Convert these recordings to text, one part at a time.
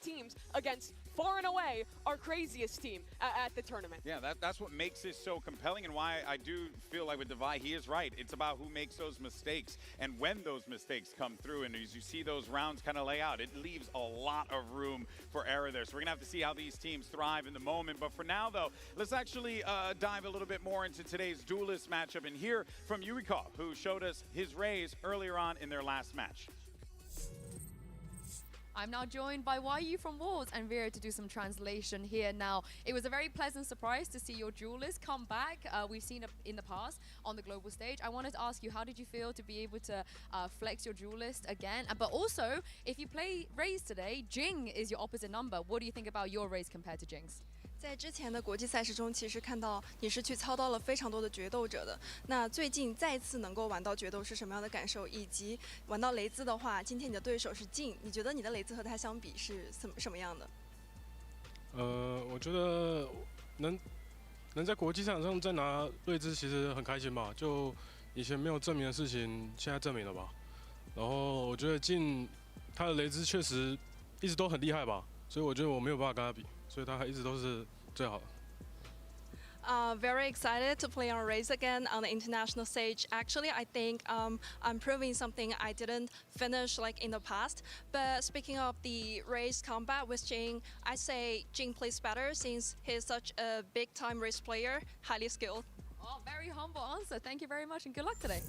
teams against far and away our craziest team at the tournament. Yeah, that's what makes this so compelling, and why I do feel like with Devi, he is right. It's about who makes those mistakes and when those mistakes come through. And as you see those rounds kind of lay out, it leaves a lot of room for error there. So we're going to have to see how these teams thrive in the moment. But for now, though, let's actually dive a little bit more into today's duelist matchup and hear from Yuikov, who showed us his Rays earlier on in their last match. I'm now joined by YU from Worlds and Vera to do some translation here now. It was a very pleasant surprise to see your duelist come back. We've seen it in the past on the global stage. I wanted to ask you, how did you feel to be able to flex your duelist again? But also, if you play Raze today, Jing is your opposite number. What do you think about your Raze compared to Jing's? 在之前的国际赛事中，其实看到你是去操刀了非常多的决斗者的。那最近再次能够玩到决斗是什么样的感受？以及玩到雷兹的话，今天你的对手是静，你觉得你的雷兹和他相比是什么样的？我觉得能在国际赛场上再拿瑞兹，其实很开心吧。就以前没有证明的事情，现在证明了吧。然后我觉得静他的雷兹确实一直都很厉害吧，所以我觉得我没有办法跟他比。 所以他一直都是最好的。Very excited to play on Raze again on the international stage. Actually, I think I'm proving something I didn't finish like in the past. But speaking of the Raze combat with Jing, I say Jing plays better since he's such a big-time Raze player, highly skilled. Oh, very humble answer. Thank you very much and good luck today.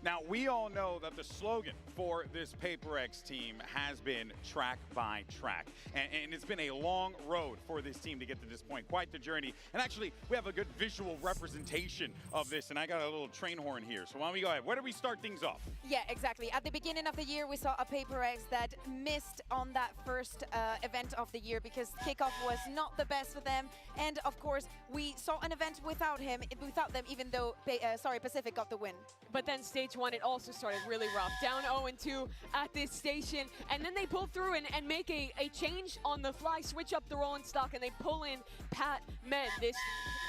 Now, we all know that the slogan for this PaperX team has been track by track. And it's been a long road for this team to get to this point. Quite the journey. And actually, we have a good visual representation of this. And I got a little train horn here. So why don't we go ahead? Where do we start things off? Yeah, exactly. At the beginning of the year, we saw a PaperX that missed on that first event of the year because kickoff was not the best for them. And of course, we saw an event without them, even though Pacific got the win. But then stage one, it also started really rough. Down 0-2 at this station, and then they pull through and make a change on the fly, switch up the rolling stock, and they pull in Pat Men, this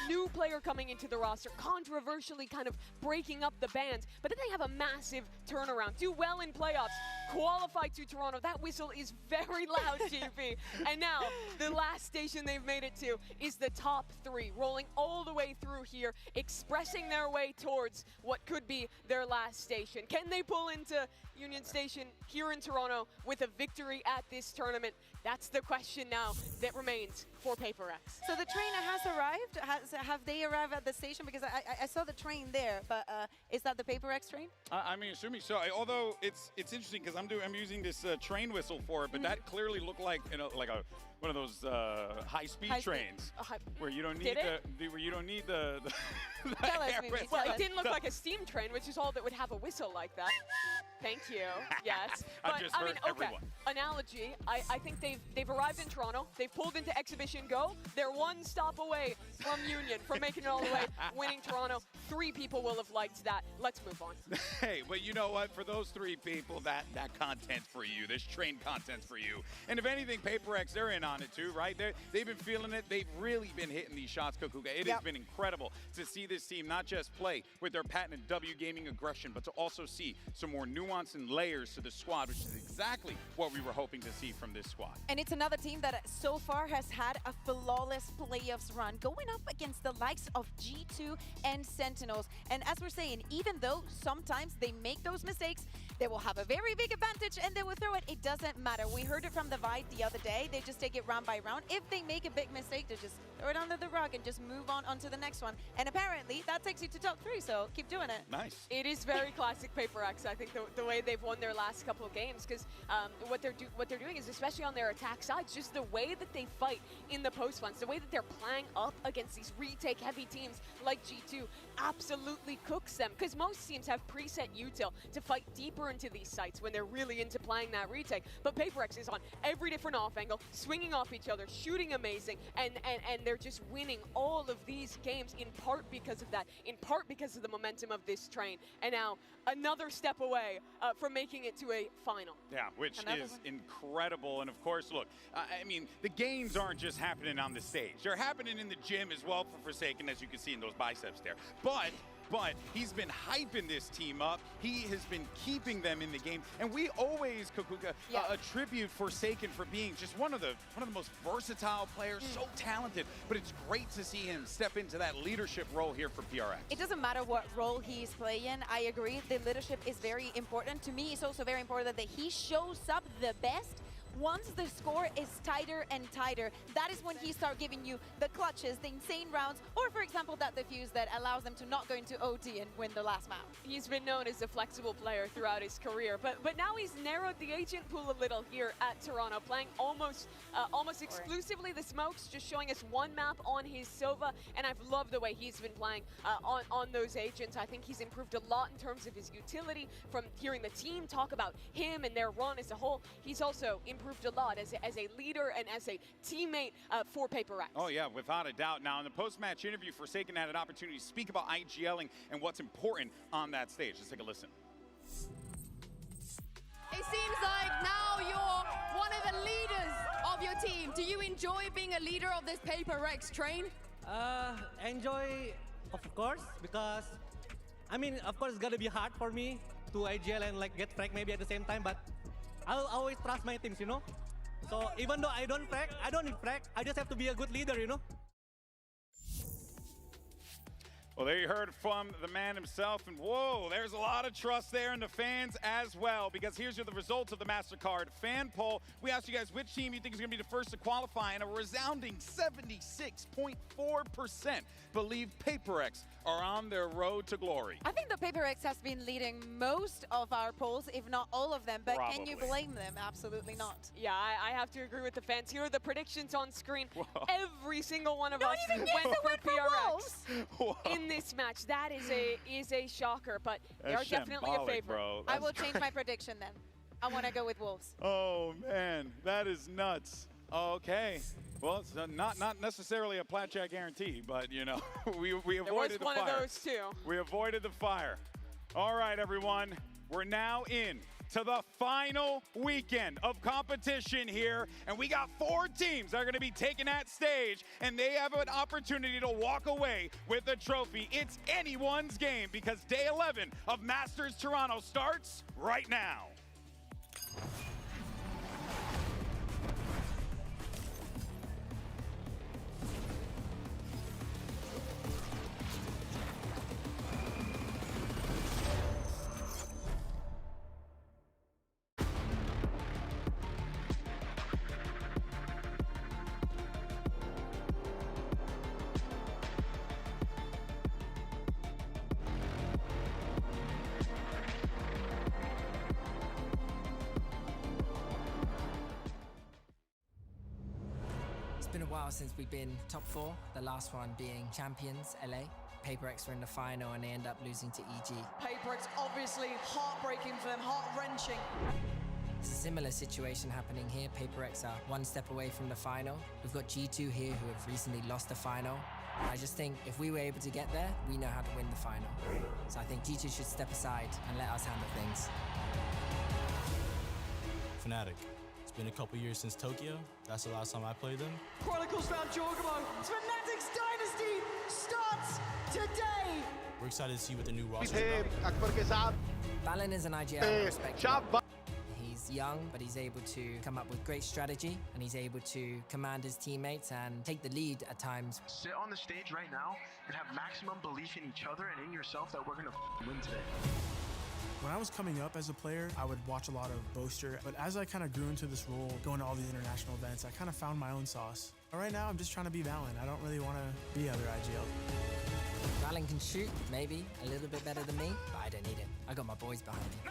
new player coming into the roster, controversially kind of breaking up the bands. But then they have a massive turnaround, do well in playoffs, qualify to Toronto. That whistle is very loud, GP. And now, the last station they've made it to is the top three, rolling all the way through here, expressing their way towards what could be their last station. Can they pull into Union Station here in Toronto with a victory at this tournament? That's the question now that remains for PaperX. So the train has arrived? Have they arrived at the station? Because I saw the train there, but is that the PaperX train? I mean, assuming so. Although it's interesting because I'm using this train whistle for it, but that clearly looked like one of those high-speed trains where you don't need the Well, it didn't look like a steam train, which is all that would have a whistle like that. Thank you. Yes. But I mean, okay. Everyone. Analogy. I think they've arrived in Toronto. They've pulled into Exhibition Go. They're one stop away from Union, from making it all the way, winning Toronto. 3 people will have liked that. Let's move on. Hey, but you know what? For those 3 people, that content's for you. This train content's for you. And if anything, PaperX, they're in on it too, right? They've been feeling it. They've really been hitting these shots, Kakuga. It has been incredible to see this team not just play with their patented W gaming aggression, but to also see some more nuance and layers to the squad, which is exactly what we were hoping to see from this squad. And it's another team that so far has had a flawless playoffs run, going up against the likes of G2 and Sentinels. And as we're saying, even though sometimes they make those mistakes, they will have a very big advantage and they will throw it. It doesn't matter. We heard it from the Vide the other day. They just take it round by round. If they make a big mistake, they just throw it under the rug and just move on to the next one. And apparently that takes you to top 3, so keep doing it. Nice. It is very classic PaperX, I think, the way they've won their last couple of games, because what they're doing is, especially on their attack sides, just the way that they fight in the post funds, the way that they're playing up against these retake heavy teams like G2 absolutely cooks them, because most teams have preset util to fight deeper into these sites when they're really into playing that retake. But PaperX is on every different off angle, swinging off each other, shooting amazing, and they're just winning all of these games in part because of that, in part because of the momentum of this train. And now another step away from making it to a final. Yeah, which is incredible. And of course, look, I mean, the gains aren't just happening on the stage. They're happening in the gym as well for Forsaken, as you can see in those biceps there. But but he's been hyping this team up. He has been keeping them in the game, and we always, Kakuka, attribute Forsaken for being just one of the most versatile players, so talented. But it's great to see him step into that leadership role here for PRX. It doesn't matter what role he's playing. I agree, the leadership is very important. To me, it's also very important that he shows up the best once the score is tighter and tighter. That is when he starts giving you the clutches, the insane rounds, or for example, that defuse that allows them to not go into OT and win the last map. He's been known as a flexible player throughout his career, but now he's narrowed the agent pool a little here at Toronto, playing almost exclusively the smokes, just showing us one map on his Sova, and I've loved the way he's been playing on those agents. I think he's improved a lot in terms of his utility. From hearing the team talk about him and their run as a whole, he's also improved a lot as a leader and as a teammate for PaperX. Oh yeah, without a doubt. Now in the post-match interview, Forsaken had an opportunity to speak about IGLing and what's important on that stage. Let's take a listen. It seems like now you're one of the leaders of your team. Do you enjoy being a leader of this PaperX train? Enjoy, of course, because I mean, of course, it's gonna be hard for me to IGL and like get frag maybe at the same time, but I'll always trust my teams, you know? So even though I don't need frag, I just have to be a good leader, you know? Well, there you heard from the man himself, and whoa, there's a lot of trust there in the fans as well, because here's the results of the MasterCard fan poll. We asked you guys which team you think is going to be the first to qualify, and a resounding 76.4% believe PaperX are on their road to glory. I think the PaperX has been leading most of our polls, if not all of them, but can you blame them? Absolutely not. Yeah, I have to agree with the fans. Here are the predictions on screen. Whoa. Every single one of Don't us even use went the for word for PRX Wolves. in this match. That is a shocker, but they are That's definitely a shambolic, favorite. bro. I will That's change my prediction then. I want to go with Wolves. Oh man, that is nuts. Okay. Well, it's not necessarily a Platjack guarantee, but you know, we avoided the fire. There was one of those too. We avoided the fire. All right, everyone. We're now in to the final weekend of competition here, and we got 4 teams that are going to be taking that stage, and they have an opportunity to walk away with a trophy. It's anyone's game, because day 11 of Masters Toronto starts right now. It's been a while since we've been top 4, the last one being champions, LA. PaperX were in the final and they end up losing to EG. PaperX, obviously heartbreaking for them, heart-wrenching. It's a similar situation happening here. PaperX are one step away from the final. We've got G2 here who have recently lost the final. I just think if we were able to get there, we know how to win the final. So I think G2 should step aside and let us handle things. Fnatic. It's been a couple years since Tokyo. That's the last time I played them. Chronicles found Jorgamo. Fnatic's dynasty starts today. We're excited to see what the new roster is about. Balin is an IGL I respect. He's young, but he's able to come up with great strategy, and he's able to command his teammates and take the lead at times. Sit on the stage right now and have maximum belief in each other and in yourself that we're gonna win today. When I was coming up as a player, I would watch a lot of Boaster, but as I kind of grew into this role, going to all the international events, I kind of found my own sauce. But right now, I'm just trying to be Valen. I don't really want to be other IGL. Valen can shoot, maybe, a little bit better than me, but I don't need him. I got my boys behind me.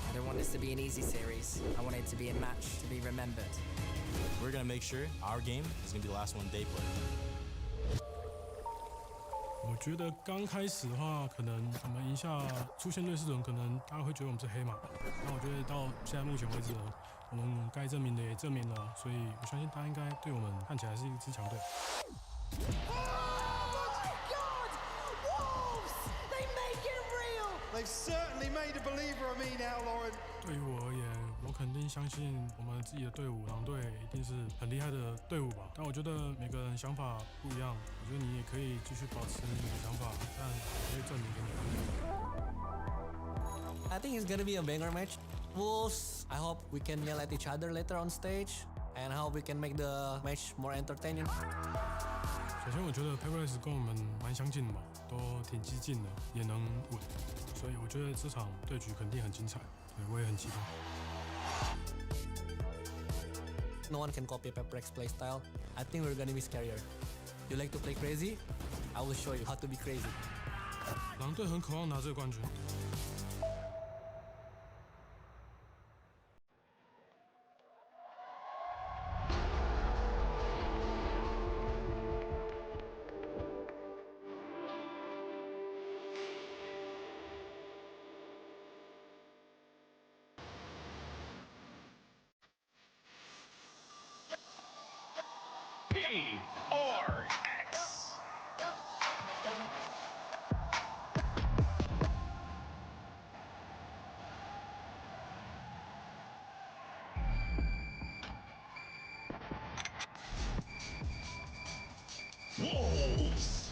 I don't want this to be an easy series. I want it to be a match to be remembered. We're gonna make sure our game is gonna be the last one they play. 我觉得刚开始的话，可能我们赢下出现对视的人，可能大家会觉得我们是黑马。那我觉得到现在目前为止呢，我们该证明的也证明了，所以我相信大家应该对我们看起来是一支强队。They've certainly made a believer of me now, Lauren. 对于我而言，我肯定相信我们自己的队伍，狼队一定是很厉害的队伍吧。但我觉得每个人想法不一样，我觉得你也可以继续保持你的想法，但我会证明给你看。I think it's gonna be a banger match. Wolves, I hope we can yell at each other later on stage, and I hope we can make the match more entertaining. 首先，我觉得 PaperX 跟我们蛮相近的嘛，都挺激进的，也能稳，所以我觉得这场对局肯定很精彩，对我也很激动。No one can copy PaperX playstyle. I think we're gonna be scarier. You like to play crazy? I will show you how to be crazy. 狼队很渴望拿这个冠军。Wolves.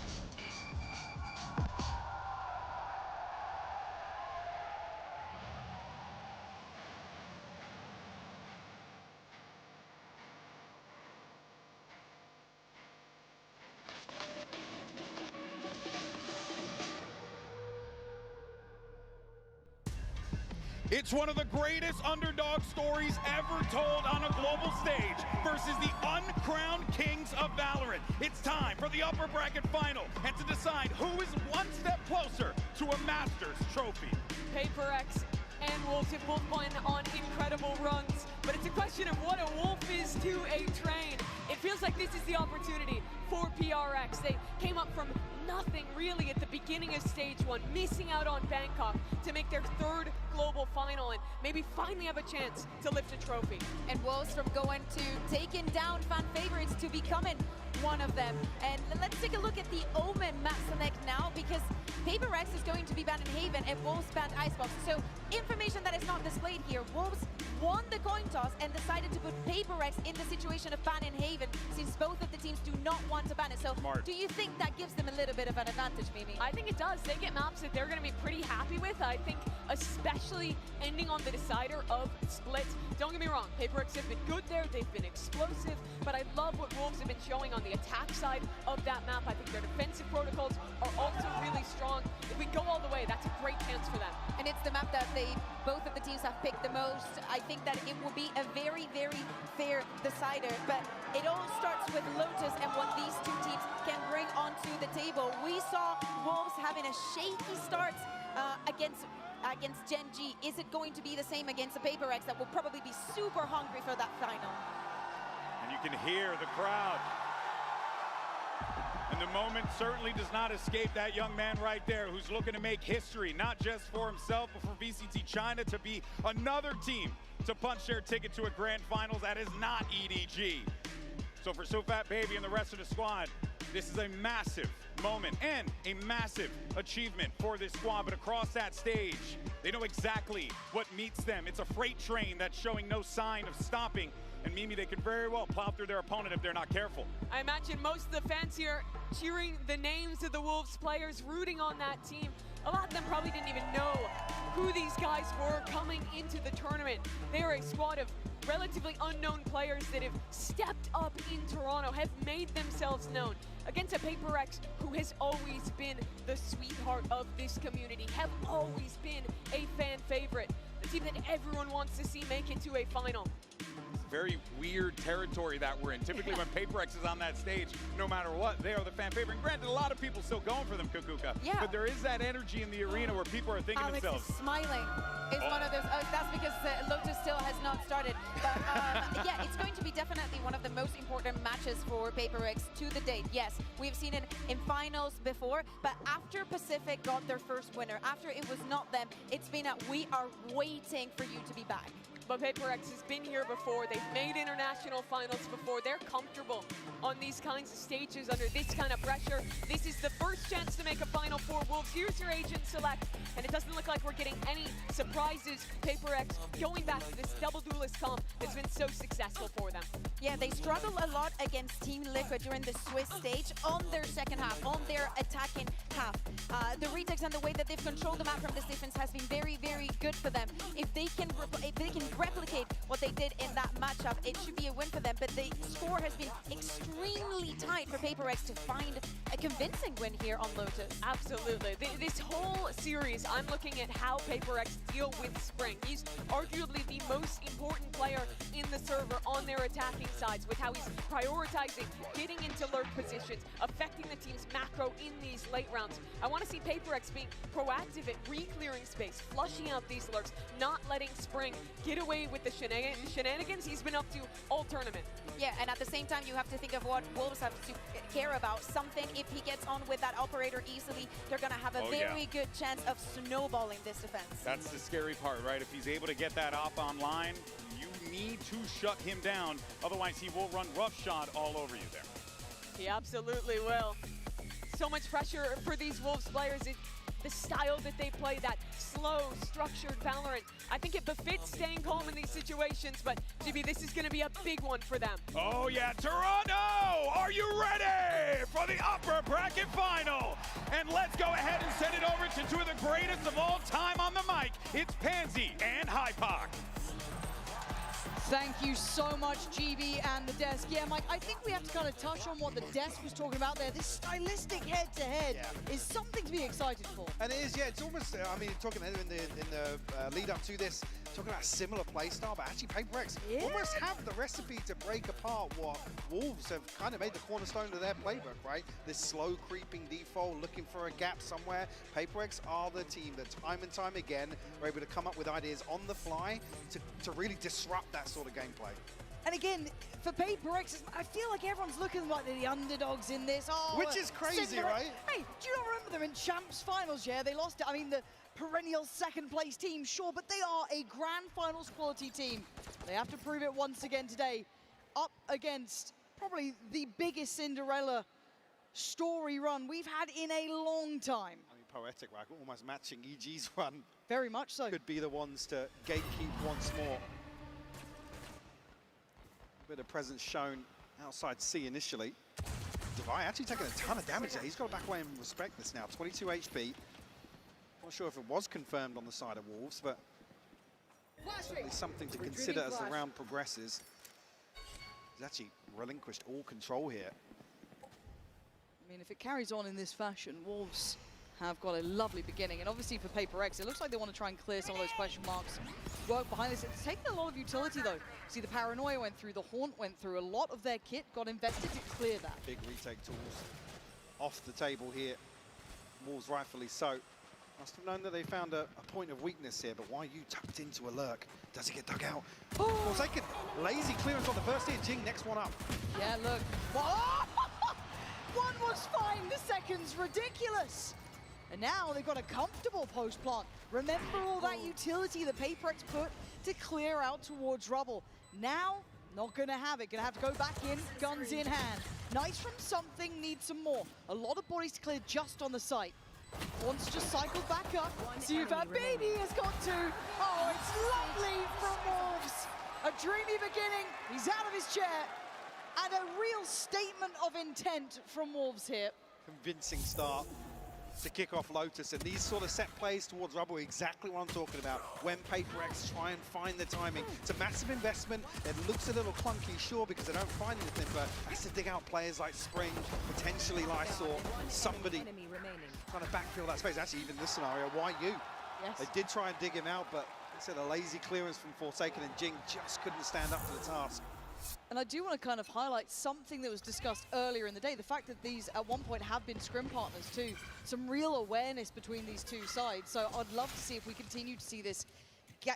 It's one of the greatest underdog stories ever told on a global stage versus the uncrowned kings of Valorant. It's time for the upper bracket final and to decide who is one step closer to a Masters trophy. PaperX and Wolves have both gone on incredible runs, but it's a question of what a wolf is to a train. It feels like this is the opportunity for PRX. They came up from nothing really at the beginning of stage one, missing out on Bangkok to make their third global final and maybe finally have a chance to lift a trophy. And Wolves from going to taking down fan favorites to becoming one of them. And let's take a look at the Omen map select now, because PaperX is going to be banned in Haven and Wolves banned Icebox. So information that is not displayed here. Wolves won the coin toss and decided to put PaperX in the situation of ban in Haven, since both of the teams do not want to ban it. So Smart. Do you think that gives them a little bit of an advantage, Mimi? I think it does. They get maps that they're going to be pretty happy with. I think especially ending on the decider of Split. Don't get me wrong, PaperX have been good there. They've been explosive, but I love what Wolves have been showing on the attack side of that map. I think their defensive protocols are also really strong. If we go all the way, that's a great chance for them. And it's the map that both of the teams have picked the most. I think that it will be a very, very fair decider, but it all starts with Lotus and what these two teams can bring onto the table. We saw Wolves having a shaky start against Gen G. Is it going to be the same against the PaperX that will probably be super hungry for that final? And you can hear the crowd. And the moment certainly does not escape that young man right there who's looking to make history, not just for himself, but for VCT China to be another team to punch their ticket to a grand finals that is not EDG. So for SoFat Baby and the rest of the squad, this is a massive moment and a massive achievement for this squad. But across that stage, they know exactly what meets them. It's a freight train that's showing no sign of stopping. And Mimi, they could very well plow through their opponent if they're not careful. I imagine most of the fans here cheering the names of the Wolves players, rooting on that team. A lot of them probably didn't even know who these guys were coming into the tournament. They are a squad of relatively unknown players that have stepped up in Toronto, have made themselves known against a PaperX who has always been the sweetheart of this community, have always been a fan favorite, the team that everyone wants to see make it to a final. Very weird territory that we're in. Typically when PaperX is on that stage, no matter what, they are the fan favorite. And granted, a lot of people still going for them, Kukuka. Yeah. But there is that energy in the arena where people are thinking Alex themselves. is smiling. It's one of those, that's because Lotus still has not started. But yeah, it's going to be definitely one of the most important matches for PaperX to the date. Yes, we've seen it in finals before, but after Pacific got their first winner, after it was not them, it's been a we are waiting for you to be back. But PaperX has been here before. They've made international finals before. They're comfortable on these kinds of stages under this kind of pressure. This is the first chance to make a final for Wolves. Here's your agent select, and it doesn't look like we're getting any surprises. Paper Rex going back to this double duelist comp that's been so successful for them. Yeah, they struggle a lot against Team Liquid during the Swiss stage on their second half, on their attacking half. The retakes and the way that they've controlled the map from this defense has been very, very good for them. If they can replicate what they did in that matchup, it should be a win for them. But the score has been extremely tight for Paper Rex to find a convincing win here on Lotus. Absolutely. This whole series, I'm looking at how Paper Rex deal with Spring. He's arguably the most important player in the server on their attacking sides, with how he's prioritizing, getting into lurk positions, affecting the team's macro in these late rounds. I want to see Paper Rex being proactive at re-clearing space, flushing out these lurks, not letting Spring get away with the shenanigans he's been up to all tournament. Yeah, and at the same time, you have to think of what Wolves have to care about. Something, if he gets on with that operator easily, they're going to have a very good chance of snowballing this defense. That's the scary part, right? If he's able to get that off online, you need to shut him down. Otherwise, he will run roughshod all over you there. He absolutely will. So much pressure for these Wolves players. The style that they play, that slow, structured Valorant, I think it befits staying calm in these situations, but GB, this is going to be a big one for them. Oh yeah, Toronto! Are you ready for the upper bracket final? And let's go ahead and send it over to two of the greatest of all time on the mic. It's Pansy and Hypoc. Thank you so much, GB and the desk. Yeah, Mike, I think we have to kind of touch on what the desk was talking about there. This stylistic head-to-head is something to be excited for. And it is, yeah, it's almost, I mean, talking in the lead up to this, talking about a similar play style, but actually Paper Rex almost have the recipe to break apart what Wolves have kind of made the cornerstone of their playbook, right? This slow creeping default, looking for a gap somewhere. Paper Rex are the team that time and time again are able to come up with ideas on the fly to really disrupt that sort of gameplay. And again, for Paper Rex, I feel like everyone's looking like they're the underdogs in this. Oh, which is crazy, right? Hey, do you not remember them in Champs Finals? Yeah, they lost it. I mean, the perennial second-place team, sure, but they are a Grand Finals quality team. They have to prove it once again today, up against probably the biggest Cinderella story run we've had in a long time. I mean, poetic, right? Almost matching EG's run. Very much so. Could be the ones to gatekeep once more. Bit of presence shown outside C initially. Devi actually taking a ton of damage there. He's got to back away and respect this now. 22 HP. Not sure if it was confirmed on the side of Wolves, but certainly something to consider as the round progresses. He's actually relinquished all control here. I mean, if it carries on in this fashion, Wolves have got a lovely beginning. And obviously for Paper Rex, it looks like they want to try and clear some of those question marks. Work behind this. It's taken a lot of utility, though. See, the Paranoia went through, the Haunt went through. A lot of their kit got invested to clear that. Big retake tools off the table here. Wolves rightfully so. Must have known that they found a point of weakness here, but why you tapped into a lurk? Does it get dug out? Oh, Forsaken, lazy clearance on the first hit. Jing, next one up. Yeah, look. One was fine, the second's ridiculous. And now they've got a comfortable post plant. Remember all that utility the Paper Rex put to clear out towards rubble. Now, not gonna have it. Gonna have to go back in, guns in hand. Nice from something, needs some more. A lot of bodies to clear just on the site. Wants to cycle back up. See if that baby has got to. Oh, it's lovely from Wolves. A dreamy beginning. He's out of his chair. And a real statement of intent from Wolves here. Convincing start to kick off Lotus, and these sort of set plays towards rubble, exactly what I'm talking about. When Paper Rex try and find the timing. It's a massive investment. It looks a little clunky, sure, because they don't find anything, but has to dig out players like Spring, potentially Lysor, somebody trying to backfill that space. Actually, even this scenario, why you? Yes. They did try and dig him out, but instead a lazy clearance from Forsaken, and Jing just couldn't stand up to the task. And I do want to kind of highlight something that was discussed earlier in the day, the fact that these at one point have been scrim partners too. Some real awareness between these two sides. So I'd love to see if we continue to see this,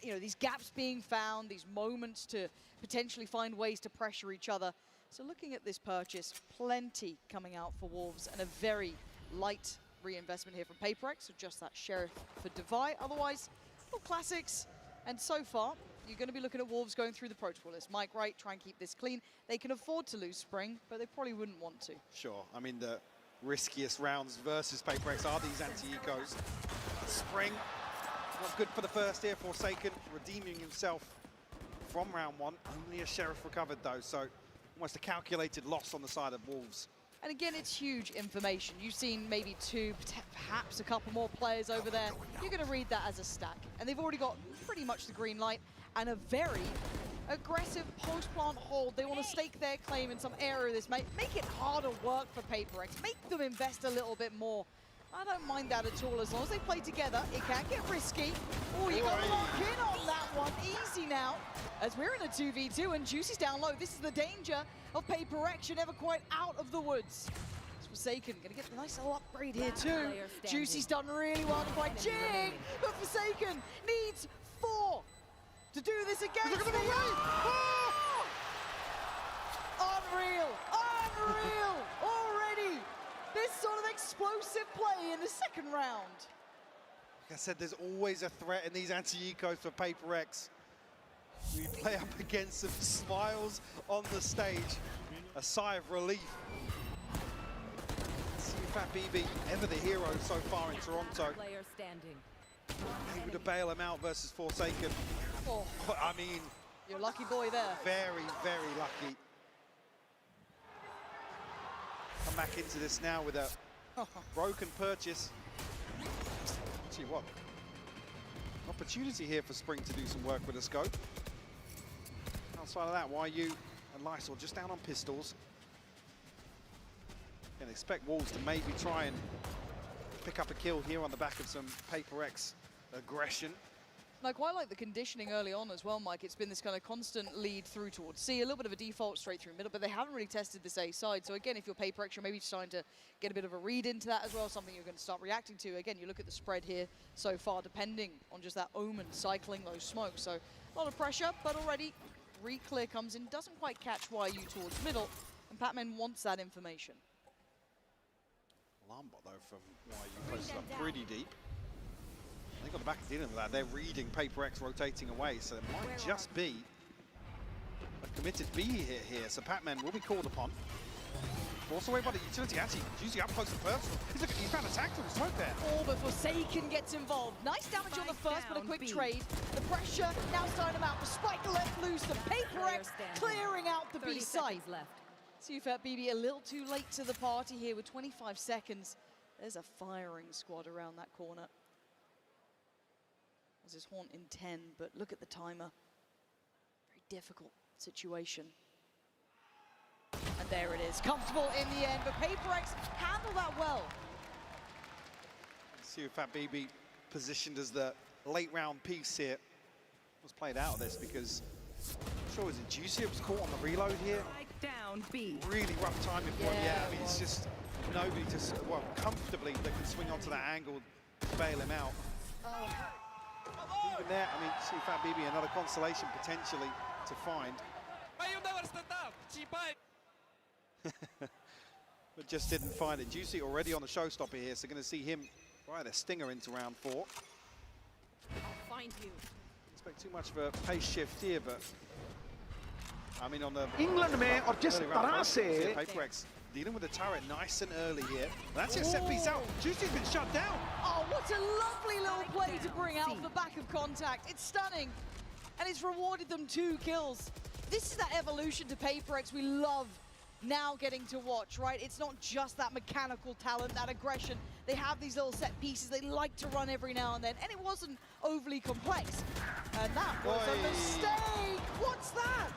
these gaps being found, these moments to potentially find ways to pressure each other. So looking at this purchase, plenty coming out for Wolves and a very light reinvestment here from Paper Rex. So just that Sheriff for Devi. Otherwise, all classics. And so far, you're going to be looking at Wolves going through the protocol list. Mike Wright, try and keep this clean. They can afford to lose Spring, but they probably wouldn't want to. Sure. I mean, the riskiest rounds versus PaperX are these anti-ecos. Spring, not good for the first here. Forsaken redeeming himself from round one. Only a Sheriff recovered, though, so almost a calculated loss on the side of Wolves. And again, it's huge information. You've seen maybe two, perhaps a couple more players over there. You're going to read that as a stack. And they've already got pretty much the green light and a very aggressive post-plant hold. They want to stake their claim in some area of this. Make it harder work for PaperX. Make them invest a little bit more. I don't mind that at all, as long as they play together. It can get risky. Oh, you got to lock in on that one. Easy now, as we're in a 2v2 and Juicy's down low. This is the danger of PaperX. You're never quite out of the woods. Forsaken gonna get a nice little upgrade here too. Juicy's done really well to fight Jing, but Forsaken needs 4 to do this again. Look at the way! Oh! Unreal, unreal already. This sort of explosive play in the second round. Like I said, there's always a threat in these anti-ecos for PaperX. We play up against some smiles on the stage. A sigh of relief. Fat BB, ever the hero so far in Toronto. Player standing. Able to bail him out versus Forsaken. Oh, I mean, you're a lucky boy there. Very, very lucky. Come back into this now with a broken purchase. Actually, what? Opportunity here for Spring to do some work with a scope. Outside of that, YU and Lysol just down on pistols. And expect Wolves to maybe try and pick up a kill here on the back of some PaperX aggression. And I quite like the conditioning early on as well, Mike. It's been this kind of constant lead through towards C, a little bit of a default straight through middle, but they haven't really tested this A side. So again, if you're PaperX, you're maybe starting to get a bit of a read into that as well, something you're going to start reacting to. Again, you look at the spread here so far, depending on just that Omen cycling those smokes. So a lot of pressure, but already re-clear comes in, doesn't quite catch YU towards middle, and Patman wants that information. Alarm bot, though, from YU posted up pretty deep. They got the back of dealing with that. They're reading PaperX rotating away, so it might just be a committed B hit here. So Patman will be called upon. Forced away by the utility. Actually, Juicy up close and personal. He's found a tactical smoke there. Oh, but Forsaken gets involved. Nice damage on the first, but a quick trade. The pressure now starting him out. The spike left loose. The PaperX clearing out the B site. Sufat BB a little too late to the party here with 25 seconds. There's a firing squad around that corner. This is Haunt in 10, but look at the timer. Very difficult situation. And there it is, comfortable in the end, but PaperX handled that well. Sufat BB positioned as the late round piece here. Was played out of this because, I'm sure, was it Juicy? It was caught on the reload here. Down B. Really rough timing for him. Yeah, I mean, it's just nobody to, well, comfortably that can swing onto that angle to bail him out. Even there, I mean, Sufat BB, another consolation potentially to find. But just didn't find it. Juicy already on the showstopper here, so going to see him fire their stinger into round 4. I'll find you. Expect too much of a pace shift here, but I mean, on the England में और जिस तरह से PaperX dealing with the turret nice and early here. That's it, set piece out. Juicy's been shut down. Oh, what a lovely little play to bring out off the back of contact. It's stunning, and it's rewarded them 2 kills. This is that evolution to PaperX we love now getting to watch, right? It's not just that mechanical talent, that aggression. They have these little set pieces they like to run every now and then, and it wasn't overly complex. And that was a mistake. What's that?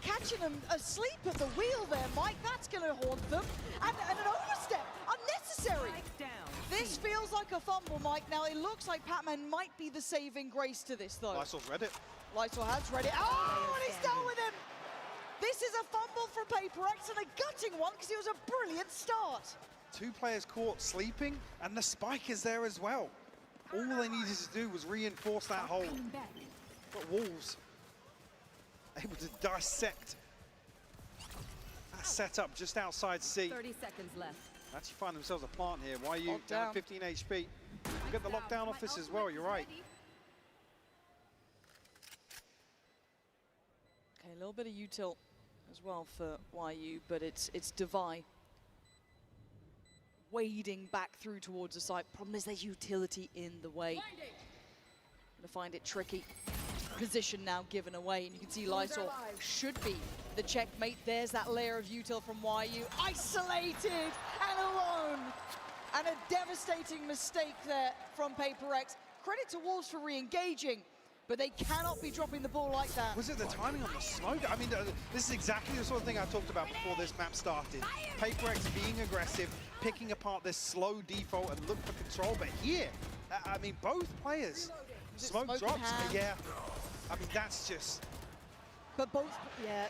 Catching them asleep at the wheel there, Mike. That's going to haunt them. And an overstep, unnecessary. This feels like a fumble, Mike. Now, it looks like Patman might be the saving grace to this, though. Lysol's read it. Lysol has read it. Oh, and he's done with him. This is a fumble from PaperX and a gutting one because it was a brilliant start. 2 players caught sleeping, and the spike is there as well. All they needed to do was reinforce that hold. But Wolves able to dissect that setup just outside C. 30 seconds left. Actually find themselves a plant here. YU down at 15 HP. Get the lockdown off this as well, you're right. little bit of util as well for YU, but it's Divide wading back through towards the site. Problem is there's utility in the way. Gonna find it tricky. Position now given away, and you can see Lysol should be the checkmate. There's that layer of util from YU. Isolated and alone. And a devastating mistake there from PaperX. Credit to Wolves for re-engaging, but they cannot be dropping the ball like that. Was it the timing on the slow? I mean, this is exactly the sort of thing I talked about before this map started. PaperX being aggressive, picking apart this slow default and look for control. But here, I mean, both players, smoke drops. Yeah, I mean, that's just... But both, yeah.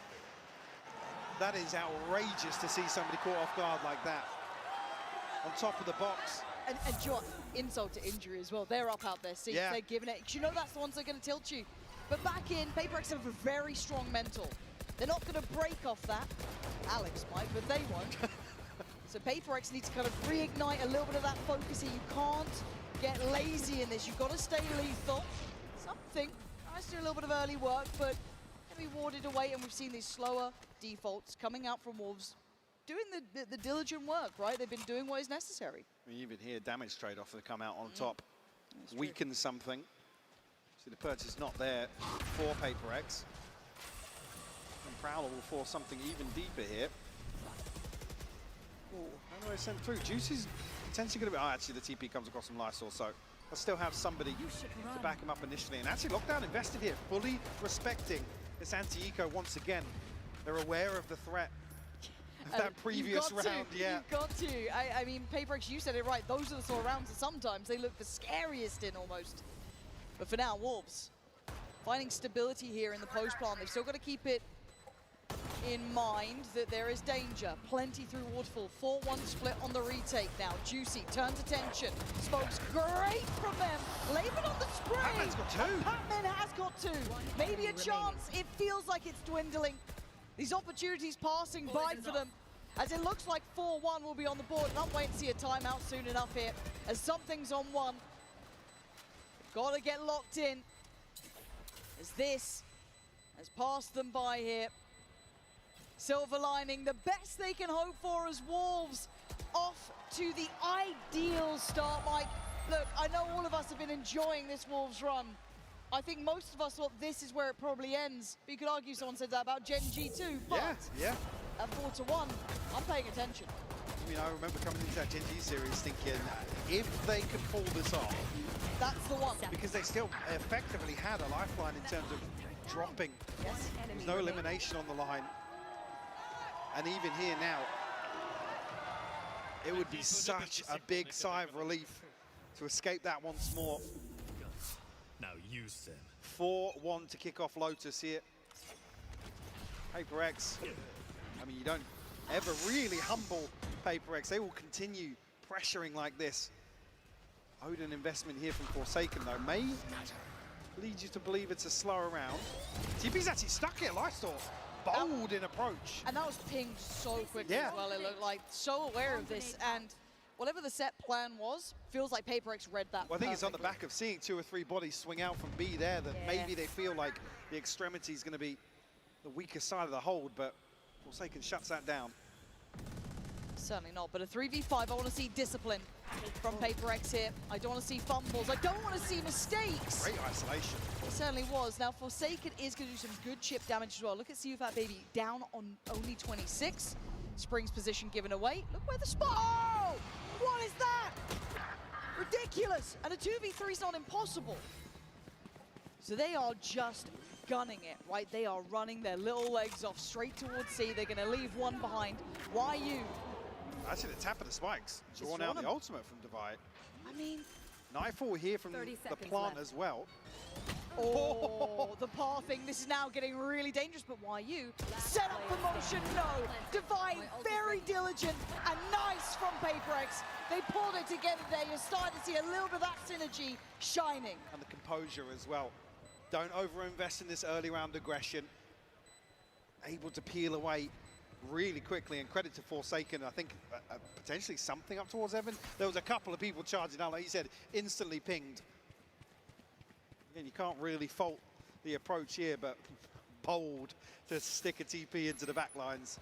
That is outrageous to see somebody caught off guard like that. On top of the box. And you know what? Insult to injury as well. They're up out there, see, they're giving it. 'Cause you know that's the ones that are going to tilt you. But back in, PaperX have a very strong mental. They're not going to break off that. Alex might, but they won't. So PaperX needs to kind of reignite a little bit of that focus here. You can't get lazy in this. You've got to stay lethal. Something. Tries to do a little bit of early work, but can be warded away. And we've seen these slower defaults coming out from Wolves, doing the diligent work, right? They've been doing what is necessary. I mean, even here, damage trade-off to come out on top. Weakens something. See, the purchase not there for PaperX. And Prowler will force something even deeper here. Oh, how do I send through? Juicy's potentially going to be... Oh, actually, the TP comes across from Lysol, so I still have somebody to back him up initially. And actually, Lockdown invested here, fully respecting this anti-eco once again. They're aware of the threat of that previous round, You've got to. I mean, PaperX, you said it right. Those are the sort of rounds that sometimes they look the scariest in almost. But for now, Wolves finding stability here in the post plant. They've still got to keep it in mind that there is danger. Plenty through Waterfall. 4-1 split on the retake now. Juicy turns attention. Smokes great from them. Laban on the spray. Patman's got two. Patman has got two. Maybe a chance. It feels like it's dwindling. These opportunities passing by for them, as it looks like 4-1 will be on the board. And I'm waiting to see a timeout soon enough here, as something's on one. Got to get locked in, as this has passed them by here. Silver lining, the best they can hope for as Wolves off to the ideal start. Mike, look, I know all of us have been enjoying this Wolves run. I think most of us thought this is where it probably ends. But you could argue someone said that about Gen G too, but at 4-1, I'm paying attention. I mean, I remember coming into that Gen G series thinking, if they can pull this off, that's the one. Because they still effectively had a lifeline in terms of dropping. Yes. There's no elimination on the line. And even here now, it would be such a big sigh of relief to escape that once more. Now use them. 4-1 to kick off Lotus here. PaperX, I mean, you don't ever really humble PaperX. They will continue pressuring like this. Odin investment here from Forsaken, though, may lead you to believe it's a slower round. TP's actually stuck here, Lysol. Bold in approach. And that was pinged so quickly as well, it looked like. So aware of this, and whatever the set plan was, feels like PaperX read that Well, I think it's on the back of seeing 2 or 3 bodies swing out from B there that maybe they feel like the extremity is going to be the weaker side of the hold, but Forsaken shuts that down. Certainly not, but a 3v5, I want to see discipline from PaperX here. I don't want to see fumbles. I don't want to see mistakes. Great isolation. It certainly was. Now, Forsaken is going to do some good chip damage as well. Look at CuFat Baby down on only 26. Spring's position given away. Look where the spot. Oh! What is that? Ridiculous. And a 2v3 is not impossible. So they are just gunning it, right? They are running their little legs off straight towards C. They're going to leave one behind. YU. Actually, the tap of the spikes. Drawn out the ultimate from Divide. I mean, Nightfall here from the plant as well. Oh, the pathing. This is now getting really dangerous, but YU set up the motion. No. Divide, very diligent and nice from PaperX. They pulled it together there. You're starting to see a little bit of that synergy shining. And the composure as well. Don't overinvest in this early round aggression. Able to peel away really quickly, and credit to Forsaken. I think potentially something up towards Evan. There was a couple of people charging out, like you said, instantly pinged. Again, you can't really fault the approach here, but bold to stick a TP into the back lines.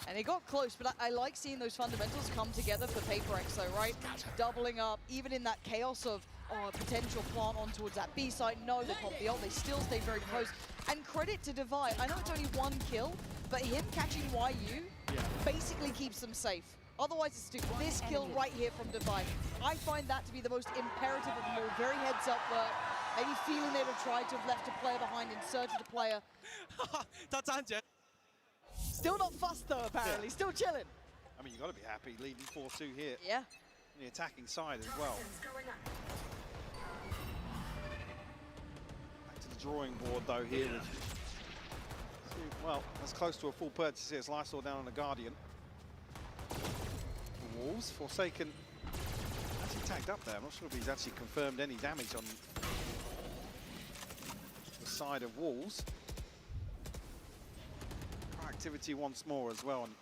And it got close, but I like seeing those fundamentals come together for PaperX though, right? Doubling up, even in that chaos of potential plant on towards that B side. No, they pop the ult, they still stay very close. And credit to Divide, I know it's only 1 kill, but him catching YU basically keeps them safe. Otherwise, it's this kill right here from Divide. I find that to be the most imperative of them all. Very heads up work. Maybe feeling they would have tried to have left a player behind, inserted a player. Still not fussed though, apparently. Still chilling. I mean, you got to be happy leading 4-2 here. Yeah. On the attacking side as well. Back to the drawing board though here. Well, as close to a full purchase here as Lysol down on the Guardian. The Wolves, Forsaken actually tagged up there. I'm not sure if he's actually confirmed any damage on the side of Wolves. Activity once more as well, and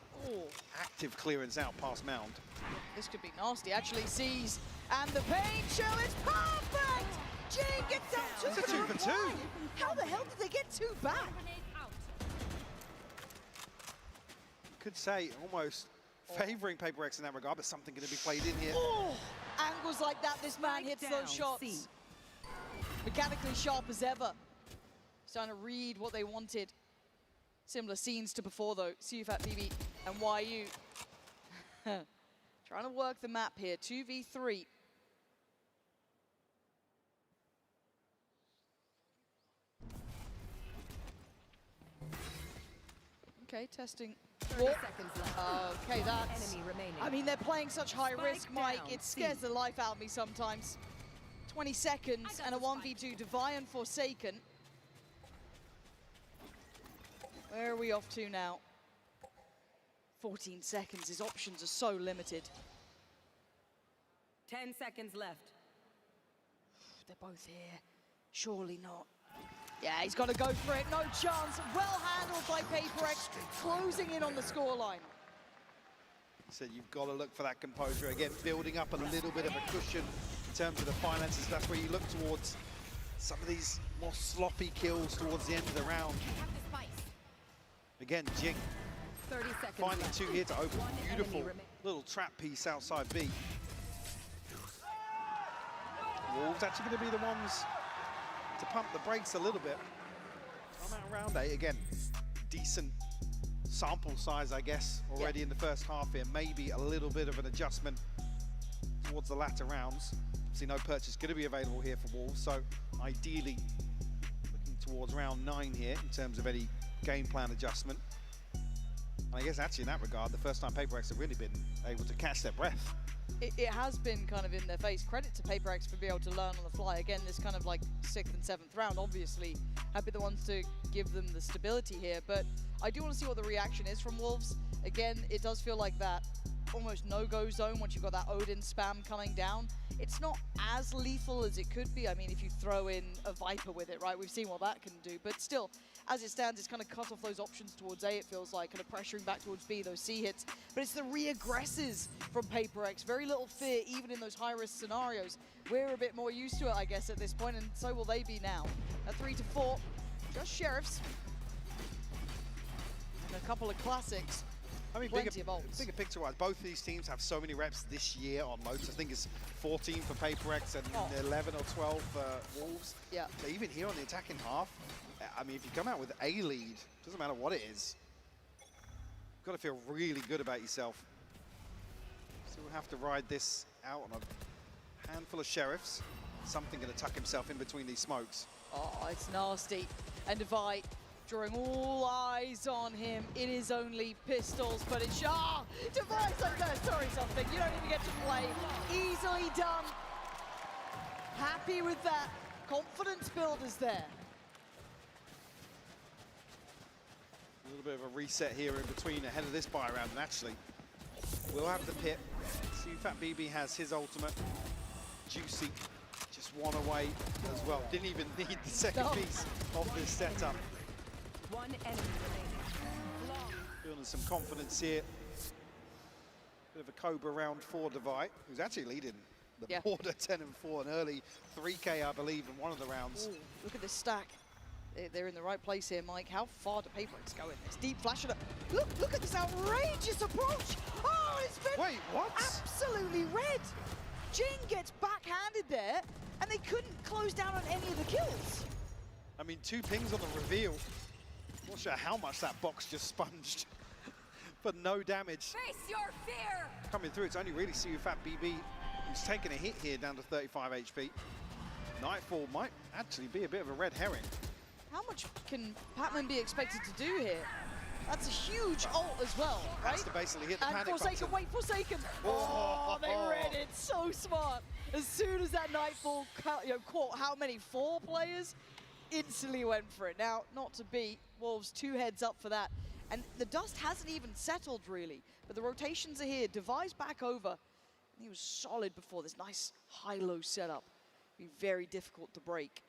active clearance out past Mound. This could be nasty. Actually sees, and the pain shell is perfect! Jing gets down two. It's a 2 for 2. How the hell did they get 2 back? Could say almost favouring PaperX in that regard, but something going to be played in here. Angles like that, this man hits those shots. Mechanically sharp as ever. Starting to read what they wanted. Similar scenes to before though. CuFat BB and YU. Trying to work the map here. 2v3. Okay, testing. 30 seconds left. Okay, that's... Enemy remaining. I mean, they're playing such high risk, Spike Mike. down, It scares the life out of me sometimes. 20 seconds and a 1v2. Divine and Forsaken. Where are we off to now? 14 seconds. His options are so limited. 10 seconds left. They're both here. Surely not. Yeah, he's got to go for it. No chance. Well handled by PaperX, closing in on the scoreline. So you've got to look for that composure again, building up a little bit of a cushion in terms of the finances. That's where you look towards some of these more sloppy kills towards the end of the round. Again, Jing 30 seconds finding left. 2 here to open. One Beautiful enemy little trap piece outside B. Wolves actually going to be the ones to pump the brakes a little bit. I'm out round 8 again. Decent sample size, I guess, already in the first half here. Maybe a little bit of an adjustment towards the latter rounds. See, no purchase going to be available here for Wolves, so ideally looking towards round 9 here in terms of any game plan adjustment. And I guess actually in that regard, the first time PaperX have really been able to catch their breath. It has been kind of in their face. Credit to PaperX for being able to learn on the fly. Again, this kind of like 6th and 7th round, obviously, have been the ones to give them the stability here. But I do want to see what the reaction is from Wolves. Again, it does feel like that almost no-go zone once you've got that Odin spam coming down. It's not as lethal as it could be. I mean, if you throw in a Viper with it, right? We've seen what that can do. But still, as it stands, it's kind of cut off those options towards A, it feels like, kind of pressuring back towards B, those C hits. But it's the re-aggressors from PaperX. Very little fear, even in those high-risk scenarios. We're a bit more used to it, I guess, at this point, and so will they be now. At 3 to 4, just Sheriffs. And a couple of classics. I mean, bigger picture-wise, both of these teams have so many reps this year on Lotus. I think it's 14 for PaperX and 11 or 12 for Wolves. Yeah. So even here on the attacking half, I mean, if you come out with a lead, doesn't matter what it is, you've got to feel really good about yourself. So we'll have to ride this out on a handful of Sheriffs. Something going to tuck himself in between these smokes. Oh, it's nasty. And Divide drawing all eyes on him. It is only pistols, but it's... Divide's like, no, sorry, something. You don't even get to play. Easily done. Happy with that. Confidence builders there. A little bit of a reset here in between ahead of this buy round, and actually we'll have the pit. CuFat BB has his ultimate. Juicy just one away as well. Didn't even need the second piece of this setup. One enemy remaining. Building some confidence here. Bit of a Cobra round for Divide, who's actually leading the board at 10 and 4, an early 3K, I believe, in one of the rounds. Ooh, look at this stack. they're in the right place here, Mike. How far do PaperX go in this? Deep flash. Look at this outrageous approach. Oh, it's been absolutely red. Jing gets backhanded there, and they couldn't close down on any of the kills. I mean, 2 pings on the reveal. Not sure how much that box just sponged, but no damage. Face your fear! Coming through, it's only really CuFat BB who's taking a hit here down to 35 HP. Nightfall might actually be a bit of a red herring. How much can Patman be expected to do here? That's a huge ult as well, right? Has to basically hit the and panic Forsaken, button. wait, Forsaken! Oh, they read it so smart. As soon as that Nightfall caught how many? 4 players? Instantly went for it. Now, not to beat, Wolves 2 heads up for that. And the dust hasn't even settled, really. But the rotations are here. Devi's back over. And he was solid before this nice high-low setup. Be very difficult to break.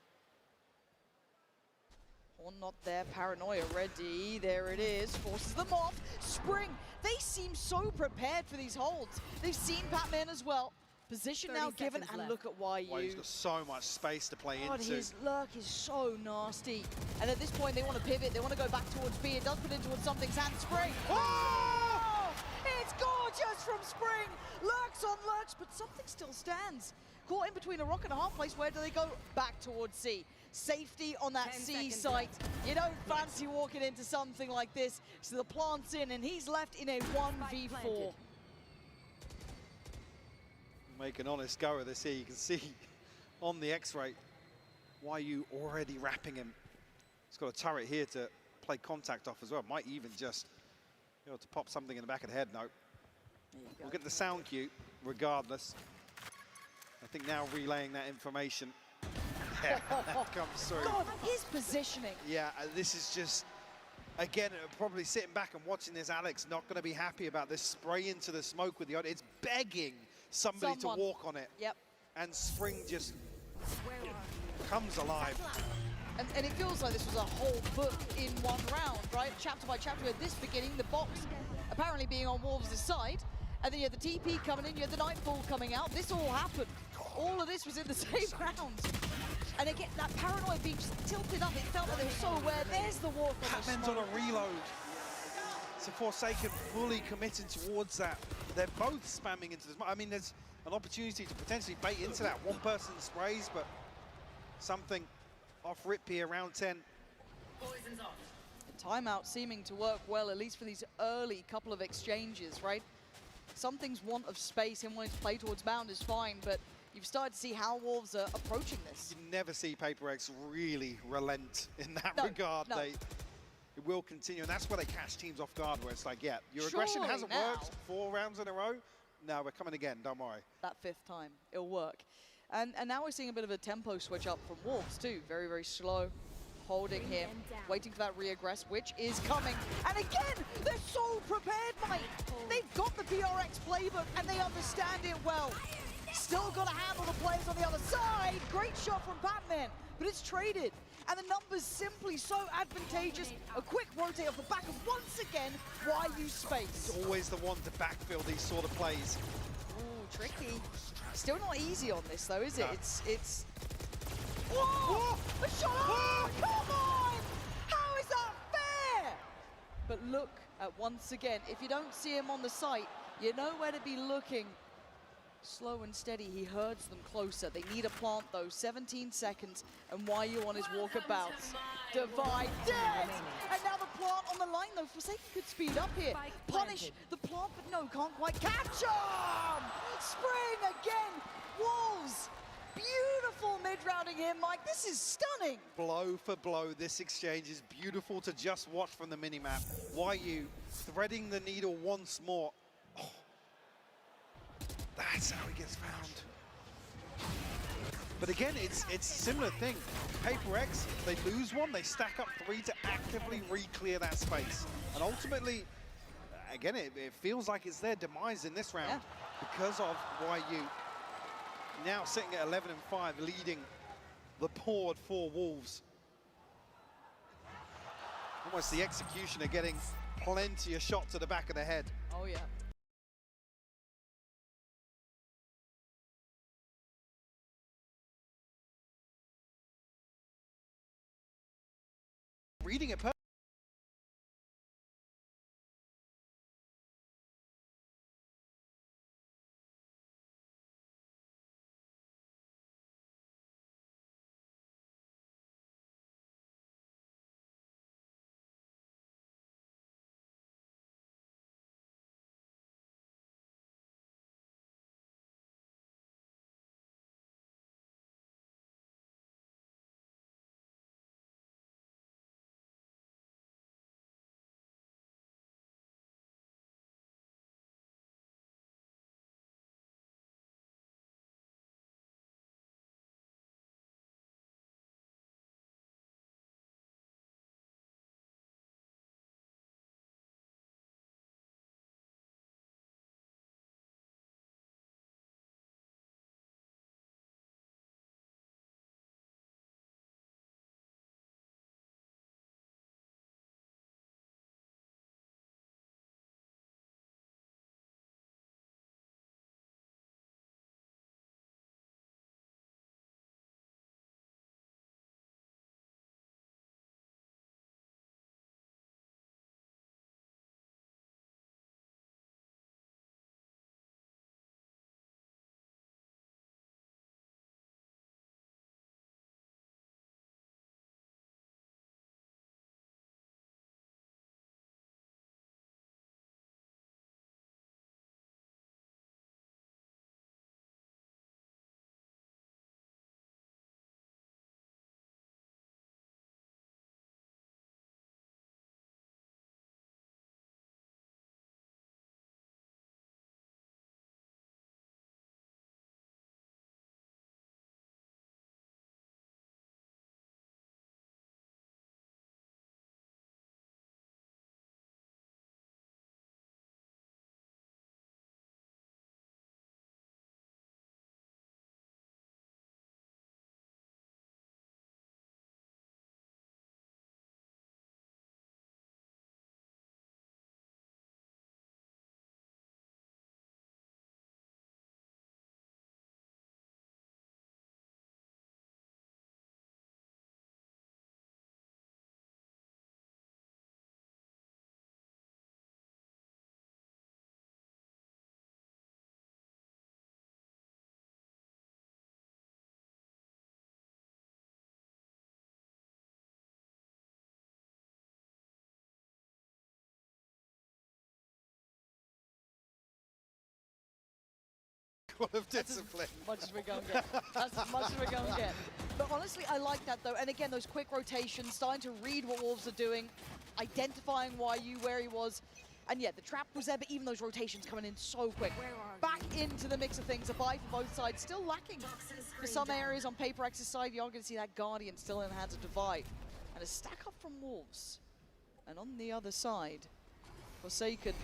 Horn not there. Paranoia ready. There it is. Forces them off. Spring. They seem so prepared for these holds. They've seen Patman as well. Position now given, and left. look at YU. He's got so much space to play God, into. his lurk is so nasty. And at this point, they want to pivot. They want to go back towards B. It does put in towards something's hand. Spring. Oh! It's gorgeous from Spring. Lurks on lurks, but something still stands. Caught in between a rock and a hard place. Where do they go? Back towards C. Safety on that C site. You don't fancy walking into something like this. So the plant's in, and he's left in a 1v4. Make an honest go of this here. You can see on the X-ray, YU already wrapping him. He's got a turret here to play contact off as well. Might even just be able to pop something in the back of the head. No. We'll get the sound cue regardless. I think now relaying that information. Yeah, that comes through. God, his positioning. Yeah, this is just, again, probably sitting back and watching this, Alex, not going to be happy about this spray into the smoke with the audience. It's begging somebody to walk on it. Yep. And Spring just comes alive. And it feels like this was a whole book in one round, right? Chapter by chapter, at this beginning, the box apparently being on Wolves' side, and then you had the TP coming in, you had the Nightfall coming out. This all happened. All of this was in the same round. And again, that Paranoia being just tilted up, it felt like they were so aware. There's the walk on the Patman's on a reload. So Forsaken fully committing towards that. They're both spamming into this. I mean, there's an opportunity to potentially bait into that. One person sprays, but something off rip here, round 10. Poison's off. The timeout seeming to work well, at least for these early couple of exchanges, right? Something's want of space and wanting to play towards bound is fine, but you've started to see how Wolves are approaching this. You never see PaperX really relent in that No, regard. no. It will continue, and that's where they catch teams off guard, where it's like, yeah, your aggression Surely hasn't now. worked 4 rounds in a row. No, we're coming again, don't worry. That 5th time, it'll work. And now we're seeing a bit of a tempo switch up from Wolves too. Very, very slow, holding here, waiting for that re-aggress, which is coming. And again, they're so prepared, Mike. They've got the PRX playbook and they understand it well. Still got to handle the players on the other side. Great shot from Batman, but it's traded. And the numbers simply so advantageous. A quick rotate off the back of, once again, YU space. It's always the one to backfill these sort of plays. Ooh, tricky. Still not easy on this though, is it? No. It's... Whoa! A shot! Oh, come on! How is that fair? But look at, once again, if you don't see him on the site, you know where to be looking. Slow and steady, he herds them closer. They need a plant though, 17 seconds, and YU on his walkabouts. Divide dead! And now the plant on the line though, Forsaken could speed up here. Punish the plant, but no, can't quite catch him! Spring again! Wolves! Beautiful mid-rounding here, Mike. This is stunning. Blow for blow, this exchange is beautiful to just watch from the minimap. YU threading the needle once more. Oh. That's how he gets found. But again, it's a similar thing. PaperX, they lose one, they stack up 3 to actively re-clear that space. And ultimately, again, it feels like it's their demise in this round because of YU. Now sitting at 11 and 5, leading the board for Wolves. Almost the executioner getting plenty of shots to the back of the head. Oh yeah. reading it perfectly. Of discipline. As much as we're going to get. That's as much as we're going to get. But honestly, I like that though. And again, those quick rotations, starting to read what Wolves are doing, identifying YU where he was. And yeah, the trap was there, but even those rotations coming in so quick. Back into the mix of things. A buy for both sides, still lacking for some areas on Paper X's side. You're going to see that Guardian still in the hands of Divide. And a stack up from Wolves. And on the other side, Forsaken,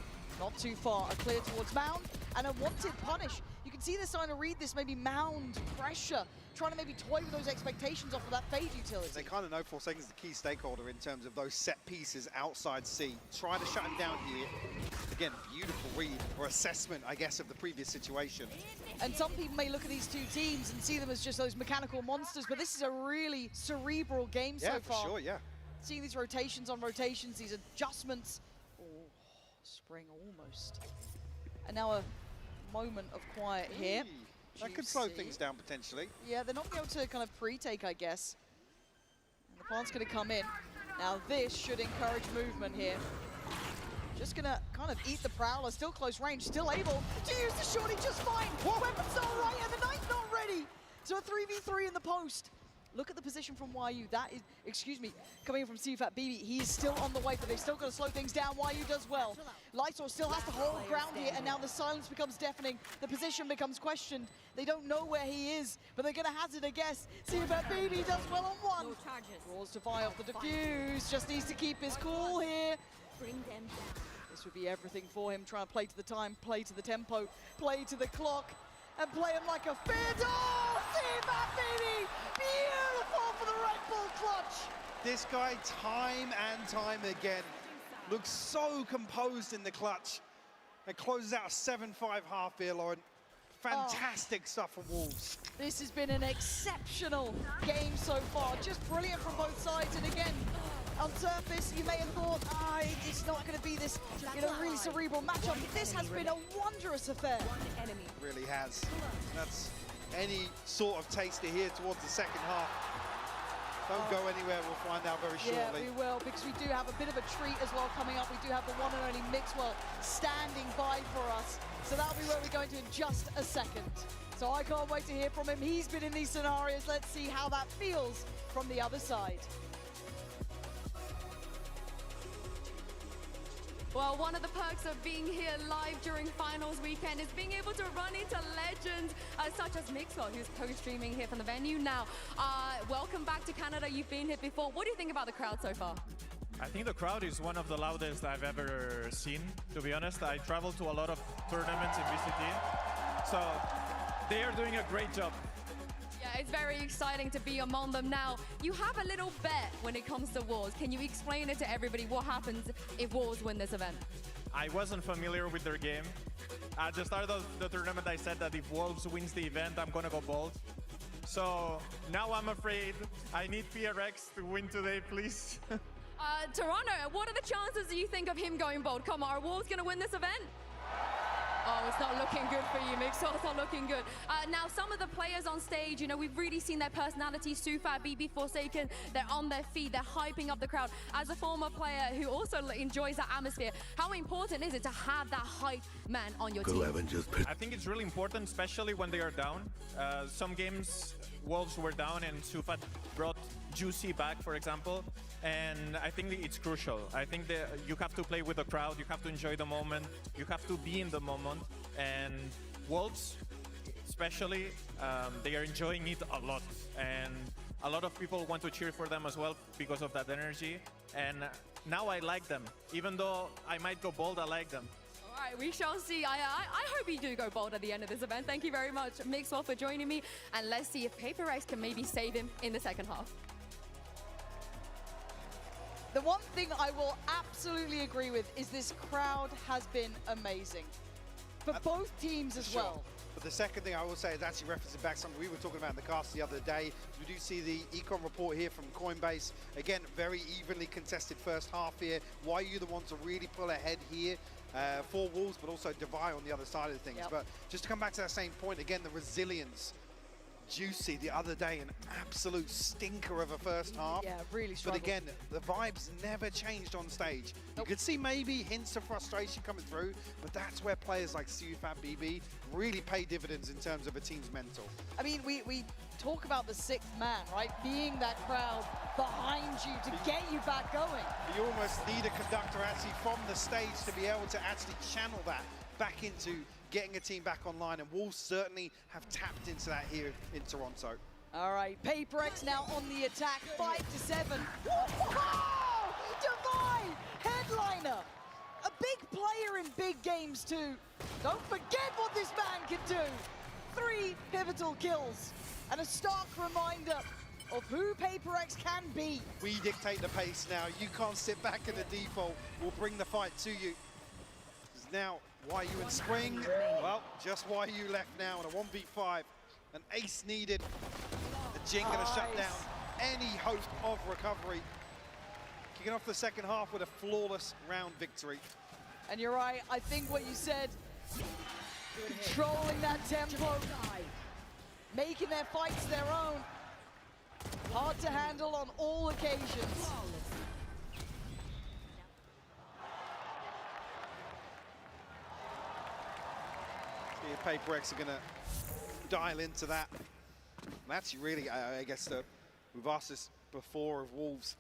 not too far, a clear towards Mound, and a wanted punish. You can see they're starting to read this, maybe Mound pressure, trying to maybe toy with those expectations off of that Fade utility. They kind of know Forsaken's the key stakeholder in terms of those set pieces outside C. Trying to shut him down here. Again, beautiful read or assessment, I guess, of the previous situation. And some people may look at these two teams and see them as just those mechanical monsters, but this is a really cerebral game so far. Yeah, for sure, yeah. Seeing these rotations on rotations, these adjustments. Oh, Spring almost. And now a moment of quiet here. That could slow things down potentially. Yeah, they're not going to be able to kind of pre-take, I guess. And the plant's going to come in. Now this should encourage movement here. Just going to kind of eat the Prowler, still close range, still able to use the shorty just fine. Weapon's not right and the knife's not ready. So a 3v3 in the post. Look at the position from YU. That is, excuse me, coming in from CFAT BB. He's still on the way, but they've still got to slow things down. YU does well. Lightsaw still has to hold ground here, and now the silence becomes deafening. The position becomes questioned. They don't know where he is, but they're going to hazard a guess. CFAT BB does well on one. Draws to fire off the defuse. Just needs to keep his cool here. Bring them down. This would be everything for him. Trying to play to the time, play to the tempo, play to the clock, and play him like a fair dog. CFAT BB! Beautiful for the Red Bull clutch. This guy, time and time again, looks so composed in the clutch and closes out a 7-5 half here, Lauren. Fantastic stuff from Wolves. This has been an exceptional game so far. Just brilliant from both sides. And again, On surface, you may have thought, it's not going to be this, really cerebral matchup. This has been a wondrous affair. Really has. That's any sort of taster here towards the second half. Don't go anywhere, we'll find out very shortly. Yeah, we will, because we do have a bit of a treat as well coming up. We do have the one and only Mixwell standing by for us. So that'll be where we're going to in just a second. So I can't wait to hear from him. He's been in these scenarios. Let's see how that feels from the other side. Well, one of the perks of being here live during finals weekend is being able to run into legends such as Mixwell, who's co-streaming here from the venue now. Welcome back to Canada. You've been here before. What do you think about the crowd so far? I think the crowd is one of the loudest I've ever seen, to be honest. I travel to a lot of tournaments in VCT, so they are doing a great job. Yeah, it's very exciting to be among them now. You have a little bet when it comes to Wolves. Can you explain it to everybody what happens if Wolves win this event? I wasn't familiar with their game. At the start of the tournament, I said that if Wolves wins the event, I'm gonna go bold. So now I'm afraid I need PRX to win today, please. Toronto, what are the chances do you think of him going bold? Come on, are Wolves gonna win this event? Oh, it's not looking good for you, Mixwell. It's not looking good. Now, some of the players on stage, we've really seen their personalities. Sufa, BB, Forsaken, they're on their feet. They're hyping up the crowd. As a former player who also enjoys that atmosphere, how important is it to have that hype man on your team? I think it's really important, especially when they are down. Some games, Wolves were down and Sufa brought Juicy back, for example. And I think it's crucial. I think that you have to play with the crowd, you have to enjoy the moment, you have to be in the moment. And Wolves, especially, they are enjoying it a lot. And a lot of people want to cheer for them as well because of that energy. And now I like them. Even though I might go bold, I like them. All right, we shall see. I hope you do go bold at the end of this event. Thank you very much, Mixwell, for joining me. And let's see if PaperX can maybe save him in the second half. The one thing I will absolutely agree with is this crowd has been amazing. For both teams as well. But the second thing I will say is actually referencing back something we were talking about in the cast the other day. We do see the econ report here from Coinbase. Again, very evenly contested first half here. YU the one to really pull ahead here for Wolves, but also Devi on the other side of things. Yep. But just to come back to that same point, again, the resilience. Juicy the other day, an absolute stinker of a first half. Yeah, really But struggled. again, the vibes never changed on stage. You could see maybe hints of frustration coming through, but that's where players like Sufat BB really pay dividends in terms of a team's mental. I mean, we talk about the sixth man, right? Being that crowd behind you to get you back going. You almost need a conductor actually from the stage to be able to actually channel that back into getting a team back online, and Wolves certainly have tapped into that here in Toronto. All right, PaperX now on the attack, 5-7. Whoa! Devi, headliner, a big player in big games too. Don't forget what this man can do. 3 pivotal kills, and a stark reminder of who PaperX can be. We dictate the pace now. You can't sit back in the default. We'll bring the fight to you. Now, YU in Spring, well, just YU left now in a 1v5. An ace needed. The Jin gonna shut down any hope of recovery. Kicking off the second half with a flawless round victory. And you're right, I think what you said, controlling that tempo, making their fights their own. Hard to handle on all occasions. PaperX are gonna dial into that. And that's really, I guess, we've asked this before of Wolves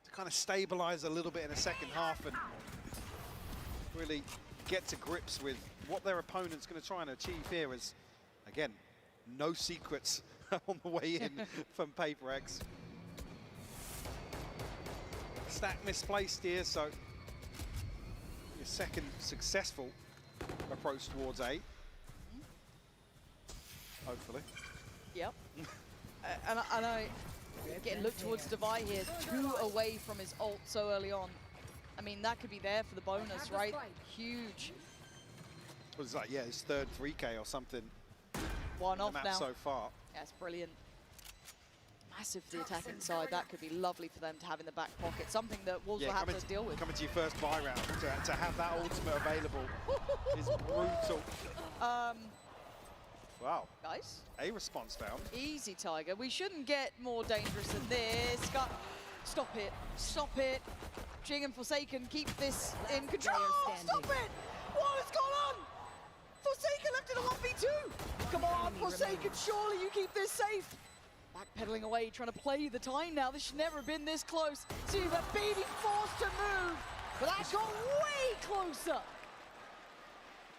to kind of stabilize a little bit in the second half and really get to grips with what their opponent's going to try and achieve here. Is, again, no secrets on the way in from PaperX. Stack misplaced here, so your second successful approach towards A. Hopefully. Yep. and I getting looked towards Devi here, 2 away from his ult so early on. I mean, that could be there for the bonus, right? Huge. What is that? Yeah, his third 3K or something. One off map now. so far. That's brilliant. massive for the attacking side. That could be lovely for them to have in the back pocket. Something that Wolves will have to deal with. Coming to your first buy round, to have that ultimate available is brutal. Wow. Guys. A response found. Easy, Tiger. We shouldn't get more dangerous than this. Stop it. Stop it. Jing and Forsaken keep this in control. Stop it! What has gone on? Forsaken left in a 1v2. Come on, Forsaken, surely you keep this safe. Backpedaling away, trying to play the time now. This should never have been this close. See that baby forced to move, but that got way closer.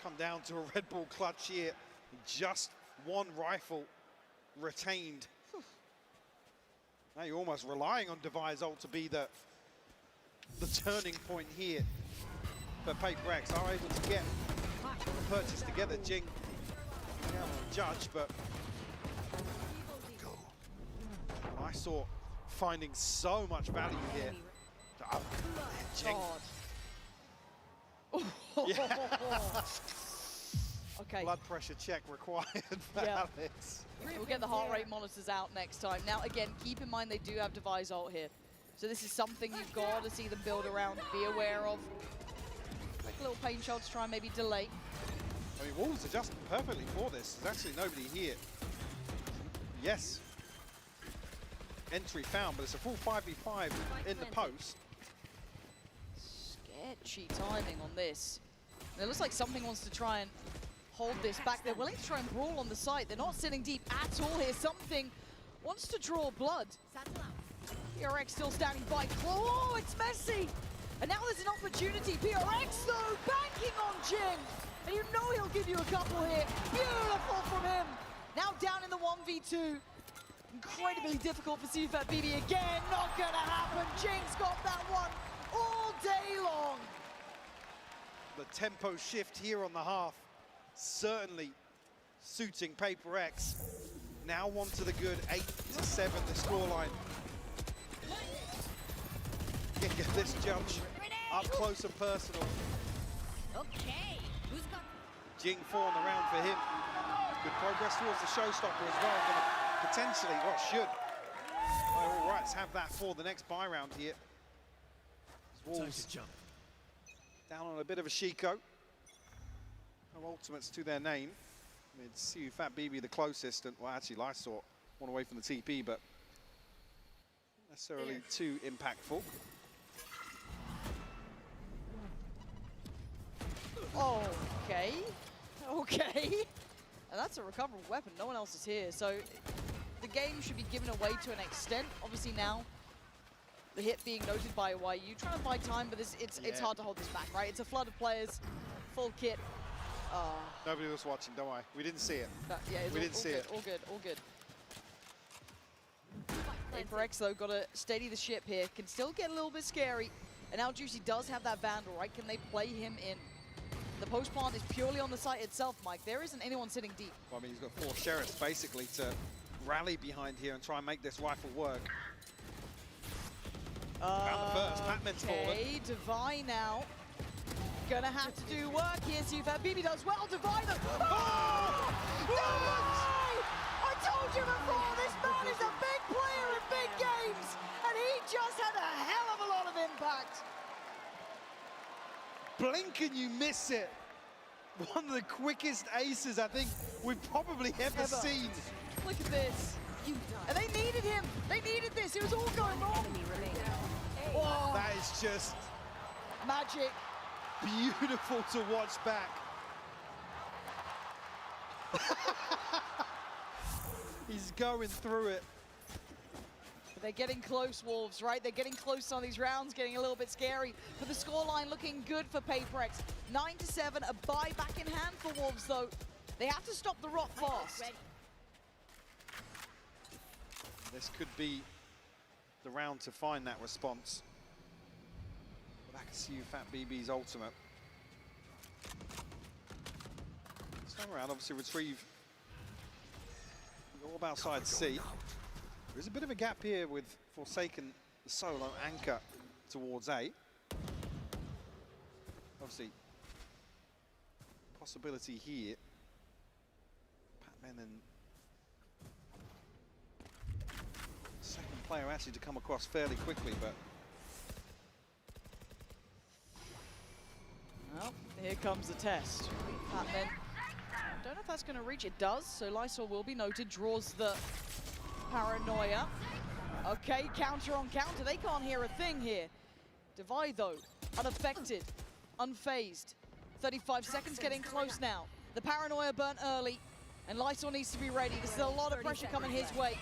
Come down to a Red Bull clutch here. Just one rifle retained. Now you're almost relying on Devi's ult to be the turning point here. But PaperX are able to get the purchase together. Jing down on Judge, but I saw finding so much value here. Oh, Jing. Yeah. Okay. Blood pressure check required for Alex. We'll get the heart rate monitors out next time. Now, again, keep in mind they do have Devi's ult here. So this is something you've got to see them build around, be aware of. Quick little pain shot to try and maybe delay. I mean, Wolves are just perfectly for this. There's actually nobody here. Yes. Entry found, but it's a full 5v5 in the post. Sketchy timing on this. And it looks like something wants to try and hold this back. They're willing to try and brawl on the site. They're not sitting deep at all here. Something wants to draw blood. PRX still standing by. Oh, it's messy. And now there's an opportunity. PRX, though, banking on Jing. And you know he'll give you a couple here. Beautiful from him. Now down in the 1v2. Incredibly difficult for CFAT BB again. Not gonna happen. Jing's got that one all day long. The tempo shift here on the half certainly suiting PaperX. Now one to the good, 8-7 the scoreline. Get this Judge up close and personal. Okay, who's got Jing 4 on the round for him. Good progress towards the showstopper as well. Gonna potentially, well, should. All right, let's have that for the next buy round here. Wolves down on a bit of a Shiko. No ultimates to their name. I mean, CFAT BB the closest, and well, actually, Lysort one away from the TP, but not necessarily too impactful. Okay. And that's a recoverable weapon. No one else is here, so the game should be given away to an extent. Obviously now, the hit being noted by YU, trying to buy time, but it's hard to hold this back, right? It's a flood of players, full kit. Nobody was watching, don't worry. We didn't see it. We didn't see it. All good. PaperX, though, got to steady the ship here. Can still get a little bit scary. And now Juicy does have that Vandal, right? Can they play him in? The post plant is purely on the site itself, Mike. There isn't anyone sitting deep. Well, I mean, he's got 4 sheriffs, basically, to rally behind here and try and make this rifle work. Found the first. Patman's fallen. Okay, Devi now. Gonna have to do work here. See if BB does well. Devi. Oh! Devi! I told you before, this man is a big player in big games, and he just had a hell of a lot of impact. Blink and you miss it. One of the quickest aces I think we've probably ever seen. Look at this. And they needed him. They needed this. It was all going wrong. Whoa. That is just magic. Beautiful to watch back. He's going through it. They're getting close, Wolves, right? They're getting close on these rounds, getting a little bit scary. But the scoreline looking good for PaperX. 9-7, a buy back in hand for Wolves, though. They have to stop the rot fast. This could be the round to find that response. But I can see Fat BB's ultimate. This time around, obviously retrieve the orb outside C. There's a bit of a gap here with Forsaken, the solo anchor towards A. Obviously, possibility here. Patman and player actually to come across fairly quickly, but... Well, here comes the test. Patmen, I don't know if that's going to reach. It does, so Lysol will be noted, draws the paranoia. Okay, counter on counter. They can't hear a thing here. Divide, though, unaffected, unfazed. 35 seconds getting close now. The paranoia burnt early, and Lysol needs to be ready. This is a lot of pressure coming his way.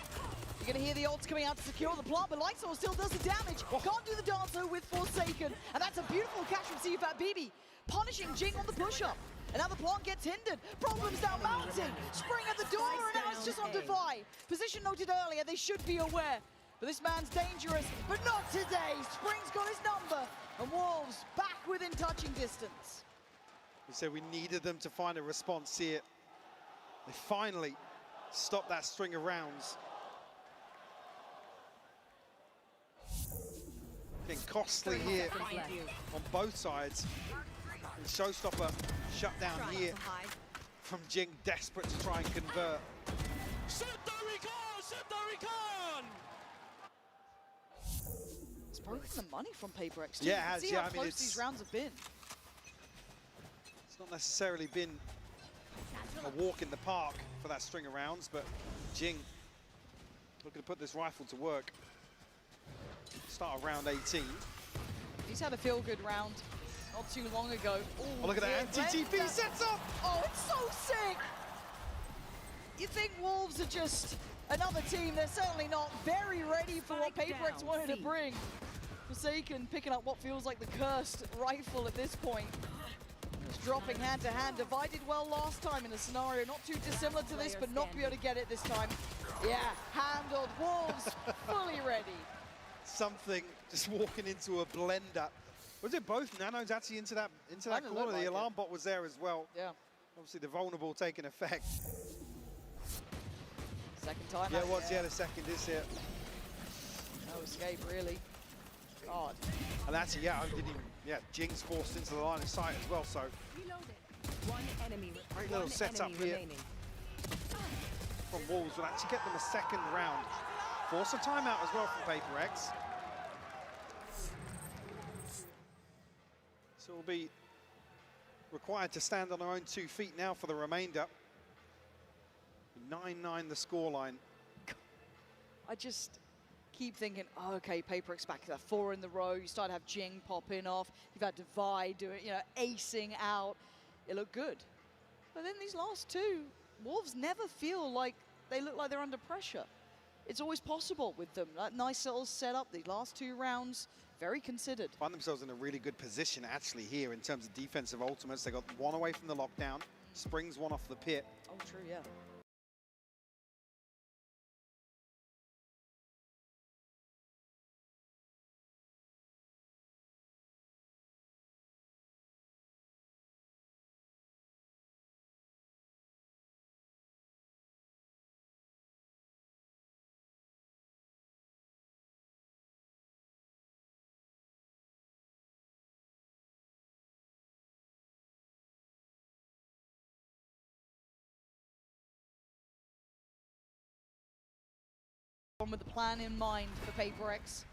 You're going to hear the ults coming out to secure the plant, but Lysol still does the damage. Can't do the dance, though, with Forsaken. And that's a beautiful catch from CFAT BB, punishing Jing on the push-up. And now the plant gets hindered. Problems now mounting. Spring at the door, and now it's just on Divide. Position noted earlier, they should be aware. But this man's dangerous, but not today. Spring's got his number, and Wolves back within touching distance. We said we needed them to find a response here. They finally stopped that string of rounds. Getting costly here on both sides. And Showstopper shut down here from Jing, desperate to try and convert. It's broken the money from Paper X too. Yeah, it has. See Yeah, how I mean, close these rounds have been. It's not necessarily been a walk in the park for that string of rounds, but Jing looking to put this rifle to work. Start of round 18. He's had a feel-good round not too long ago. Ooh, Oh, look at that anti-TP sets up! Oh, it's so sick! You think Wolves are just another team? They're certainly not very ready for what Paper X wanted to bring. Forsaken picking up what feels like the cursed rifle at this point. Just dropping hand to hand. Divided well last time in a scenario not too dissimilar to this, but not be able to get it this time. Yeah, handled. Wolves fully ready. Something just walking into a blender. Was it both Nanos actually into that corner? The alarm bot was there as well. Yeah. Obviously the vulnerable taking effect. Second time. Yeah, it was. Yeah, the second is here. No escape, really. God. And actually, yeah, I didn't even, yeah, Jing's forced into the line of sight as well, so. One enemy. Great little setup here from Wolves will actually get them a second round. Force a timeout as well from Paper X. So we'll be required to stand on their own 2 feet now for the remainder. 9-9 the scoreline. I just keep thinking, oh, okay, Paper X back to that 4 in the row. You start to have Jing popping off. You've had Divide do it, you know, acing out. It looked good. But then these last 2, Wolves never feel like they look like they're under pressure. It's always possible with them. That nice little setup, the last 2 rounds, very considered. Find themselves in a really good position actually here in terms of defensive ultimates. They got 1 away from the lockdown. Springs 1 off the pit. Oh, true, yeah. With the plan in mind for Paper X.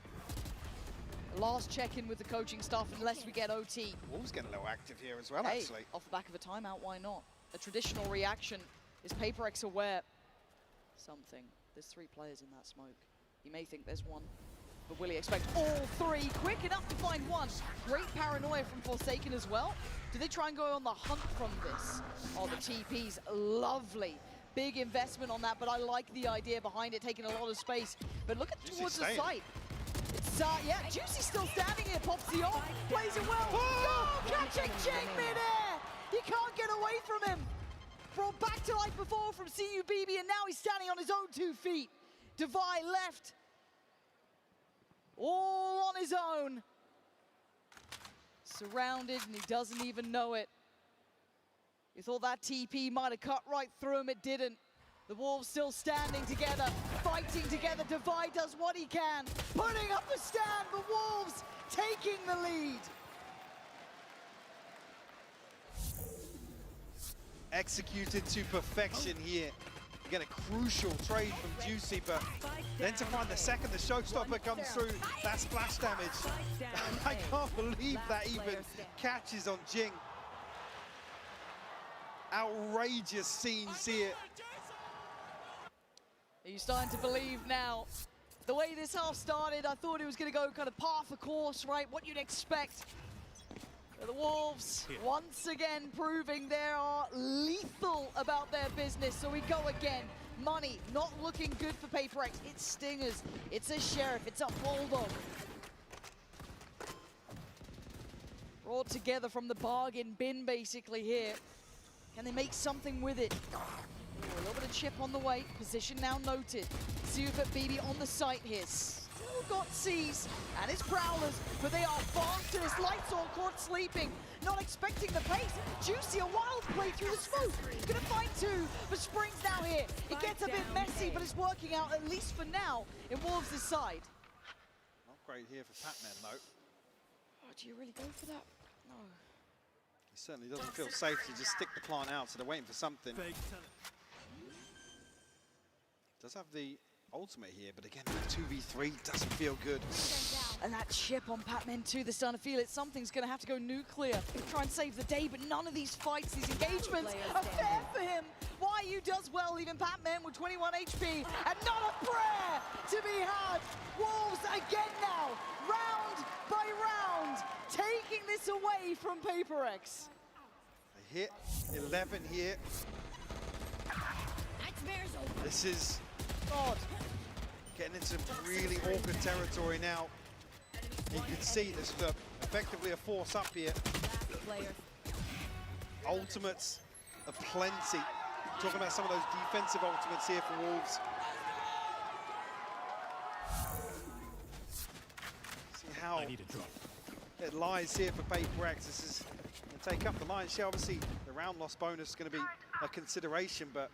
Last check-in with the coaching staff unless we get OT. Wolves getting a little active here as well, Hey, actually. off the back of a timeout, why not? A traditional reaction. Is Paper X aware? Something. There's 3 players in that smoke. You may think there's 1, but will he expect all 3? Quick enough to find 1. Great paranoia from Forsaken as well. Do they try and go on the hunt from this? Oh, the TP's lovely. Big investment on that, but I like the idea behind it, taking a lot of space. But look at towards the site. It's, yeah, Juicy still standing here, pops the ult, plays it well. Oh, catching Jing mid-air! You can't get away from him. Brought back to life before from CUBB, and now he's standing on his own 2 feet. Divide left. All on his own. Surrounded, and he doesn't even know it. You thought that TP might have cut right through him, it didn't. The Wolves still standing together, fighting together. Divide does what he can, putting up a stand, the Wolves taking the lead. Executed to perfection here Again, a crucial trade from Juicy, but then to find the second, the showstopper comes through, that splash damage. I can't believe that even catches on Jing. Outrageous scenes here. Are you starting to believe now? The way this half started, I thought it was going to go kind of par for course, right? What you'd expect. But the Wolves, once again, proving they are lethal about their business. So we go again. Money, not looking good for Paper Rex. It's Stingers, it's a Sheriff, it's a Bulldog. Brought together from the bargain bin, basically, here. Can they make something with it? Ooh, a little bit of chip on the way. Position now noted. Zufat BB on the site here. Still got C's and his Prowlers, but they are fast to this Lights on caught sleeping. Not expecting the pace. Juicy, a wild play through the smoke. Gonna find two, but Spring's now here. It gets a bit messy, but it's working out, at least for now, in Wolves' side. Not great here for Pac-Man, though. Oh, do you really go for that? No. He certainly doesn't feel safe to just stick the plant out, so they're waiting for something. Does have the ultimate here, but again, that 2v3 doesn't feel good. And that chip on Pac-Man 2, they're starting to feel it. Something's going to have to go nuclear. Try and save the day, but none of these fights, these engagements are fair for him. YU does well, leaving Pac-Man with 21 HP, and not a prayer to be had. Wolves again now, round by round, taking this away from Paper Rex. They hit 11 here. This is God. Getting into some really awkward territory now. You can see there's effectively a force up here. Ultimates are plenty. Talking about some of those defensive ultimates here for Wolves. See how it lies here for Paper Rex. This is going to take up the lion's share. Obviously, the round loss bonus is going to be a consideration, but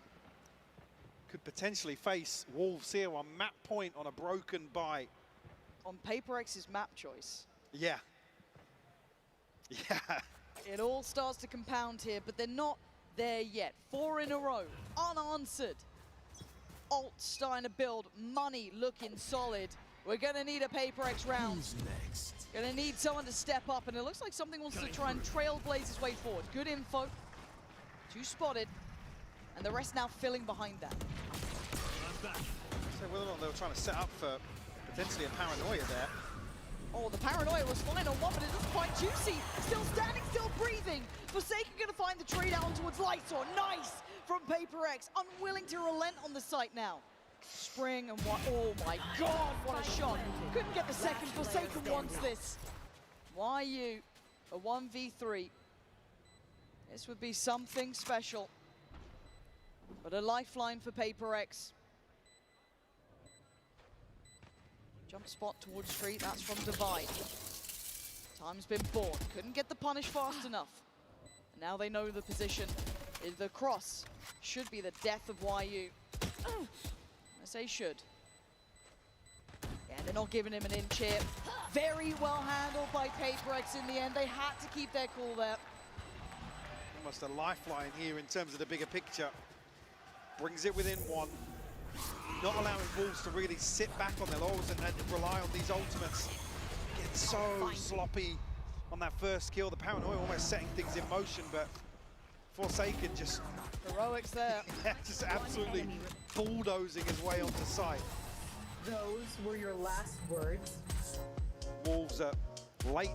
could potentially face Wolves here on map point on a broken buy. On Paper Rex's map choice. Yeah. Yeah. It all starts to compound here, but they're not there yet. 4 in a row, unanswered. Alt starting to build, money looking solid. We're gonna need a Paper Rex round. Who's next? Gonna need someone to step up, and it looks like something wants to try and trailblaze his way forward. Good info. 2 spotted. And the rest now filling behind that. So whether or not they were trying to set up for potentially a paranoia there. Oh, the paranoia was fine on one, but it doesn't quite Juicy. Still standing, still breathing. Forsaken gonna find the trade out towards Lights on. Nice from Paper Rex. Unwilling to relent on the site now. Spring and what? Oh my God, what a shot. Couldn't get the second. Forsaken wants this. YU, a 1v3. This would be something special. But a lifeline for Paper Rex. Jump spot towards Street, that's from Divide. Time's been bought, couldn't get the punish fast enough. And now they know the position. The cross should be the death of YU. I say should. Yeah, they're not giving him an inch here. Very well handled by Paper Rex in the end. They had to keep their cool there. Almost a lifeline here in terms of the bigger picture. Brings it within 1. Not allowing Wolves to really sit back on their laurels and rely on these ultimates. Getting so sloppy on that first kill. The paranoia almost setting things in motion, but Forsaken just... Heroics there. Yeah, just absolutely bulldozing his way onto site. Those were your last words. Wolves are late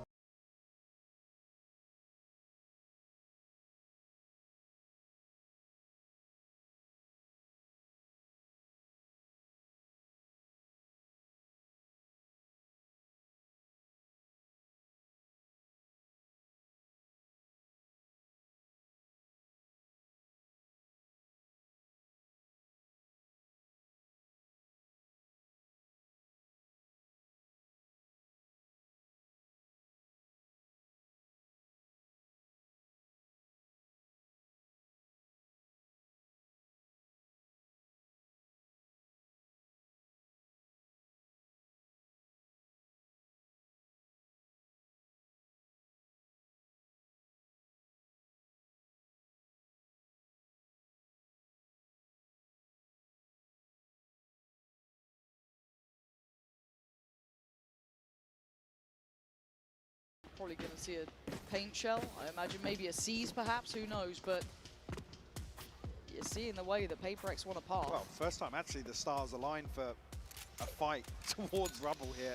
Probably going to see a paint shell. I imagine maybe a Seize perhaps, who knows, but you're seeing the way that PaperX want to pass. Well, first time actually the stars align for a fight towards Rubble here.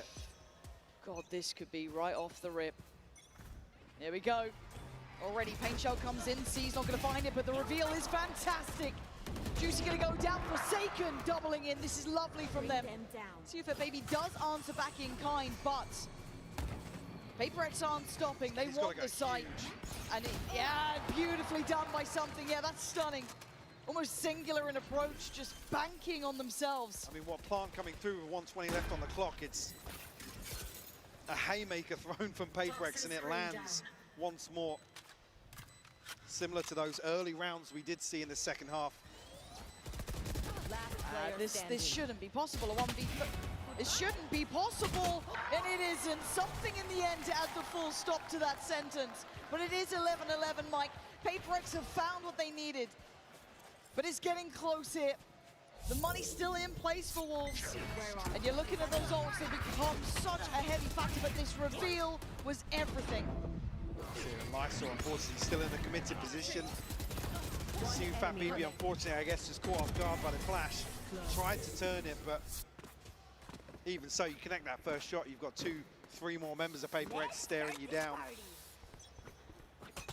God, this could be right off the rip. Here we go. Already paint shell comes in, C's not going to find it, but the reveal is fantastic. Juicy going to go down, Forsaken doubling in. This is lovely from them. See if it maybe does answer back in kind, but PaperX aren't stopping. They want the site. And yeah, beautifully done by something. Yeah, that's stunning. Almost singular in approach, just banking on themselves. I mean, what Plant coming through with 120 left on the clock, it's a haymaker thrown from PaperX and it lands once more. Similar to those early rounds we did see in the second half. This shouldn't be possible, a 1v3. It shouldn't be possible, and it isn't. Something in the end to add the full stop to that sentence. But it is 11-11, Mike. PaperX have found what they needed. But it's getting close here. The money's still in place for Wolves. And you're looking at those ults, they become such a heavy factor, but this reveal was everything. Lysor, unfortunately, still in the committed position. Fat BB, unfortunately, I guess, just caught off guard by the flash. Tried to turn it, but even so, you connect that first shot, you've got 2-3 more members of PaperX staring you down.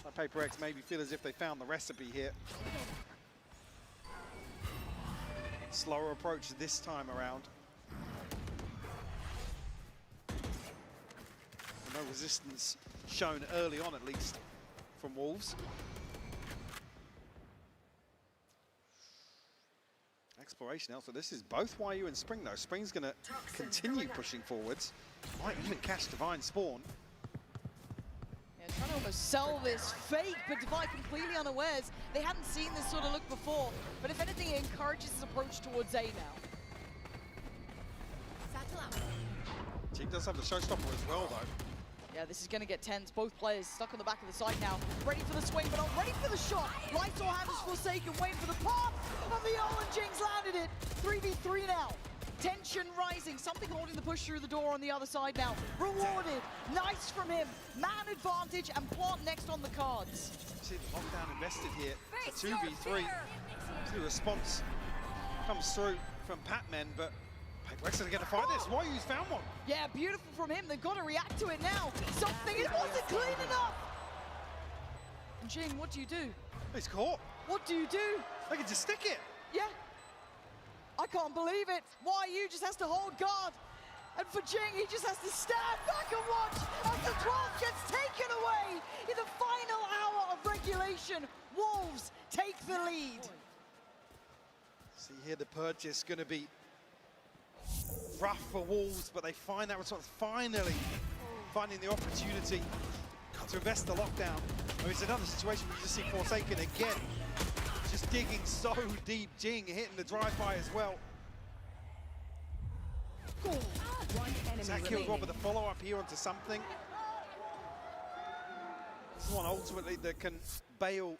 So PaperX maybe feel as if they found the recipe here. Slower approach this time around. No resistance shown early on, at least, from Wolves. Exploration elsewhere. This is both YU and Spring, though. Spring's going to continue pushing forwards. Might even catch Divine Spawn. Yeah, trying to almost sell this fake, but Divine completely unawares. They hadn't seen this sort of look before, but if anything, it encourages his approach towards A now. Team does have the showstopper as well, though. Yeah, this is going to get tense. Both players stuck on the back of the side now. Ready for the swing, but not ready for the shot. Lysor handles Forsaken, waiting for the pop. And the Olin Jinx landed it. 3v3 now. Tension rising. Something holding the push through the door on the other side now. Rewarded. Nice from him. Man advantage and Plant next on the cards. See the lockdown invested here. It's a 2v3. See the response comes through from Patmen, but PaperX going to fight this. YU's found one. Yeah, beautiful from him. They've got to react to it now. Something, it wasn't clean enough. And Jing, what do you do? He's caught. What do you do? They can just stick it. Yeah. I can't believe it. YU just has to hold guard. And for Jing, he just has to stand back and watch as the 12th gets taken away in the final hour of regulation. Wolves take the lead. See here, the purchase going to be rough for Wolves, but they find that response, finally finding the opportunity to invest the lockdown. I mean, it's another situation where you just see Forsaken again, just digging so deep. Jing hitting the drive-by as well. That killed Rob with a follow-up here onto something. This is one ultimately that can bail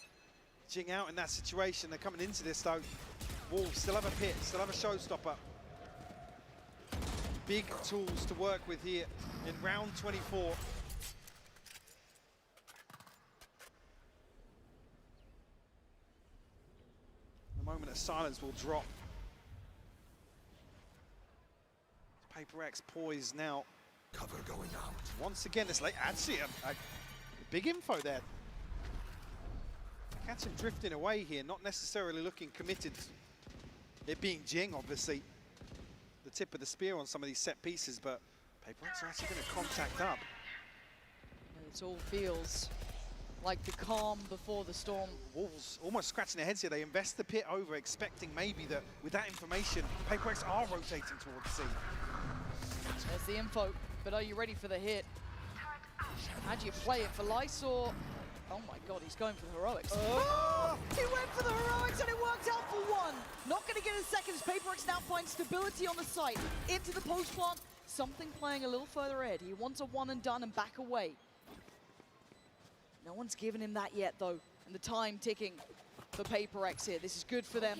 Jing out in that situation. They're coming into this though. Wolves still have a pit, still have a showstopper. Big tools to work with here in round 24. The moment of silence will drop. PaperX poised now. Cover going out. Once again, it's like actually a big info there. Catch him drifting away here, not necessarily looking committed. It being Jing, obviously, the tip of the spear on some of these set pieces, but PaperX are actually going to contact up. It all feels like the calm before the storm. Wolves almost scratching their heads here. They invest the pit over, expecting maybe that with that information, PaperX are rotating towards C. There's the info, but are you ready for the hit? How do you play it for Lysor? Oh my god, he's going for the heroics. Oh! He went for the heroics and it worked out for one. Not going to get his seconds. PaperX now finds stability on the site. Into the post plant. Something playing a little further ahead. He wants a one and done and back away. No one's given him that yet though. And the time ticking for PaperX here. This is good for them.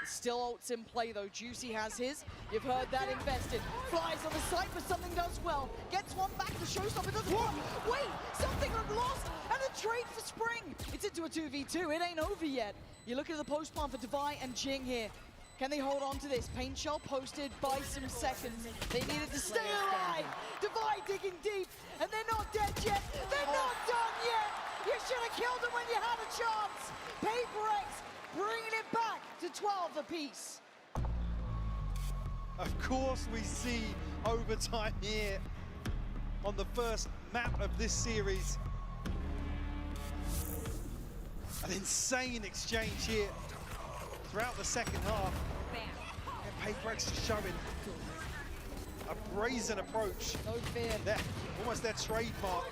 Still ults in play though. Juicy has his. You've heard that invested. Flies on the side, but something does well. Gets one back. The showstopper does one. Wait, something got lost. And a trade for Spring. It's into a 2v2. It ain't over yet. You're looking at the post plant for Devi and Jing here. Can they hold on to this? Pain Shell posted by some seconds. They needed to stay alive. Devi digging deep, and they're not dead yet. They're not done yet. You should have killed them when you had a chance. PaperX bringing it back to 12 apiece. Of course we see overtime here on the first map of this series. An insane exchange here throughout the second half. And PaperX just showing a brazen approach. No fear. Almost their trademark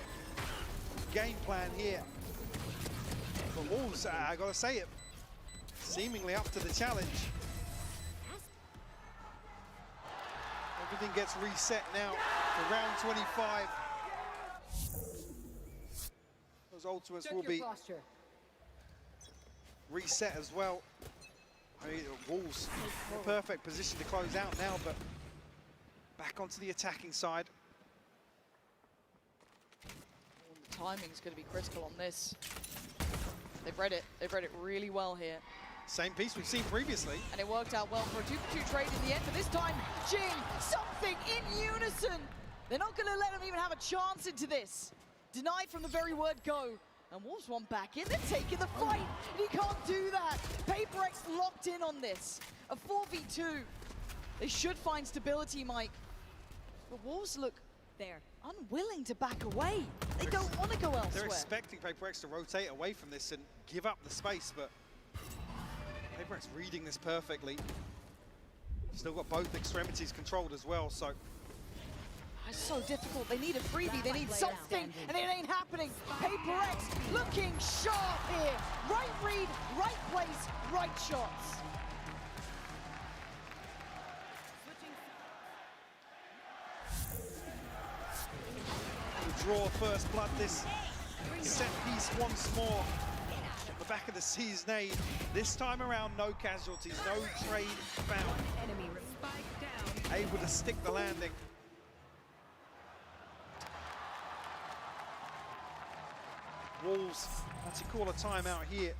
game plan here. But Wolves, I gotta say it, seemingly up to the challenge. Everything gets reset now for round 25. Those ultimates will be reset as well. I mean, Wolves in a perfect position to close out now, but back onto the attacking side. The timing's going to be critical on this. They've read it. They've read it really well here. Same piece we've seen previously. And it worked out well for a 2-2 trade in the end, but this time, Jing, something in unison. They're not going to let him even have a chance into this. Denied from the very word go. And Wolves want back in. They're taking the fight. And he can't do that. PaperX locked in on this. A 4v2. They should find stability, Mike. But Wolves look unwilling to back away. They don't want to go elsewhere. They're expecting PaperX to rotate away from this and give up the space, but PaperX reading this perfectly. Still got both extremities controlled as well, so. It's so difficult. They need a freebie. They need something, and it ain't happening. PaperX looking sharp here. Right read, right place, right shots. The draw first blood, this set piece once more. On the back of the C's nade. This time around, no casualties, no trade found. Able to stick the landing. Wolves, had to call a timeout here.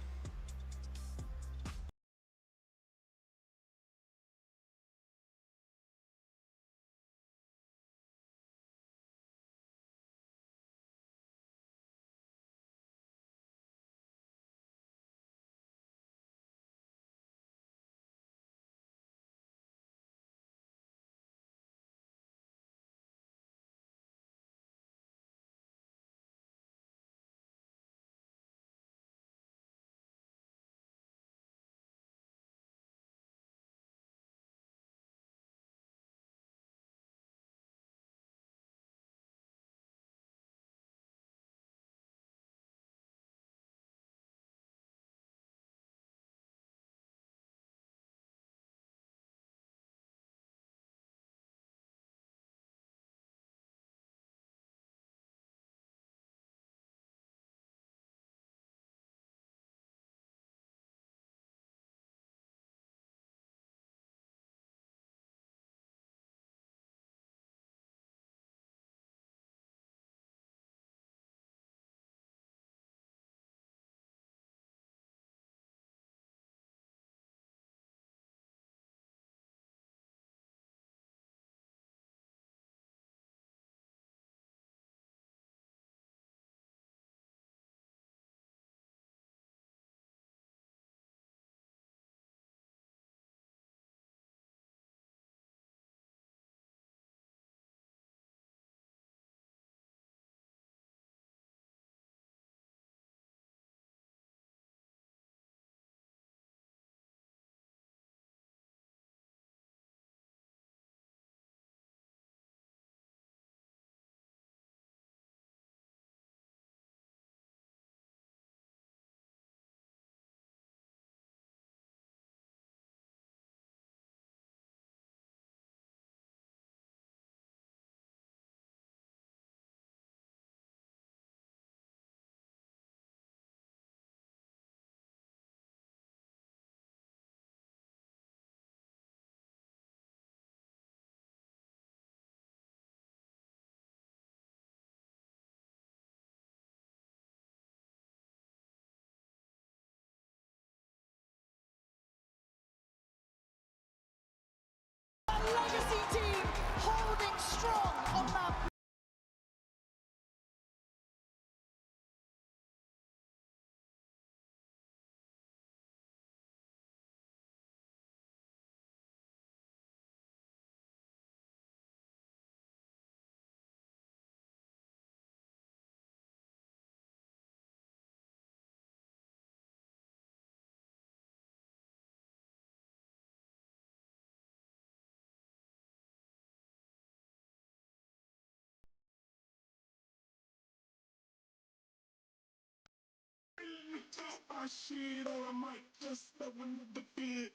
I shit or I might just step into the bed.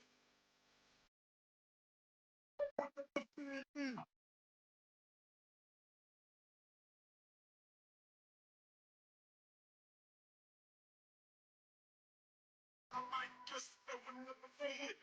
I might just step into the bed.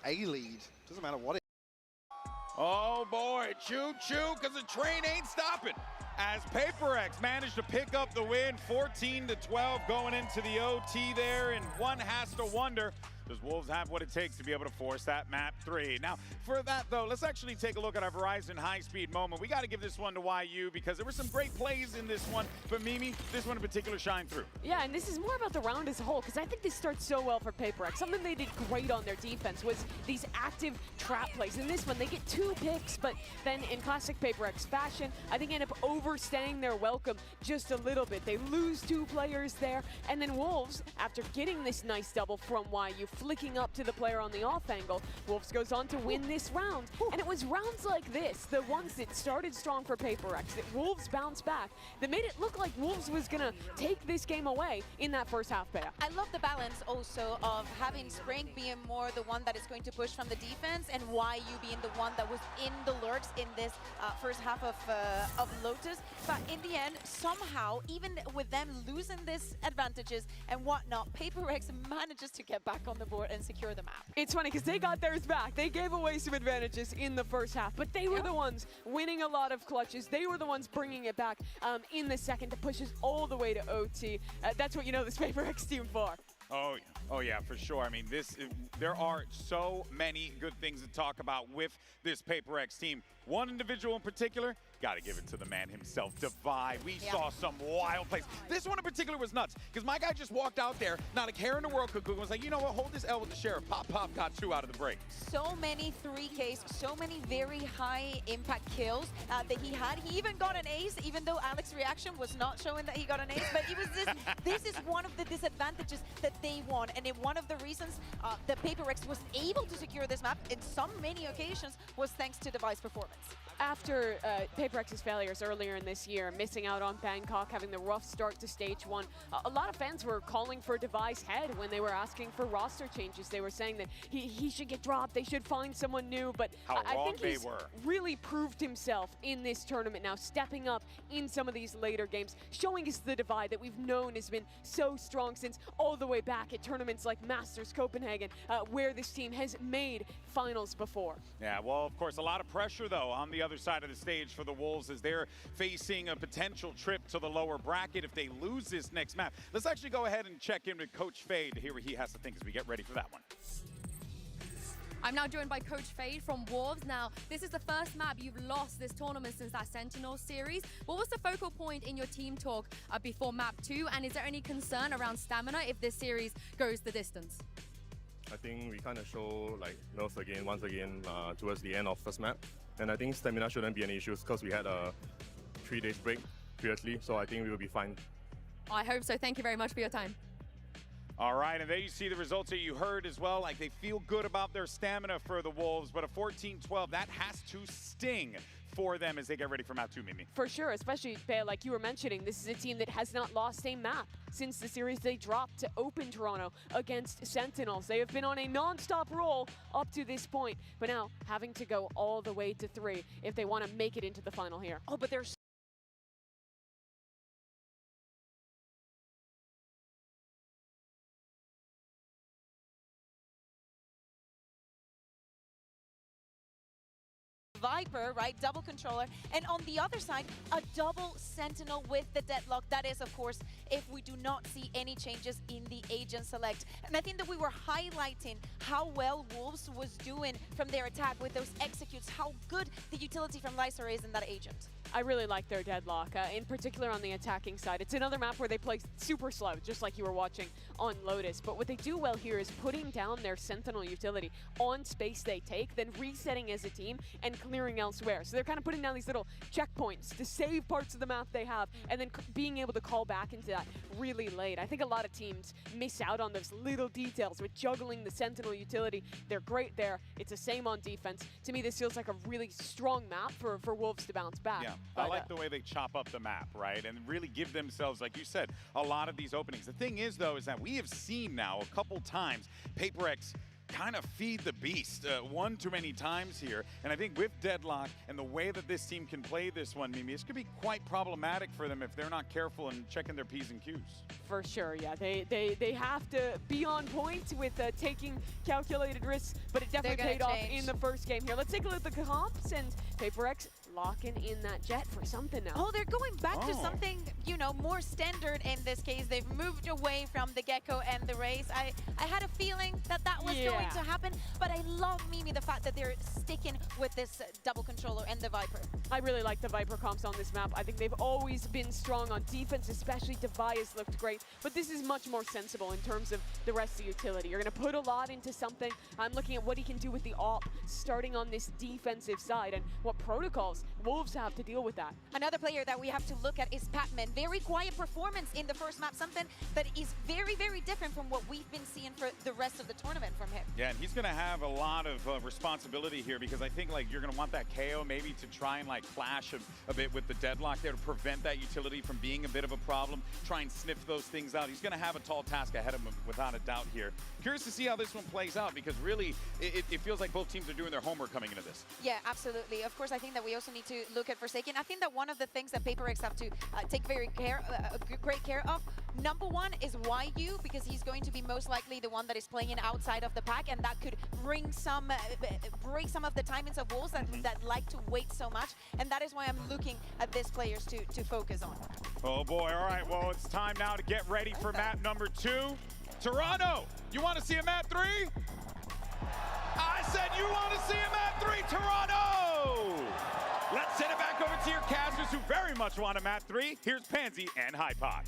a lead. Doesn't matter what it. Oh boy, choo-choo, because the train ain't stopping. As PaperX managed to pick up the win, 14-12 going into the OT there, and one has to wonder, does Wolves have what it takes to be able to force that map 3? Now, for that though, let's actually take a look at our Verizon high-speed moment. We got to give this one to YU because there were some great plays in this one, but Mimi, this one in particular shined through. Yeah, and this is more about the round as a whole, because I think this starts so well for PaperX. Something they did great on their defense was these active trap plays. In this one, they get 2 picks, but then in classic PaperX fashion, I think end up overstaying their welcome just a little bit. They lose 2 players there, and then Wolves, after getting this nice double from YU, flicking up to the player on the off angle, Wolves goes on to win this round. And it was rounds like this, the ones that started strong for PaperX, that Wolves bounced back, that made it look like Wolves was gonna take this game away in that first half, Bea. I love the balance also of having Spring being more the one that is going to push from the defense and YU being the one that was in the lurks in this first half of Lotus. But in the end, somehow, even with them losing these advantages and whatnot, PaperX manages to get back on the board and secure the map. It's funny because they got theirs back. They gave away some advantages in the first half, but they were the ones winning a lot of clutches. They were the ones bringing it back in the second to push us all the way to OT. That's what you know this PaperX team for. Oh yeah, for sure. I mean, there are so many good things to talk about with this PaperX team. One individual in particular, got to give it to the man himself, Divide. We saw some wild plays. This one in particular was nuts, because my guy just walked out there, not a care in the world, Cocoon was like, you know what, hold this L with the Sheriff. Pop, got 2 out of the break. So many 3Ks, so many very high impact kills that he had. He even got an ace, even though Alex's reaction was not showing that he got an ace, but it was this is one of the disadvantages that they won, and one of the reasons that PaperX was able to secure this map in so many occasions was thanks to Divide's performance. After PaperX's failures earlier in this year, missing out on Bangkok, having the rough start to stage 1, a lot of fans were calling for Divide's head when they were asking for roster changes. They were saying that he should get dropped, they should find someone new, but I think he's really proved himself in this tournament now, stepping up in some of these later games, showing us the Divide that we've known has been so strong since all the way back at tournaments like Masters Copenhagen, where this team has made finals before. Yeah, well, of course, a lot of pressure, though, on the other side of the stage for the Wolves as they're facing a potential trip to the lower bracket if they lose this next map. Let's actually go ahead and check in with Coach Fade to hear what he has to think as we get ready for that one. I'm now joined by Coach Fade from Wolves. Now, this is the first map you've lost this tournament since that Sentinel series. What was the focal point in your team talk before map 2? And is there any concern around stamina if this series goes the distance? I think we kind of show like nerfs once again towards the end of first map. And I think stamina shouldn't be an issue because we had a 3 days break previously, so I think we will be fine. I hope so. Thank you very much for your time. All right, and there you see the results that you heard as well. Like, they feel good about their stamina for the Wolves, but a 14-12, that has to sting for them as they get ready for map 2, Mimi. For sure, especially, Bea, like you were mentioning, this is a team that has not lost a map since the series they dropped to Open Toronto against Sentinels. They have been on a non-stop roll up to this point, but now having to go all the way to 3 if they want to make it into the final here. Oh, but there's Viper, right? Double controller. And on the other side, a double Sentinel with the Deadlock. That is, of course, if we do not see any changes in the agent select. And I think that we were highlighting how well Wolves was doing from their attack with those executes, how good the utility from Lysar is in that agent. I really like their Deadlock, in particular on the attacking side. It's another map where they play super slow, just like you were watching on Lotus. But what they do well here is putting down their Sentinel utility on space they take, then resetting as a team and clearing elsewhere. So they're kind of putting down these little checkpoints to save parts of the map they have, and then being able to call back into that really late. I think a lot of teams miss out on those little details with juggling the Sentinel utility. They're great there. It's the same on defense. To me, this feels like a really strong map for Wolves to bounce back. Yeah. I like the way they chop up the map, right? And really give themselves, like you said, a lot of these openings. The thing is, though, is that we have seen now a couple times PaperX kind of feed the beast one too many times here. And I think with Deadlock and the way that this team can play this one, Mimi, this could be quite problematic for them if they're not careful and checking their P's and Q's. For sure, yeah. They have to be on point with taking calculated risks, but it definitely paid off in the first game here. Let's take a look at the comps and Paper Rex locking in that Jet for something now. Oh, they're going back to something, you know, more standard in this case. They've moved away from the Gecko and the Raze. I had a feeling that was going to happen, but I love, Mimi, the fact that they're sticking with this double controller and the Viper. I really like the Viper comps on this map. I think they've always been strong on defense, especially Devi has looked great, but this is much more sensible in terms of the rest of the utility. You're going to put a lot into something. I'm looking at what he can do with the AWP, starting on this defensive side, and what protocols Wolves have to deal with that. Another player that we have to look at is Patman. Very quiet performance in the first map, something that is very, very different from what we've been seeing for the rest of the tournament from him. Yeah, and he's going to have a lot of responsibility here because I think like you're going to want that KO maybe to try and like clash a bit with the Deadlock there to prevent that utility from being a bit of a problem, try and sniff those things out. He's going to have a tall task ahead of him without a doubt here. Curious to see how this one plays out because really it feels like both teams are doing their homework coming into this. Yeah, absolutely. Of course, I think that we also need to look at Forsaken. I think that one of the things that Paper Rex have to take great care of, number one is YU, because he's going to be most likely the one that is playing outside of the pack, and that could bring some, break some of the timings of Wolves that like to wait so much, and that is why I'm looking at these players to focus on. Oh boy, all right, well, it's time now to get ready for map number 2. Toronto, you want to see a map 3? I said you want to see a map 3, Toronto! Let's send it back over to your casters who very much want a map 3. Here's Pansy and Hypoc.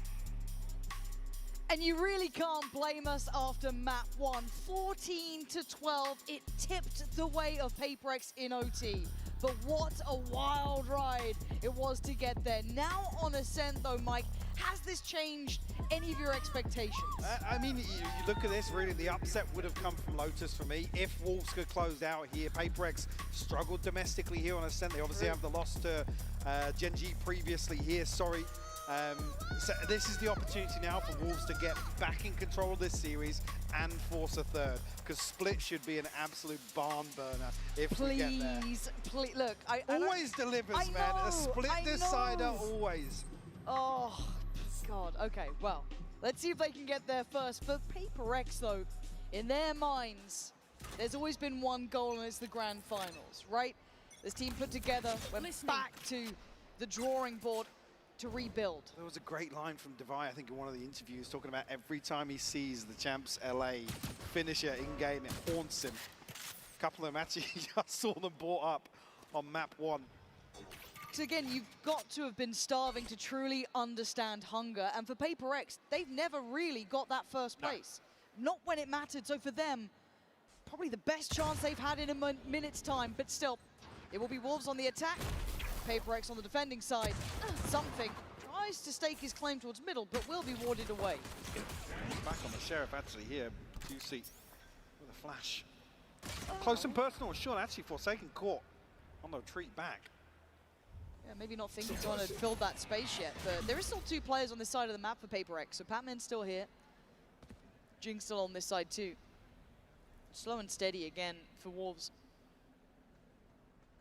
And you really can't blame us after map 1. 14-12, it tipped the way of Paper Rex in OT. But what a wild ride it was to get there. Now on Ascent though, Mike, has this changed any of your expectations? I mean, you look at this, really, the upset would have come from Lotus for me. If Wolves could close out here, Paper Rex struggled domestically here on Ascent. They obviously have the loss to Gen.G previously here, sorry. So this is the opportunity now for Wolves to get back in control of this series and force a third, because Split should be an absolute barn burner if we get there. Please, look, I always delivers, man. A Split decider, always. Oh, God. Okay, well, let's see if they can get there first. For Paper Rex, though, in their minds, there's always been one goal, and it's the grand finals, right? This team put together, went back to the drawing board to rebuild. There was a great line from Devi, I think, in one of the interviews, talking about every time he sees the Champs LA finisher in-game, it haunts him. A couple of them actually just saw them brought up on map 1. So again, you've got to have been starving to truly understand hunger, and for Paper Rex, they've never really got that first place. Not when it mattered, so for them, probably the best chance they've had in a minute's time, but still, it will be Wolves on the attack, Paper Rex on the defending side. Something tries to stake his claim towards middle, but will be warded away. Back on the Sheriff actually here, Juicy with a flash. Close and personal, Sean actually Forsaken caught on the retreat back. Yeah, maybe not thinking to want to fill that space yet, but there is still 2 players on this side of the map for Paper Rex, so Patman's still here. Jing's still on this side too. Slow and steady again for Wolves.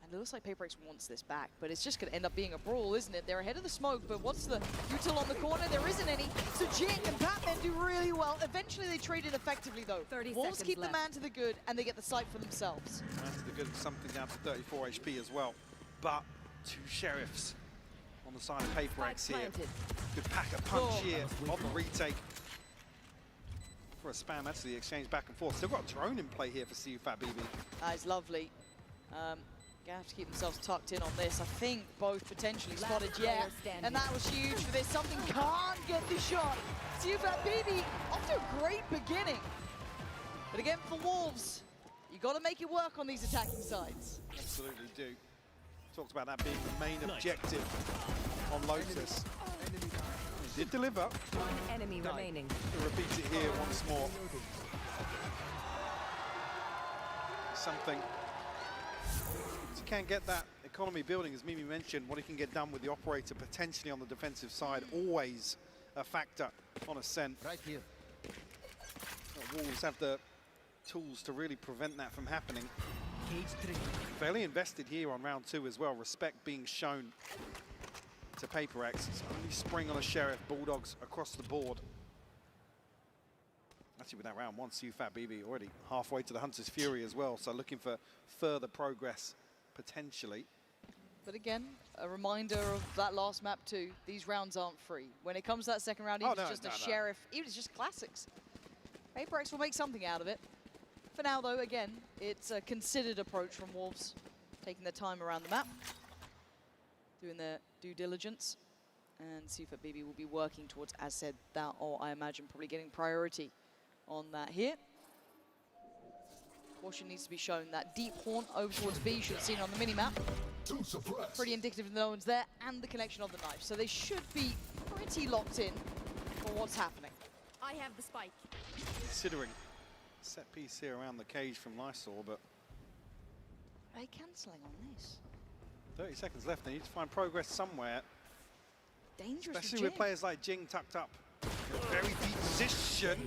And it looks like Paper Rex wants this back, but it's just going to end up being a brawl, isn't it? They're ahead of the smoke, but what's the util on the corner? There isn't any. So Jing and Patman do really well. Eventually they trade it effectively, though. 30 Wolves keep the man to the good, and they get the site for themselves. Man to the good, something down to 34 HP as well. But 2 Sheriffs on the side of Paper Rex here. Good pack a punch here on the retake. For a spam, actually, the exchange back and forth. Still got a drone in play here for CUFAT BB. That is lovely. Gonna have to keep themselves tucked in on this. I think both potentially spotted yet, and that was huge for this. Something can't get the shot. CUFAT BB off to a great beginning. But again, for Wolves, you got to make it work on these attacking sides. Absolutely do. Talked about that being the main objective on Lotus. He did deliver. One enemy remaining. To repeat it here once more. Something. He can get that economy building, as Mimi mentioned, what he can get done with the operator potentially on the defensive side, always a factor on Ascent. Right here. Wolves have the tools to really prevent that from happening. Fairly invested here on round 2 as well. Respect being shown to PaperX. It's only Spring on a Sheriff, Bulldogs across the board. Actually, with that round 1, Sufat BB already halfway to the Hunter's Fury as well, so looking for further progress potentially. But again, a reminder of that last map too. These rounds aren't free. When it comes to that second round, even if it's just a Sheriff, even if it's just classics, PaperX will make something out of it. For now though, again, it's a considered approach from Wolves, taking their time around the map, doing their due diligence, and Sufat BB will be working towards, as said, that, or I imagine probably getting priority on that here. Caution needs to be shown. That deep haunt over towards B, you should have seen it on the mini-map. Pretty indicative that no one's there, and the connection of the knife. So they should be pretty locked in for what's happening. I have the spike. Considering set piece here around the cage from Lysor, but Are they cancelling on this? 30 seconds left. They need to find progress somewhere. Dangerous. Especially with players like Jing tucked up. In a very deep position.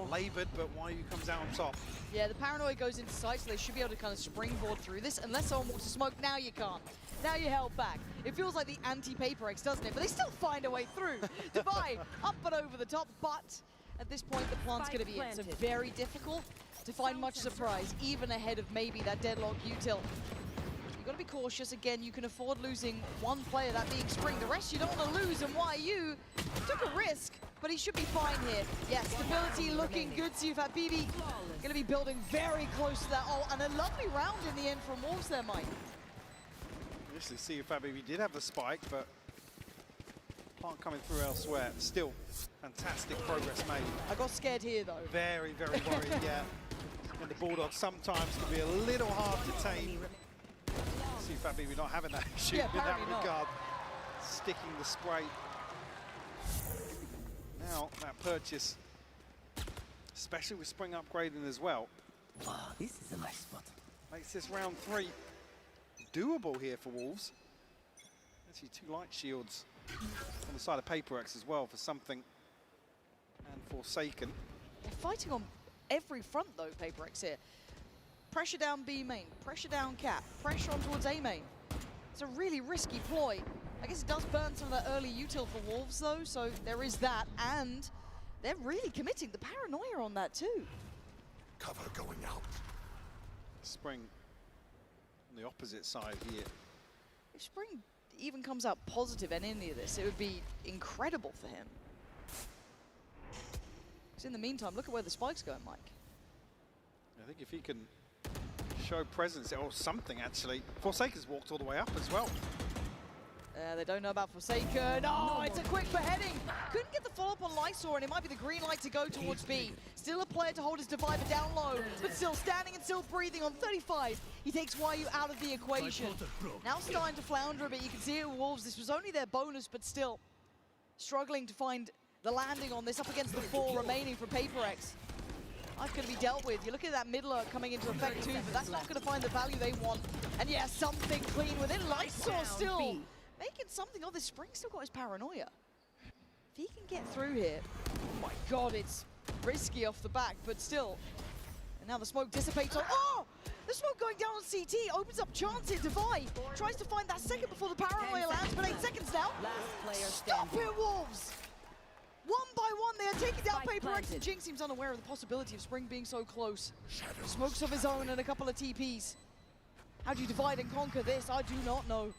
Laboured, but Wyu comes out on top. Yeah, the paranoia goes into sight, so they should be able to kind of springboard through this. Unless someone wants to smoke, now you can't. Now you're held back. It feels like the anti-PaperX, doesn't it? But they still find a way through. Divide up and over the top, but at this point the plant's going to be in. So very difficult to find much surprise, even ahead of maybe that deadlock util. You've got to be cautious. Again, you can afford losing one player, that being Spring. The rest you don't want to lose, and Wyu took a risk, but he should be fine here. Yes, stability looking good. Sufat BB going to be building very close to that. Oh, and a lovely round in the end from Wolves there, Mike. Initially, Sufat BB did have the spike, but plant coming through elsewhere. Still, fantastic progress made. I got scared here, though. Very, very worried, yeah. And the Bulldogs sometimes can be a little hard to tame. Sufat BB not having that issue in that regard. Sticking the spray. Now, that purchase, especially with Spring upgrading as well. Wow, this is a nice spot. Makes this round 3 doable here for Wolves. Actually, 2 light shields on the side of PaperX as well for Something and Forsaken. They're fighting on every front, though, PaperX here. Pressure down B main, pressure down Cap, pressure on towards A main. It's a really risky ploy. I guess it does burn some of that early util for Wolves, though, so there is that, and they're really committing the paranoia on that, too. Cover going out. Spring on the opposite side here. If Spring even comes out positive in any of this, it would be incredible for him. Because in the meantime, look at where the spike's going, Mike. I think if he can show presence, or something actually. Forsaken's walked all the way up as well. They don't know about Forsaken. Oh, it's a quick beheading. Couldn't get the follow-up on Lysor, and it might be the green light to go towards B. Still a player to hold his Divider down low, but still standing and still breathing on 35. He takes Wyu out of the equation. Now starting to flounder a bit. You can see it with Wolves. This was only their bonus, but still struggling to find the landing on this up against the 4 remaining for PaperX. That's going to be dealt with. You look at that mid lurk coming into effect too, but that's not going to find the value they want. And yeah, Something clean within. Lysor still making something of this. Spring still got his paranoia. If he can get through here, oh my god, it's risky off the back, but still. And now the smoke dissipates on, oh! The smoke going down on CT, opens up chance here. Divide tries to find that second before the paranoia lands, but 8 seconds now. Stop it, Wolves! One by one, they are taking down PaperX, and Jing seems unaware of the possibility of Spring being so close. Smokes of his own and a couple of TPs. How do you divide and conquer this? I do not know.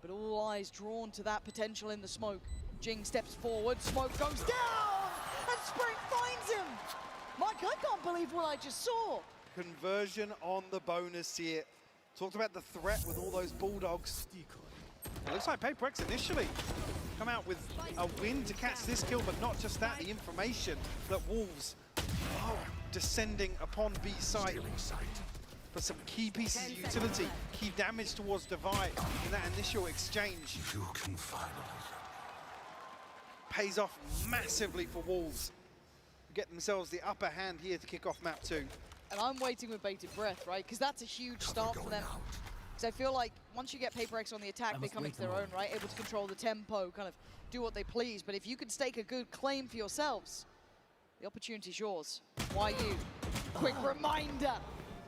But all eyes drawn to that potential in the smoke. Jing steps forward, smoke goes down, and Spring finds him. Mike, I can't believe what I just saw. Conversion on the bonus here. Talked about the threat with all those Bulldogs. It looks like PaperX initially come out with a win to catch this kill, but not just that, the information that Wolves are descending upon B site for some key pieces of utility, key damage towards Divide in that initial exchange. You can finally Pays off massively for Wolves. Get themselves the upper hand here to kick off map 2. And I'm waiting with bated breath, right? Because that's a huge start for them. Because I feel like once you get PaperX on the attack, they come into their own, right? Able to control the tempo, kind of do what they please. But if you can stake a good claim for yourselves, the opportunity's yours. Wyu Quick reminder,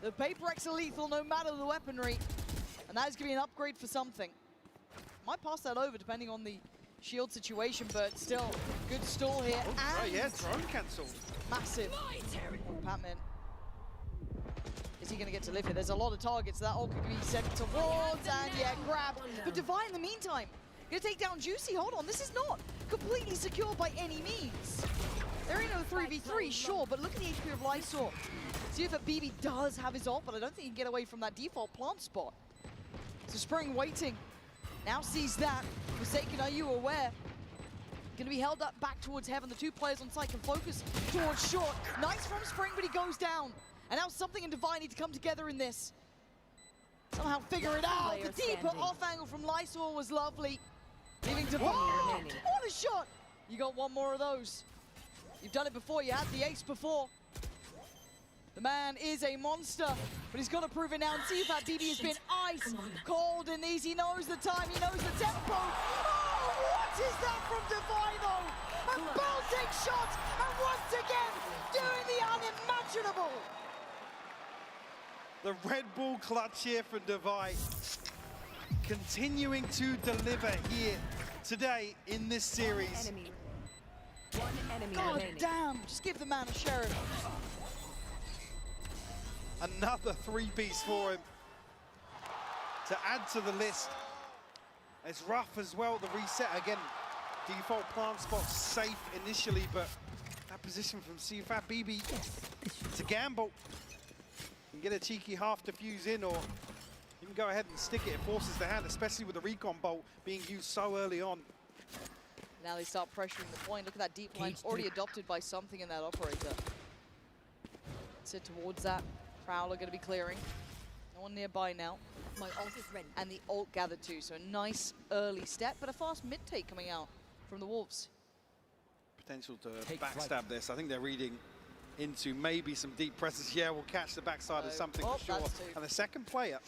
the Paper Rex are lethal no matter the weaponry, and that is going to be an upgrade for something. Might pass that over depending on the shield situation, but still, good stall here. Oh, and right, yeah, drone cancelled. massive. Patman. Is he going to get to live here? There's a lot of targets that all could be sent towards, and yeah, grabbed. But Divine, in the meantime, going to take down Juicy. Hold on, this is not completely secure by any means. They're in a 3v3, sure, but look at the HP of Lysor. See if BB does have his ult, but I don't think he can get away from that default plant spot. So Spring waiting. Now sees that. Forsaken, are you aware? Going to be held up back towards Heaven. The two players on site can focus towards Short. Nice from Spring, but he goes down. And now Something and Divine need to come together in this. Somehow figure it out. The deeper off angle from Lysor was lovely. Leaving Divine. What a shot! You got one more of those. You've done it before. You had the ace before. The man is a monster, but he's got to prove it now. And CFAT BB has been ice cold in these. He knows the time, he knows the tempo. Oh, what is that from Divine though? A bolting shot, and once again, doing the unimaginable. The Red Bull clutch here from Divine, continuing to deliver here today in this series. One enemy God remaining. damn, just give the man a Sheridan. Another 3-piece for him to add to the list. It's rough as well, the reset again. Default plant spot safe initially, but that position from CFAT BB to gamble. You can get a cheeky half defuse in, or you can go ahead and stick it. It forces the hand, especially with the recon bolt being used so early on. Now they start pressuring the point. Look at that deep line already adopted by Something in that operator. Sit towards that. Prowler going to be clearing. No one nearby now. My ult is ready. And the ult gathered too, so a nice early step, but a fast mid-take coming out from the Wolves. Potential to backstab this. I think they're reading into maybe some deep presses. Yeah, we'll catch the backside of Something for sure. And the second player.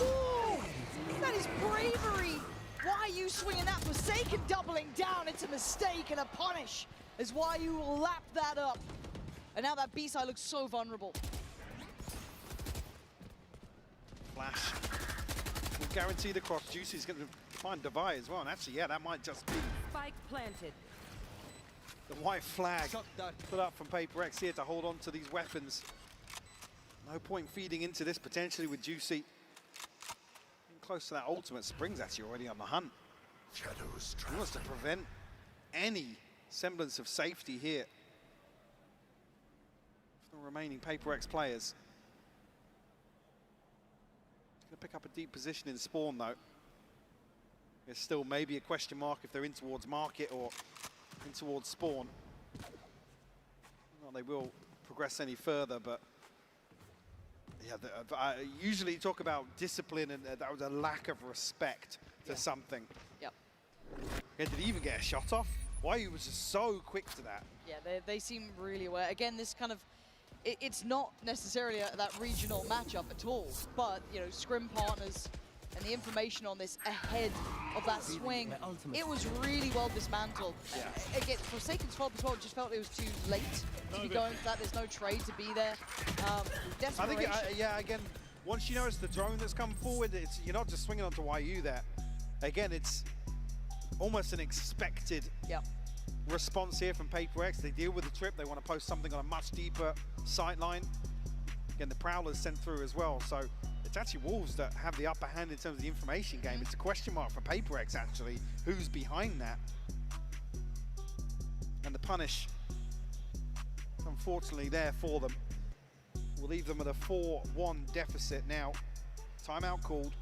Ooh, that is bravery. Why are you swinging that Forsaken doubling down? It's a mistake and a punish is why you will lap that up. And now that B-side looks so vulnerable. Flash will guarantee the cross. Juicy's going to find Divine as well. And actually, yeah, that might just be Spike planted. the white flag put up from Paper Rex here to hold on to these weapons. No point feeding into this potentially with Juicy. Close to that ultimate. Spring's actually already on the hunt. Shadows He wants to prevent any semblance of safety here for the remaining Paper Rex players. He's going to pick up a deep position in spawn though. There's still maybe a question mark if they're in towards market or in towards spawn. Well, they will progress any further, but yeah, I usually talk about discipline, and that was a lack of respect to Something. Yep. Yeah, did he even get a shot off? Why he was just so quick to that? Yeah, they seem really aware. Again, this kind of, it's not necessarily that regional matchup at all, but, you know, scrim partners and the information on this ahead of that swing, it was really well dismantled. Yeah. Again, Forsaken's fault as well, just felt it was too late to be going for that. There's no trade to be there. I think, yeah, again, once you know it's the drone that's come forward, you're not just swinging onto YU there. Again, it's almost an expected response here from Paper Rex. They deal with the trip. They want to post something on a much deeper sight line. Again, the Prowler's sent through as well. So it's actually Wolves that have the upper hand in terms of the information game. It's a question mark for Paper Rex, actually. Who's behind that? And the punish, unfortunately, there for them. Will leave them at a 4-1 deficit now. Timeout called.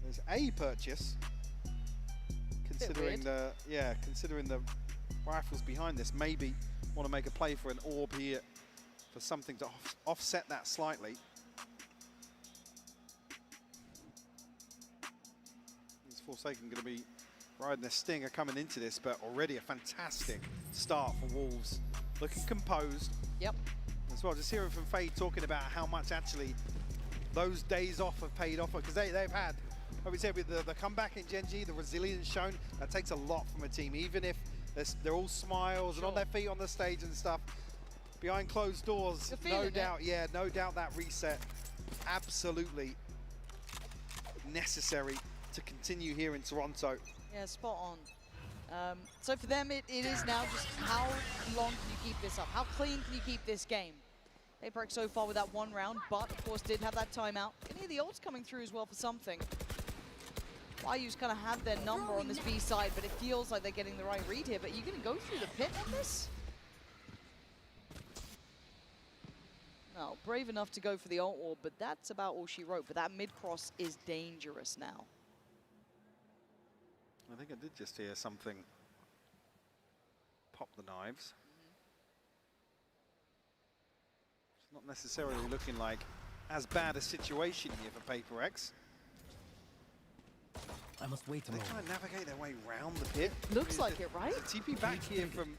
There's a purchase. Considering the rifles behind this, maybe want to make a play for an orb here for Something to offset that slightly. Is Forsaken going to be riding their stinger coming into this, but already a fantastic start for Wolves. Looking composed. Yep. As well, just hearing from Fade talking about how much actually those days off have paid off, because they've had, like we said, with the comeback in Gen G, the resilience shown, that takes a lot from a team, even if they're all smiles and on their feet on the stage and stuff. behind closed doors. You're No feeling doubt, yeah, no doubt that reset absolutely necessary to continue here in Toronto. Yeah, spot on. So for them, it is now just how long can you keep this up? How clean can you keep this game? PaperX so far with that one round, but of course did have that timeout. Can hear the ults coming through as well for something. YU's kind of had their number on this B side, but it feels like they're getting the right read here. But are you going to go through the pit on this? No, brave enough to go for the ult wall, but that's about all she wrote. But that mid-cross is dangerous now. I think I did just hear something pop the knives. It's not necessarily looking like as bad a situation here for PaperX. I must wait a They moment. try and navigate their way around the pit. Looks like it, right? TP back here from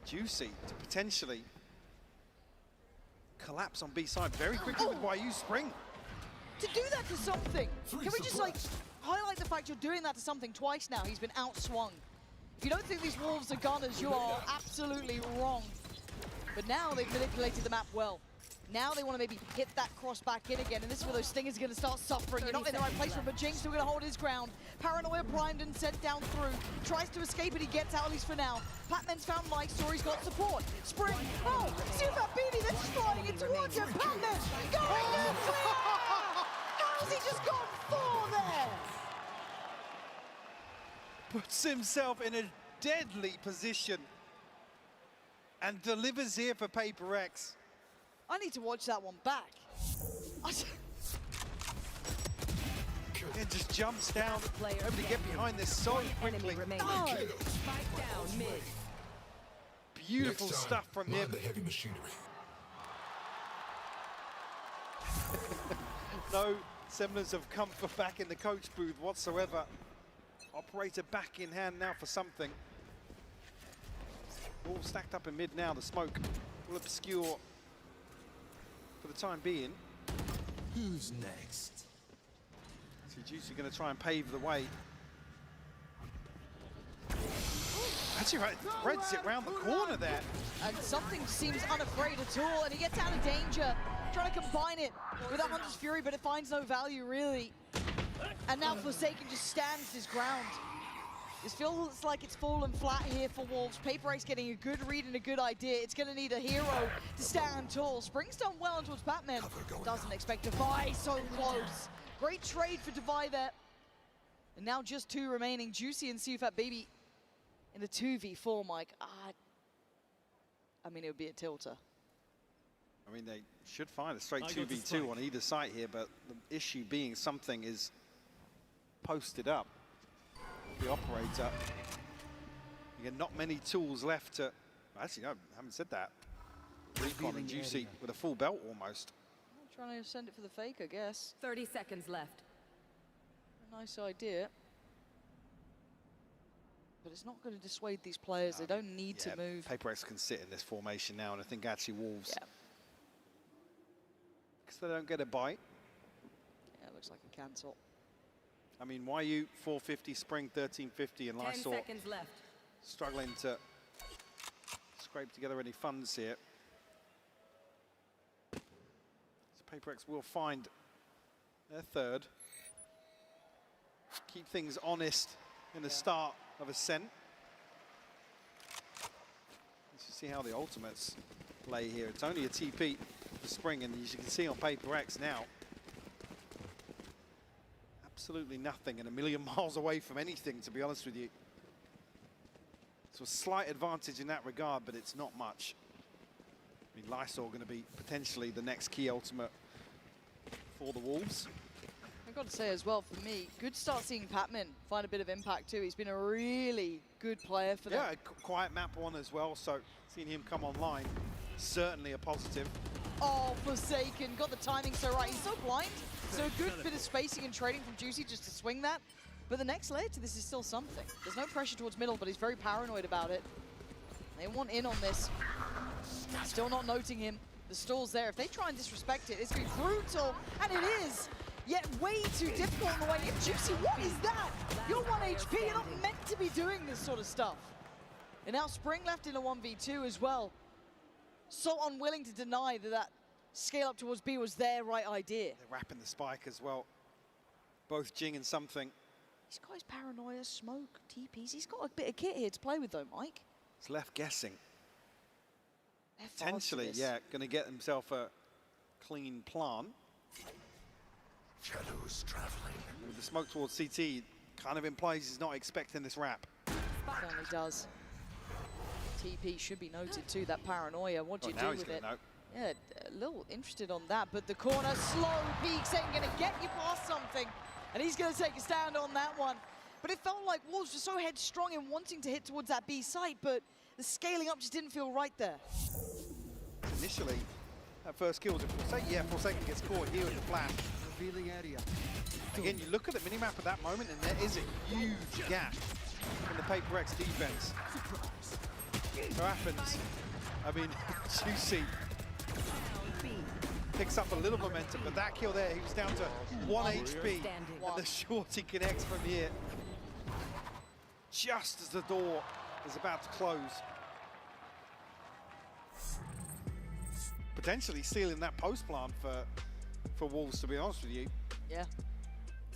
Juicy to potentially collapse on B side very quickly with YU Spring. To do that to something, can we just like highlight the fact you're doing that to something twice now? He's been outswung. If you don't think these Wolves are gunners, you are absolutely wrong. But now they've manipulated the map well. Now they want to maybe hit that cross back in again, and this is where those Stingers are going to start suffering. You're not in the right place for him, but Jinx still going to hold his ground. Paranoia primed and sent down through. Tries to escape, and he gets out at least for now. Patman's found Mike, Story's got support. Spring, oh, see that BB, they're just sliding it towards him. Patman going nuclear! How's he just gone 4 there? Puts himself in a deadly position and delivers here for PaperX. I need to watch that one back. It just jumps down, able to get behind this so quickly. Oh. Spike down mid. Beautiful stuff from him. The heavy machinery. No semblance of comfort back in the coach booth whatsoever. Operator back in hand now for something. All stacked up in mid now. The smoke will obscure for the time being. Who's next? So Juicy going to try and pave the way. Actually, right, threads it round the corner there. And something seems unafraid at all, and he gets out of danger. Trying to combine it with that Hunter's Fury, but it finds no value, really. And now Forsaken just stands his ground. This feels like it's fallen flat here for Wolves. PaperX getting a good read and a good idea. It's going to need a hero to stand tall. Spring's done well towards Batman. Doesn't expect Devi, so close. Great trade for Devi there. And now just 2 remaining. Juicy and Sufat Baby in a 2v4, Mike. I mean, it would be a tilter. I mean, they should find a straight 2v2 on either side here, but the issue being something is posted up. The operator. Again, not many tools left to... Actually, no, I haven't said that. Recon and Juicy with a full belt almost. I'm trying to send it for the fake, I guess. 30 seconds left. A nice idea. But it's not going to dissuade these players. They don't need to move. PaperX can sit in this formation now, and I think actually Wolves... Because they don't get a bite. Yeah, it looks like a cancel. I mean, YU 450, Spring 1350, and 10 Lysol seconds left. struggling to scrape together any funds here. So PaperX will find their third. Keep things honest in the start of Ascent. Let's see how the ultimates play here. It's only a TP for Spring, and as you can see on PaperX now, absolutely nothing and a million miles away from anything, to be honest with you. So a slight advantage in that regard, but it's not much. I mean, Lysol going to be potentially the next key ultimate for the Wolves. I've got to say as well, for me, good start seeing Patman find a bit of impact too. He's been a really good player for them. Yeah, a quiet map one as well, so seeing him come online, certainly a positive. Oh, Forsaken, got the timing so right. He's so blind. So a good bit of spacing and trading from Juicy just to swing that. But the next layer to this is still something. There's no pressure towards middle, but he's very paranoid about it. They want in on this. Still not noting him. The stall's there. If they try and disrespect it, it's going to be brutal. And it is. Yet way too difficult on the way in. Juicy, what is that? You're 1 HP. You're not meant to be doing this sort of stuff. And now Spring left in a 1v2 as well. so unwilling to deny that that scale up towards B was their right idea. They're wrapping the spike as well. Both Jing and Something. He's got his paranoia, smoke, TPs. He's got a bit of kit here to play with though, Mike. He's left guessing. They're fast Potentially, for this. yeah, going to get himself a clean plant. Shadows traveling. With the smoke towards CT kind of implies he's not expecting this wrap. Certainly does. TP should be noted too, that paranoia. What do you now do he's with gonna it? know. Yeah, a little interested on that, but the corner, slow peeks ain't gonna get you past Something. And he's gonna take a stand on that one. But it felt like Wolves were so headstrong in wanting to hit towards that B site, but the scaling up just didn't feel right there. Initially, that first kill was a Forsaken. Yeah, Forsaken gets caught here with the flash. Revealing area. Again, you look at the minimap at that moment, and there is a huge gap in the Paper X defense. So happens. I mean, Juicy picks up a little momentum, but that kill there, he was down to 1 HP. And the shorty connects from here. Just as the door is about to close. Potentially sealing that post plant for Wolves, to be honest with you. Yeah,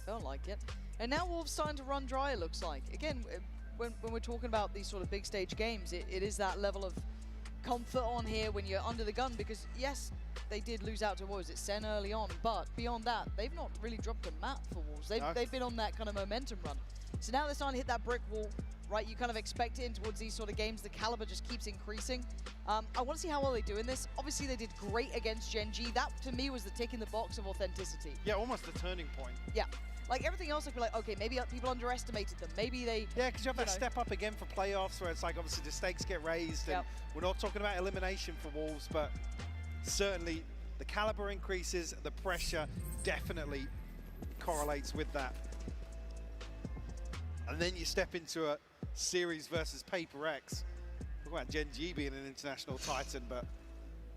felt like it. And now Wolves starting to run dry, it looks like. Again, when we're talking about these sort of big stage games, it is that level of comfort on here when you're under the gun, because yes, they did lose out to, what was it, Sen early on, but beyond that, they've not really dropped a map for Wolves. They've been on that kind of momentum run. So now they're starting to hit that brick wall, right? You kind of expect it in towards these sort of games. The caliber just keeps increasing. I want to see how well they do in this. Obviously, they did great against Gen G. That, to me, was the tick in the box of authenticity. Yeah, almost a turning point. Yeah. Like everything else, I'd be like, okay, maybe people underestimated them. Maybe they... Yeah, because you have that step up again for playoffs where it's like, obviously, the stakes get raised. And we're not talking about elimination for Wolves, but certainly the caliber increases, the pressure definitely correlates with that. And then you step into a series versus Paper X. Talk about Gen G being an international titan, but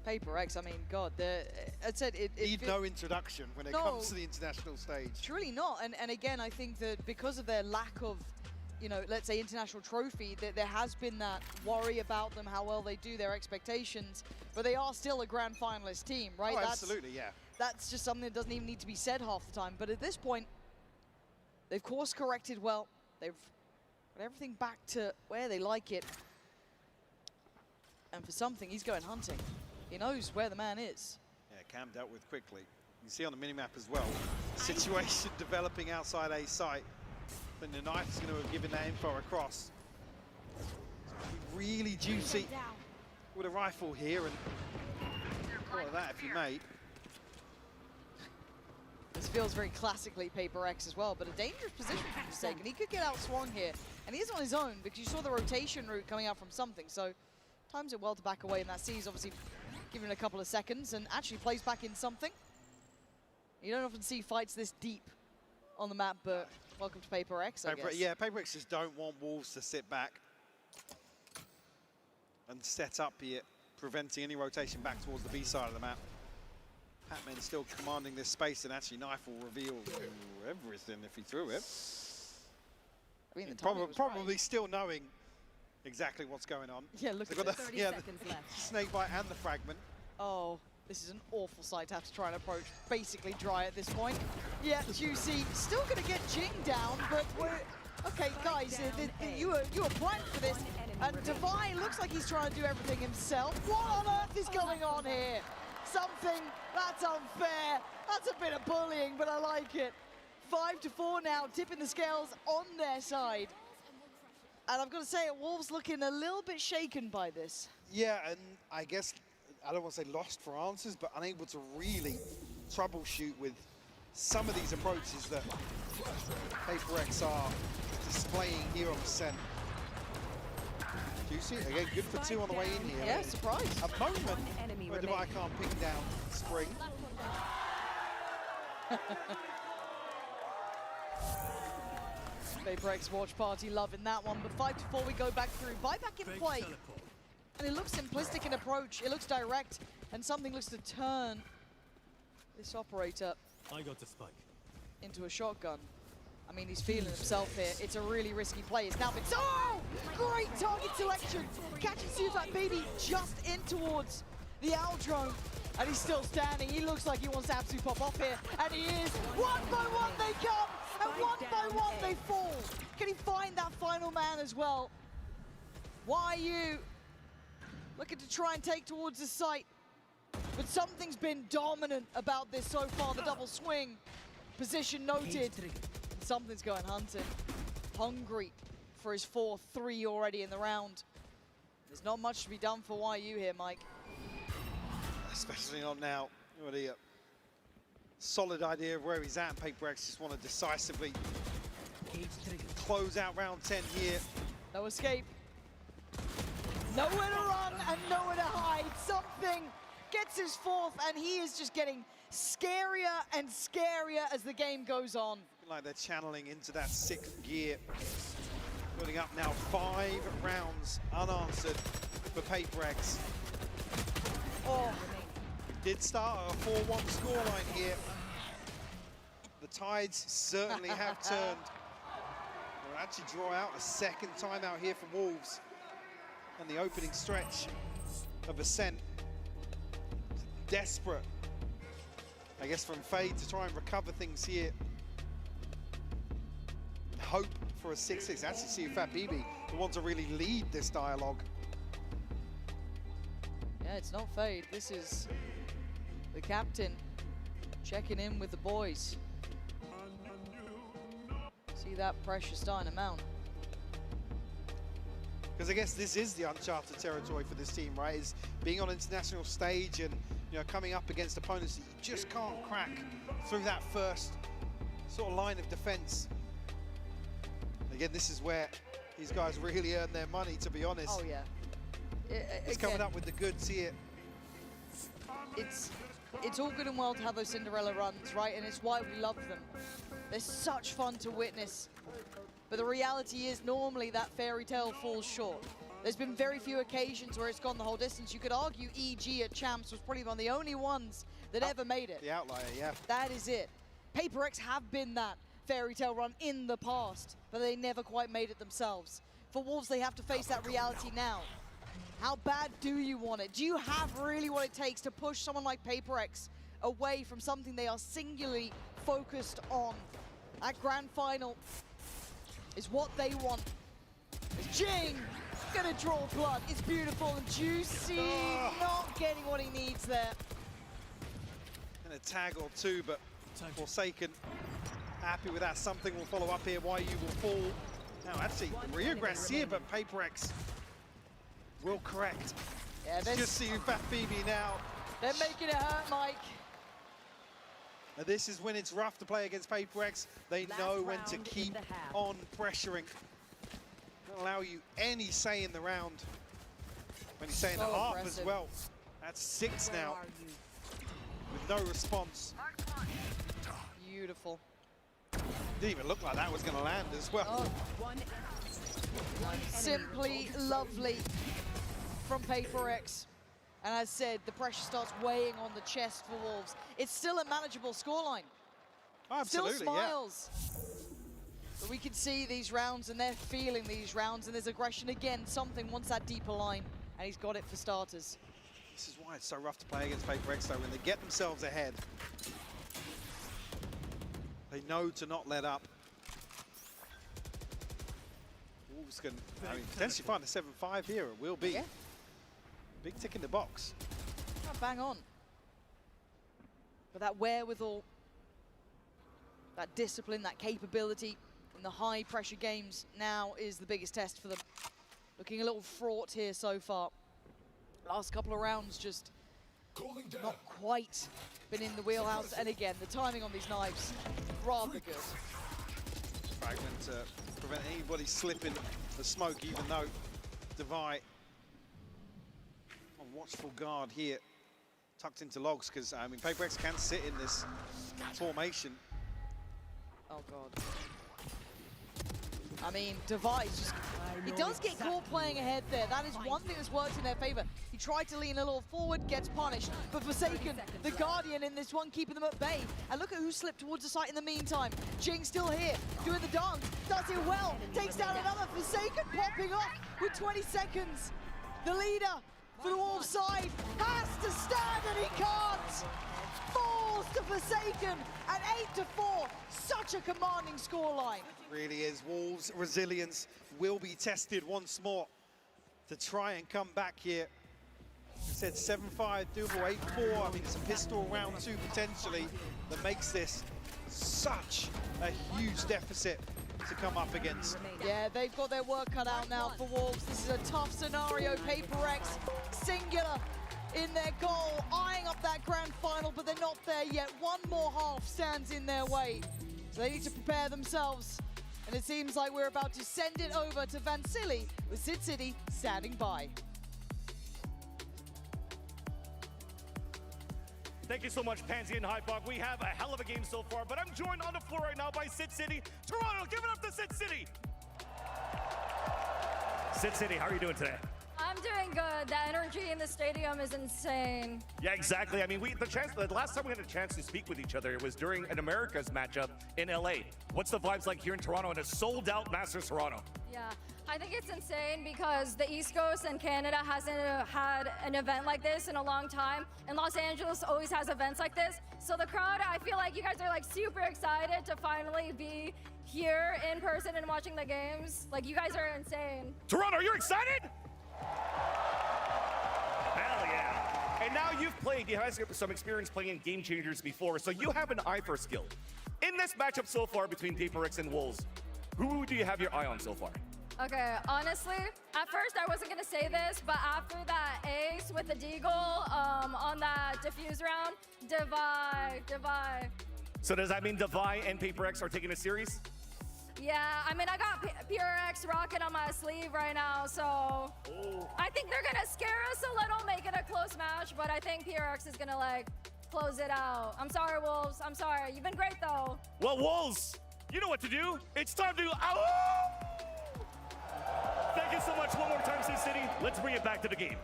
Paper X, I mean, God, I said it need no introduction when it comes to the international stage. Truly not. And again, I think that because of their lack of, you know, let's say international trophy, that there has been that worry about them, how well they do, their expectations, but they are still a grand finalist team, right? Oh, absolutely, yeah. That's just something that doesn't even need to be said half the time. But at this point, they've course corrected well. They've got everything back to where they like it. And for Something, he's going hunting. He knows where the man is. Yeah, Cam dealt with quickly. You can see on the minimap as well, situation developing outside A site. Then the knife is going to have given that info across. Really juicy with a rifle here, and all of that if you may. This feels very classically Paper X as well, but a dangerous position for Forsaken. He could get outswung here, and he is on his own because you saw the rotation route coming out from Something, so times it well to back away, and that C's obviously giving it a couple of seconds and actually plays back in Something. You don't often see fights this deep on the map, but welcome to Paper X, I guess. Yeah, Paper X just don't want Wolves to sit back and set up here, preventing any rotation back towards the B side of the map. Pac-Man still commanding this space, and actually Knife will reveal everything if he threw it. I mean, probably still knowing exactly what's going on. Yeah, look at this. 30 seconds left. Snakebite and the fragment. Oh, this is an awful sight to have to try and approach. Basically dry at this point. Yeah, Juicy still going to get Jing down, but we're... Okay, guys, you were primed for this. And Divine looks like he's trying to do everything himself. What on earth is going on here? Something that's unfair. That's a bit of bullying, but I like it. 5-4 now, tipping the scales on their side. And I've got to say, Wolves looking a little bit shaken by this. Yeah, and I guess, I don't want to say lost for answers, but unable to really troubleshoot with some of these approaches that Paper X are displaying here on the Sen. Juicy, again, good for 2 on the way in here. Yeah, surprise. A moment where Divine can't ping down Spring. Paper X watch party loving that one, but 5-4 we go back through. Buyback in play. And it looks simplistic in approach, it looks direct, and Something looks to turn this operator into a shotgun. I mean, he's feeling himself here. It's a really risky play. It's now been... Oh! Great target selection! Catching Sufat Baby just in towards the Owl Drone, and he's still standing. He looks like he wants to absolutely pop off here, and he is. One by one they come, and one by one they fall. Can he find that final man as well? YU looking to try and take towards the site, but something's been dominant about this so far. The double swing, position noted. Something's going hunting. Hungry for his 4-3 already in the round. There's not much to be done for YU here, Mike. Especially not now. Already a solid idea of where he's at. PaperX just want to decisively close out round 10 here. No escape. Nowhere to run and nowhere to hide. Something gets his fourth, and he is just getting scarier and scarier as the game goes on. Like they're channeling into that 6th gear. Putting up now 5 rounds unanswered for PaperX. Oh, did start a 4-1 scoreline here. The tides certainly have turned. We'll actually draw out a second timeout here for Wolves. And the opening stretch of Ascent. Desperate, I guess, from Fade to try and recover things here. Hope for a 6-6. Actually see Fat BB, the one to really lead this dialogue. Yeah, it's not Fade. This is the captain checking in with the boys. See that pressure starting to mount. Because I guess this is the uncharted territory for this team, right? Is being on international stage and, you know, coming up against opponents that you just can't crack through that first sort of line of defense. Again, this is where these guys really earn their money, to be honest. Oh, yeah. He's coming up with the goods here. It's all good and well to have those Cinderella runs, right? And it's why we love them. They're such fun to witness. But the reality is normally that fairy tale falls short. There's been very few occasions where it's gone the whole distance. You could argue EG at Champs was probably one of the only ones that ever made it. The outlier, yeah. That is it. PaperX have been that fairy tale run in the past, but they never quite made it themselves. For Wolves, they have to face that reality now. How bad do you want it? Do you have really what it takes to push someone like PaperX away from something they are singularly focused on? That grand final is what they want. It's Jing gonna draw blood. It's beautiful and juicy. Not getting what he needs there. And a tag or two, but Forsaken happy with that. Something will follow up here. YU will fall. Now actually, regress here, but PaperX will correct. Yeah, just see Fat BB now. They're making it hurt, Mike. Now this is when it's rough to play against PaperX. They know when to keep on pressuring. Don't allow you any say in the round. When you say in the half as well. That's 6 now. With no response. Beautiful. Didn't even look like that was going to land as well. Oh. Simply lovely from PaperX. And as said, the pressure starts weighing on the chest for Wolves. It's still a manageable scoreline. Oh, absolutely, still smiles. Yeah. But we can see these rounds, and they're feeling these rounds, and there's aggression again. Something wants that deeper line, and he's got it for starters. This is why it's so rough to play against PaperX, though. When they get themselves ahead, they know to not let up. Wolves can, I mean, potentially find a 7-5 here. It will be. Yeah. Big tick in the box. Oh, bang on. But that wherewithal, that discipline, that capability in the high pressure games now is the biggest test for them. Looking a little fraught here so far. Last couple of rounds just not quite been in the wheelhouse. And again, the timing on these knives, rather good. Fragment to prevent anybody slipping the smoke, even though Devi on watchful guard here, tucked into logs, because I mean PaperX can sit in this formation. Oh god. I mean, Devi's just, he does get caught playing ahead there. That is one thing that's worked in their favor. He tried to lean a little forward, gets punished. But Forsaken, the Guardian in this one, keeping them at bay. And look at who slipped towards the site in the meantime. Jing still here, doing the dance, does it well, takes down another. Forsaken popping up with 20 seconds. The leader for the Wolves side. Has to stand and he can't. Falls to Forsaken at 8-4. Such a commanding scoreline. Really is. Wolves' resilience will be tested once more to try and come back here. I said 7-5, doable 8-4. I mean, it's a pistol round 2 potentially that makes this such a huge deficit to come up against. Yeah, they've got their work cut out now for Wolves. This is a tough scenario. Paper Rex singular in their goal, eyeing up that grand final, but they're not there yet. One more half stands in their way. So they need to prepare themselves. And it seems like we're about to send it over to Vansili with Sid City standing by. Thank you so much, Pansy and Hypog. We have a hell of a game so far, but I'm joined on the floor right now by Sid City. Toronto, give it up to Sid City. Sid City, how are you doing today? I'm doing good. The energy in the stadium is insane. Yeah, exactly. I mean, the last time we had a chance to speak with each other, it was during an Americas matchup in LA. What's the vibes like here in Toronto in a sold-out Masters Toronto? Yeah, I think it's insane because the East Coast and Canada hasn't had an event like this in a long time, and Los Angeles always has events like this. So the crowd, I feel like you guys are like super excited to finally be here in person and watching the games. Like, you guys are insane. Toronto, are you excited? Hell yeah. And now you have some experience playing in Game Changers before, so you have an eye for skill. In this matchup so far between Paper Rex and Wolves, who do you have your eye on so far? Okay, honestly, at first I wasn't gonna say this, but after that ace with the deagle on that defuse round, Devi. So does that mean Devi and Paper Rex are taking a series? Yeah, I mean, I got PRX rocket on my sleeve right now, so I think they're gonna scare us a little, make it a close match, but I think PRX is gonna like close it out. I'm sorry, Wolves. I'm sorry. You've been great though. Well, Wolves, you know what to do. It's time to Thank you so much one more time, Sid City. Let's bring it back to the game.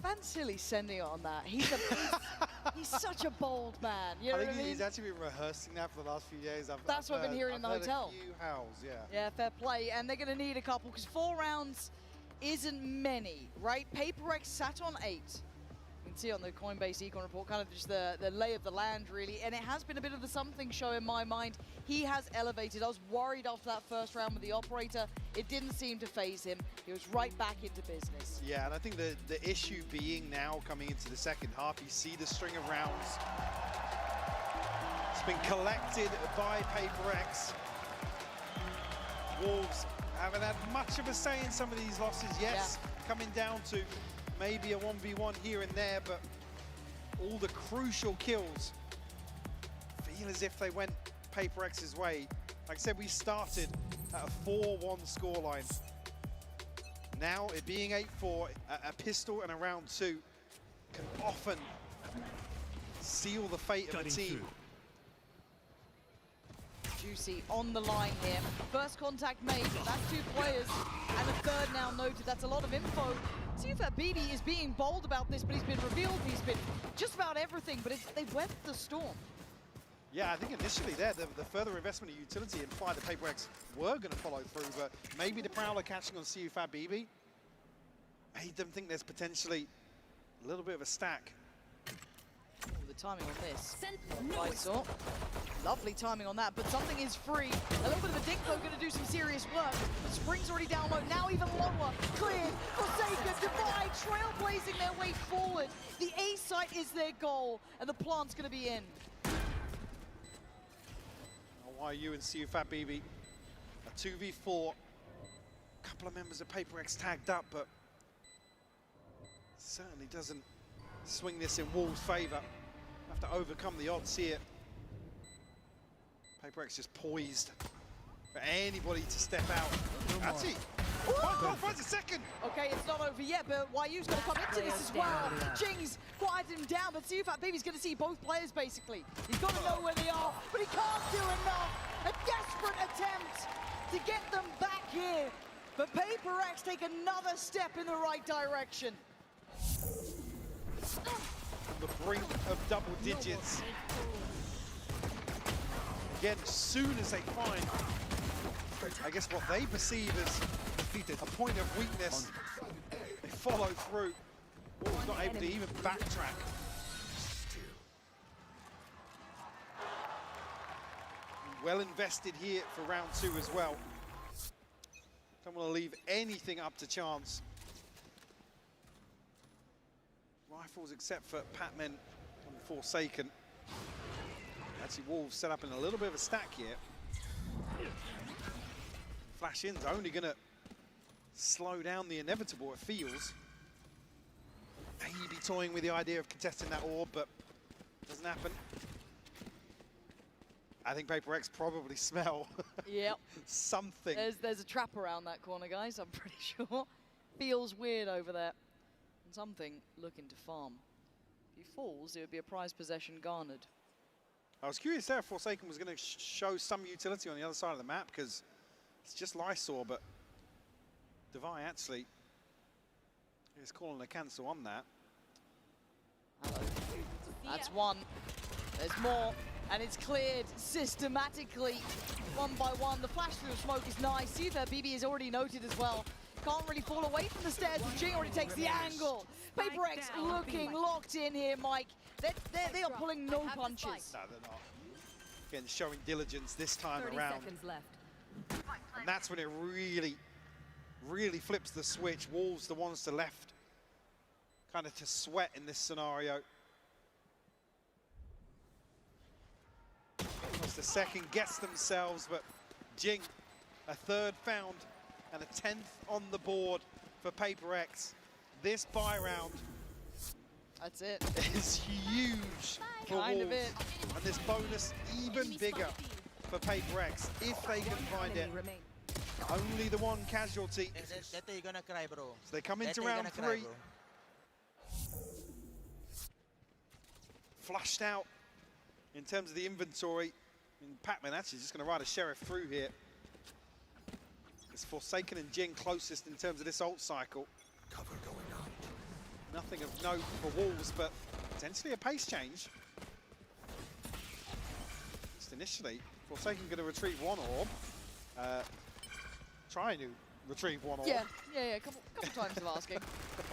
Vansili sending it on that. He's such a bold man. You know I what I mean? He's actually been rehearsing that for the last few days. That's what I've been hearing in the hotel. A few howls, yeah. Yeah, fair play. And they're going to need a couple because 4 rounds isn't many, right? Paper Rex sat on 8. You can see on the Coinbase Econ report kind of just the lay of the land, really. And it has been a bit of the something show in my mind. He has elevated. I was worried after that first round with the operator. It didn't seem to phase him. He was right back into business. Yeah, and I think the issue being now coming into the second half, you see the string of rounds. It's been collected by Paper Rex. Wolves haven't had much of a say in some of these losses. Yes, coming down to maybe a 1v1 here and there, but all the crucial kills feel as if they went Paper X's way. Like I said, we started at a 4-1 scoreline. Now, it being 8-4, a pistol and a round 2 can often seal the fate of a team. Juicy on the line here. First contact made, that's 2 players, and a third now noted. That's a lot of info. CFAT BB is being bold about this, but he's been revealed, he's been just about everything, but they've weathered the storm. Yeah, I think initially there, the further investment in utility implied that Paper Rex were going to follow through, but maybe the Prowler catching on CFAT BB made them think there's potentially a little bit of a stack. Oh, the timing on this. I saw. Lovely timing on that, but something is free. A little bit of a Dinkpo going to do some serious work. The Spring's already down low, now even lower. Cleared, Forsaken, Divide, trailblazing their way forward. The A site is their goal, and the plant's going to be in. YU and CFAT BB, a 2v4. A couple of members of Paper Rex tagged up, but certainly doesn't swing this in Wolves' favor. Have to overcome the odds here. Paper Rex just poised for anybody to step out. That's it. Finds a second. Okay, it's not over yet, but YU's going to come into this as well. Jing's quieted him down, but CFAT BB's going to see both players, basically. He's got to know where they are, but he can't do enough. A desperate attempt to get them back here. But Paper Rex take another step in the right direction. On the brink of double digits. Again, as soon as they find, I guess, what they perceive as a point of weakness. They follow through. Wolves not able to even backtrack. Well invested here for round 2 as well. Don't want to leave anything up to chance. Rifles except for Patmen and Forsaken. Actually, Wolves set up in a little bit of a stack here. Flash in's only going to slow down the inevitable, it feels. Maybe toying with the idea of contesting that orb, but doesn't happen. I think Paper Rex probably smell something. There's a trap around that corner, guys, I'm pretty sure. Feels weird over there. And something looking to farm. If he falls, it would be a prize possession garnered. I was curious there if Forsaken was going to show some utility on the other side of the map, because it's just Lysor, but Devi actually is calling a cancel on that. That's one. There's more. And it's cleared systematically, one by one. The flash through the smoke is nice. See that BB is already noted as well. Can't really fall away from the stairs, and Jing already takes the angle. Paper Rex looking locked in here, Mike. They are pulling no punches. No, they're not. Again, showing diligence this time 30 around. seconds left. And that's when it really flips the switch. Wolves the ones to left, kind of to sweat in this scenario. Almost a second guess themselves, but Jing, a third found and a 10th on the board for Paper Rex. This buy round, that's it, is huge for kind of Wolves. it. And this bonus even bigger for Paper Rex if they can find it. Only the one casualty. Later you're gonna cry, bro. So they come into Later round you're gonna 3. cry, bro. Flushed out in terms of the inventory. And Patman actually just going to ride a Sheriff through here. It's Forsaken and Jing closest in terms of this ult cycle. Cover going out. Nothing of note for Wolves, but potentially a pace change. Just initially, Forsaken going to retrieve one orb. Trying to retrieve one orb. Yeah, a couple times of asking.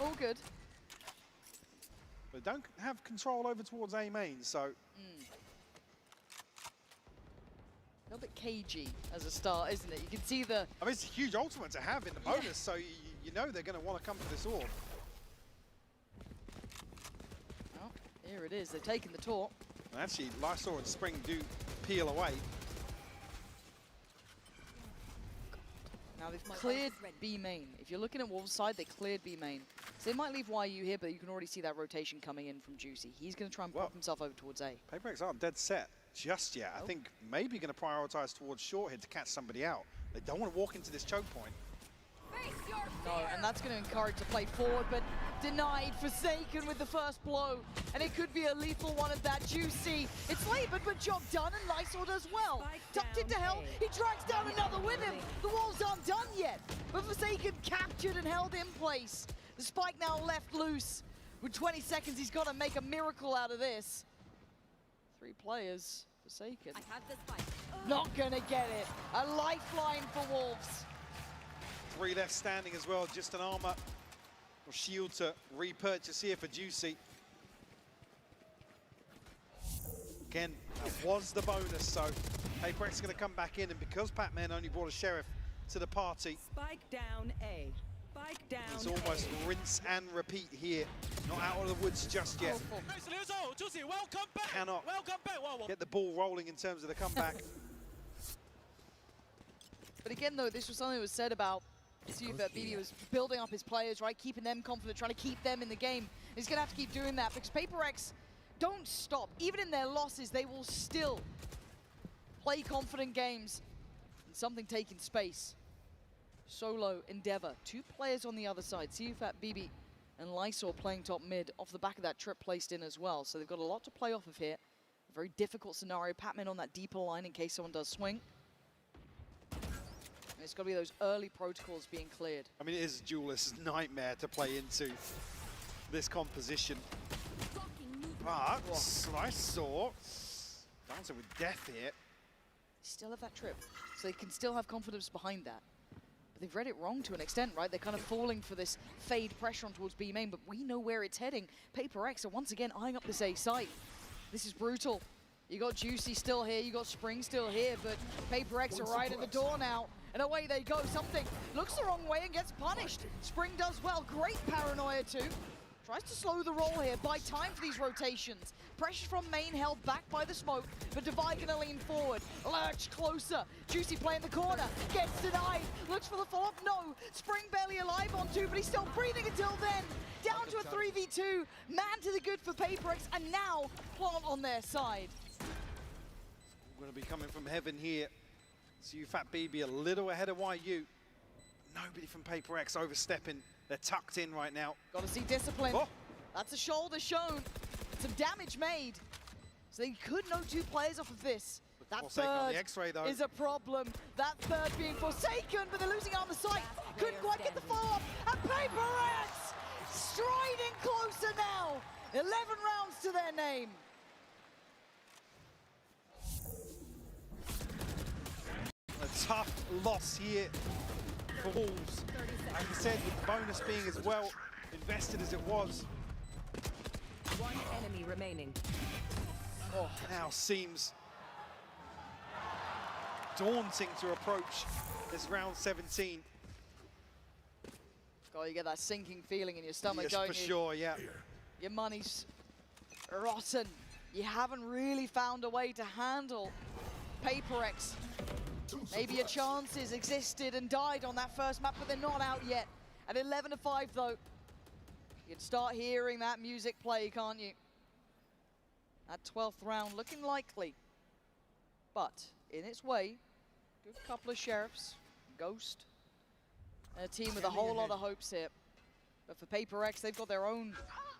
All good. But don't have control over towards A main, so... A little bit cagey as a start, isn't it? You can see the... I mean, it's a huge ultimate to have in the bonus, so you know they're going to want to come for this orb. Oh, here it is. They've taken the taunt. And actually, Lysor and Spring do peel away. Now they've cleared B main. If you're looking at Wolves' side, they cleared B main. So they might leave YU here, but you can already see that rotation coming in from Juicy. He's going to try and pop himself over towards A. Paper Rex aren't dead set just yet. I think maybe going to prioritize towards short here to catch somebody out. They don't want to walk into this choke point. No, and that's going to encourage the play forward, but denied. Forsaken with the first blow, and it could be a lethal one of that. Juicy, it's labored, but job done, and Lysor does well. Tucked into hell, he drags down another with him. The walls aren't done yet, but Forsaken captured and held in place. The spike now left loose. With 20 seconds, he's got to make a miracle out of this. 3 players, Forsaken. I have the spike. Not gonna get it. A lifeline for Wolves. 3 left standing as well, just an armor or shield to repurchase here for Juicy. Again, that was the bonus, so Paper Rex is going to come back in, and because Patman only brought a Sheriff to the party, Spike down A. Spike down it's almost rinse and repeat here. Not out of the woods just yet. Juicy, welcome back. Cannot welcome back. get the ball rolling in terms of the comeback. But again, though, this was something that was said about that BB was building up his players, right? Keeping them confident, trying to keep them in the game. He's going to have to keep doing that because Paper Rex don't stop. Even in their losses, they will still play confident games. And something taking space. Solo Endeavor. 2 players on the other side. CFAT, BB, and Lysor playing top mid off the back of that trip placed in as well. So they've got a lot to play off of here. A very difficult scenario. Patman on that deeper line in case someone does swing. And it's got to be those early protocols being cleared. I mean, it is a duelist's nightmare to play into this composition. But Lysor dancing with death here. Still have that trip, so they can still have confidence behind that. But they've read it wrong to an extent, right? They're kind of falling for this fade pressure on towards B main, but we know where it's heading. Paper X are once again eyeing up this A site. This is brutal. You got Juicy still here, you got Spring still here, but Paper X are right at the door now. And away they go. Something looks the wrong way and gets punished. Spring does well. Great paranoia too. Tries to slow the roll here, buy time for these rotations. Pressure from main held back by the smoke, but Divide gonna lean forward. Lurch closer. Juicy play in the corner. Gets denied. Looks for the follow-up. No. Spring barely alive on two, but he's still breathing until then. Down to a 3v2. Man to the good for Paper X, and now Plant on their side. We're going to be coming from heaven here. So Fat BB a little ahead of YU. Nobody from Paper X overstepping. They're tucked in right now. Got to see discipline. Oh. That's a shoulder shown. Some damage made. So they could know 2 players off of this. That Forsaken on third the X-ray, though. is a problem. That third being Forsaken, but they're losing out on the site. Couldn't quite get the follow-up. And Paper X striding closer now. 11 rounds to their name. A tough loss here for Wolves. Like I said, with the bonus being as well invested as it was. One enemy remaining. Oh, now seems daunting to approach this round 17. God, you get that sinking feeling in your stomach, Yes, don't for you? sure, yeah. Your money's rotten. You haven't really found a way to handle Paper X. Maybe your chances existed and died on that first map, but they're not out yet. At 11-5 though, you can start hearing that music play, can't you? That 12th round looking likely, but in its way, good couple of Sheriffs, Ghost, and a team with a whole lot of hopes here. But for Paper X, they've got their own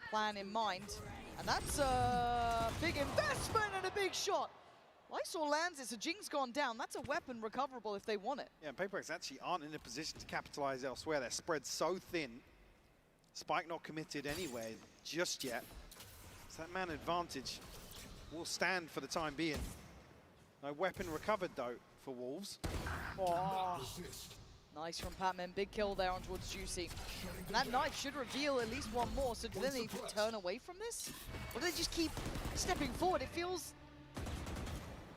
plan in mind, and that's a big investment and a big shot. Lysol lands it, so Jing's gone down. That's a weapon recoverable if they want it. Yeah, and Paper X actually aren't in a position to capitalize elsewhere. They're spread so thin. Spike not committed anywhere just yet. So that man advantage will stand for the time being. No weapon recovered though for Wolves. Oh. Nice from Patman, big kill there on towards Juicy. And that knife should reveal at least one more, so do they need to turn away from this? Or do they just keep stepping forward? It feels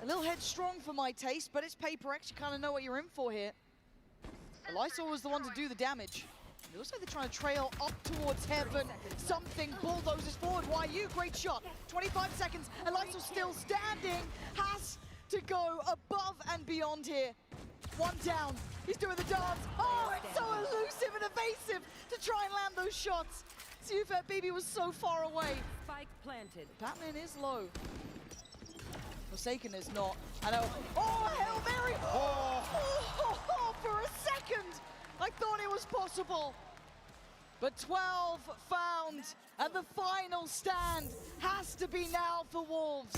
a little headstrong for my taste, but it's Paper X, you kind of know what you're in for here. Lysol was the one to do the damage. It looks like they're trying to trail up towards heaven. Something bulldozes forward. YU, great shot. 25 seconds, and Lysol still standing. Has to go above and beyond here. One down, he's doing the dance. Oh, it's so elusive and evasive to try and land those shots. Fat BB was so far away. Spike planted. Batman is low. Forsaken is not. I know. Oh, Hail Mary! Oh, for a second, I thought it was possible. But 12 found, and the final stand has to be now for Wolves.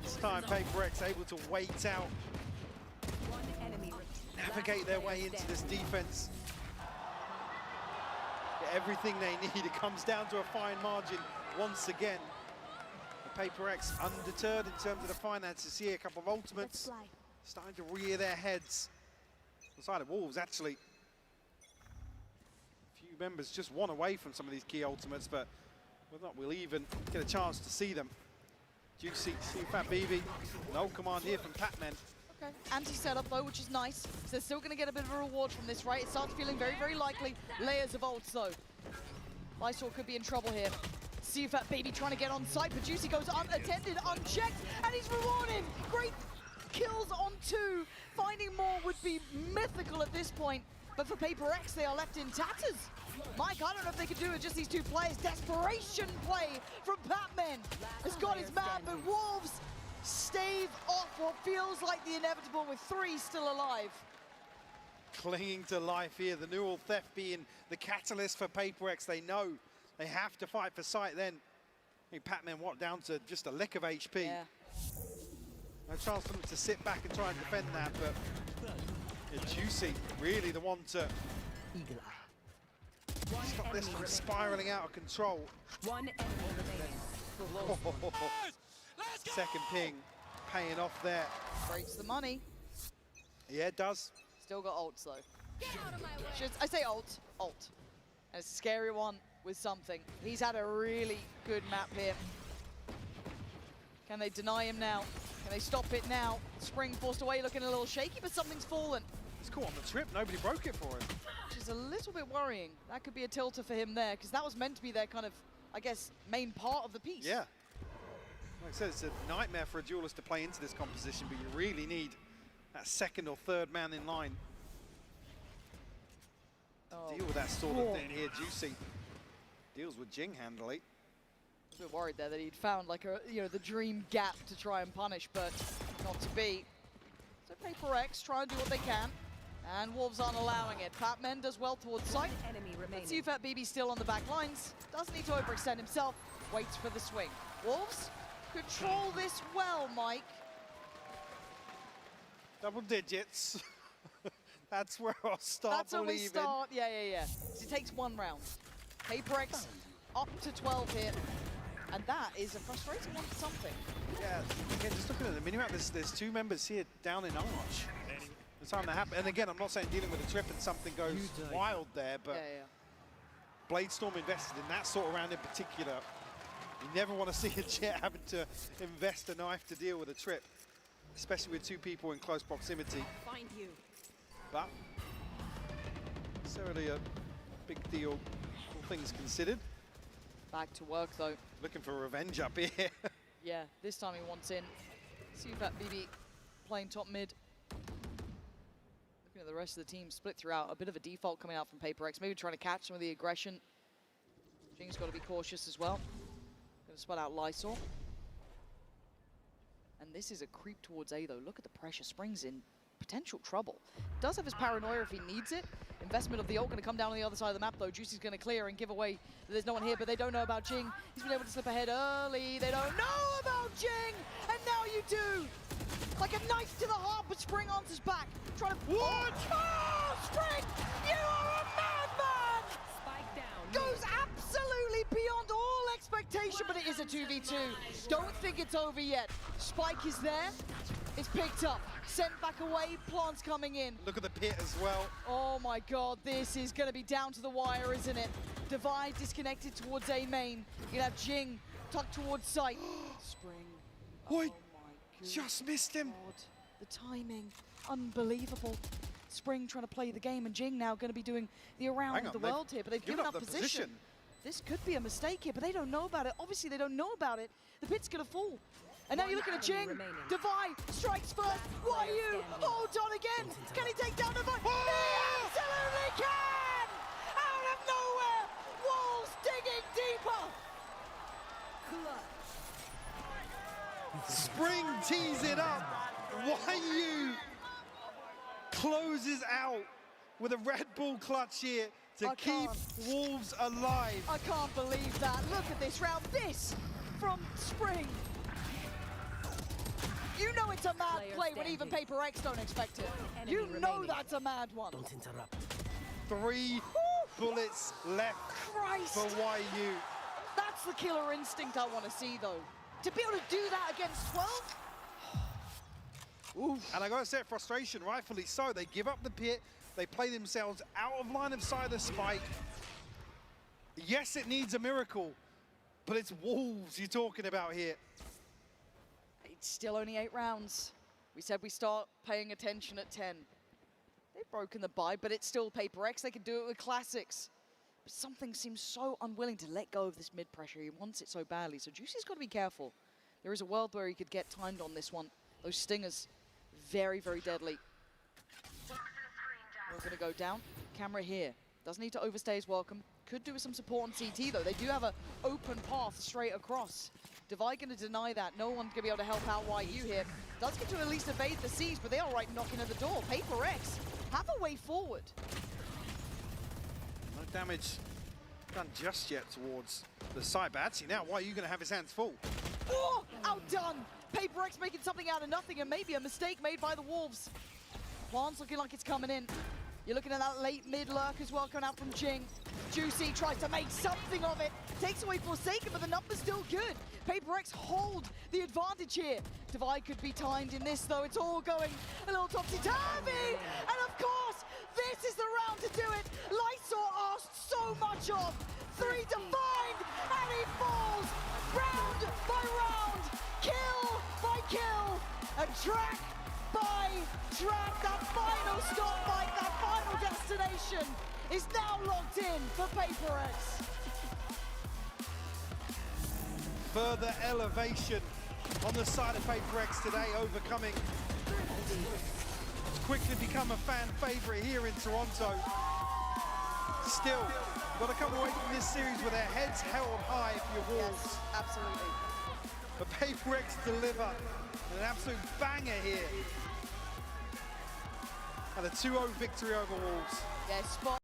This time Paper X able to wait out, navigate their way into this defense. Get everything they need. It comes down to a fine margin once again. The Paper X undeterred in terms of the finances here. A couple of ultimates starting to rear their heads. On the side of Wolves, actually, a few members just one away from some of these key ultimates, but whether or not we'll even get a chance to see them. Juicy, Fat BB, no command here from Patman. Okay. Anti-setup though, which is nice. So they're still going to get a bit of a reward from this, right? It starts feeling very, very likely. Layers of ults though. Lysol could be in trouble here. Fat BB trying to get on site, but Juicy goes unattended, unchecked, and he's rewarded. Great kills on two. Finding more would be mythical at this point, but for Paper X, they are left in tatters. Mike, I don't know if they could do it just these two players. Desperation play from Patman has got his man, but Wolves stave off what feels like the inevitable with 3 still alive. Clinging to life here, the neural theft being the catalyst for Paper X. They know they have to fight for sight then. I think Patman, down to just a lick of HP. Yeah. No chance for them to sit back and try and defend that, but yeah, Juicy really the one to stop this from spiraling out of control. One enemy remaining. Second ping paying off there. Breaks the money. Yeah, it does. Still got ults though. I say ult. And it's a scary one with something. He's had a really good map here. Can they deny him now? Can they stop it now? Spring forced away, looking a little shaky, but something's fallen. He's caught on the trip. Nobody broke it for him. Which is a little bit worrying. That could be a tilter for him there, because that was meant to be their kind of, I guess, main part of the piece. Yeah. Like I said, it's a nightmare for a duelist to play into this composition, but you really need that second or third man in line to deal with that sort of thing here. Juicy deals with Jing handily. A bit worried there that he'd found like a, the dream gap to try and punish, but not to be. So Paper Rex try and do what they can, and Wolves aren't allowing it. Patman does well towards site. Sufat BB still on the back lines. Doesn't need to overextend himself. Waits for the swing. Wolves control this well, Mike. Double digits. That's where I'll start That's believing. when we start. Yeah. It takes one round. Paper Rex up to 12 here. And that is a frustrating one for something. Yeah, again, just looking at the minimap, there's two members here down in Arch. The time that happened, and again, I'm not saying dealing with a trip and something goes wild there, but Bladestorm invested in that sort of round in particular. You never want to see a Jet having to invest a knife to deal with a trip, especially with two people in close proximity. Find you. But necessarily a big deal, all things considered. Back to work though. Looking for revenge up here. Yeah, this time he wants in. Sufat BB playing top mid. Looking at the rest of the team split throughout. A bit of a default coming out from Paper Rex. Maybe trying to catch some of the aggression. Jing's got to be cautious as well. Going to spot out Lysol. And this is a creep towards A though. Look at the pressure. Spring's in potential trouble. Does have his paranoia if he needs it. Investment of the ult going to come down on the other side of the map though. Juicy's going to clear and give away that there's no one here, but they don't know about Jing. He's been able to slip ahead early. They don't know about Jing, and now you do. Like a knife to the heart, but Spring answers back. Trying to... What? Oh, Spring! You are a madman! Spike down. Goes absolutely beyond all expectation, but it is a 2v2. Don't think it's over yet. Spike is there. It's picked up. Sent back away, Plant's coming in. Look at the pit as well. Oh my god, this is going to be down to the wire, isn't it? Divide disconnected towards A main. You'll have Jing tucked towards site. Spring. Oh my goodness. Just missed him. God. The timing, unbelievable. Spring trying to play the game, and Jing now going to be doing the around of the world here, but they've given up position. This could be a mistake here, but they don't know about it. Obviously, they don't know about it. The pit's going to fall. And now you're looking at Jing. Devi strikes first. YU holds on again. Can he take down Devi? He absolutely can! Out of nowhere! Wolves digging deeper! Spring tees it up. YU closes out with a Red Bull clutch here to keep Wolves alive. I can't believe that. Look at this round. This from Spring. You know it's a mad play when even Paper Rex don't expect it. You know that's a mad one. Don't interrupt. 3 bullets left for YU. That's the killer instinct I want to see, though. To be able to do that against 12? Oof. And I gotta say, frustration, rightfully so. They give up the pit. They play themselves out of line of sight of the spike. Yes, it needs a miracle, but it's Wolves you're talking about here. It's still only 8 rounds. We said we start paying attention at 10. They've broken the bye, but it's still Paper Rex. They can do it with classics. But something seems so unwilling to let go of this mid pressure. He wants it so badly. So Juicy's got to be careful. There is a world where he could get timed on this one. Those stingers, very, very deadly. We're going to go down. Camera here. Doesn't need to overstay his welcome. Could do with some support on CT, though. They do have an open path straight across. Devi going to deny that. No one's going to be able to help out YU here. Does get to at least evade the siege, but they are right knocking at the door. Paper Rex have a way forward. No damage done just yet towards the side, but actually now YU going to have his hands full. Oh, outdone. Paper Rex making something out of nothing, and maybe a mistake made by the Wolves. Plant's looking like it's coming in. You're looking at that late mid lurk as well coming out from Jing. Juicy tries to make something of it. Takes away Forsaken, but the number's still good. PaperX hold the advantage here. Divide could be timed in this, though. It's all going a little topsy-turvy. And of course, this is the round to do it. Lysor asked so much of. 3 defined, and he falls. Round by round, kill by kill. And track by track, that final stop fight, that final destination is now locked in for PaperX. Further elevation on the side of PaperX today, overcoming. Quickly become a fan favorite here in Toronto. Still, got to come away from this series with their heads held high for your Wolves. Yes, absolutely. But PaperX deliver an absolute banger here. And a 2-0 victory over Wolves. Yeah, spot.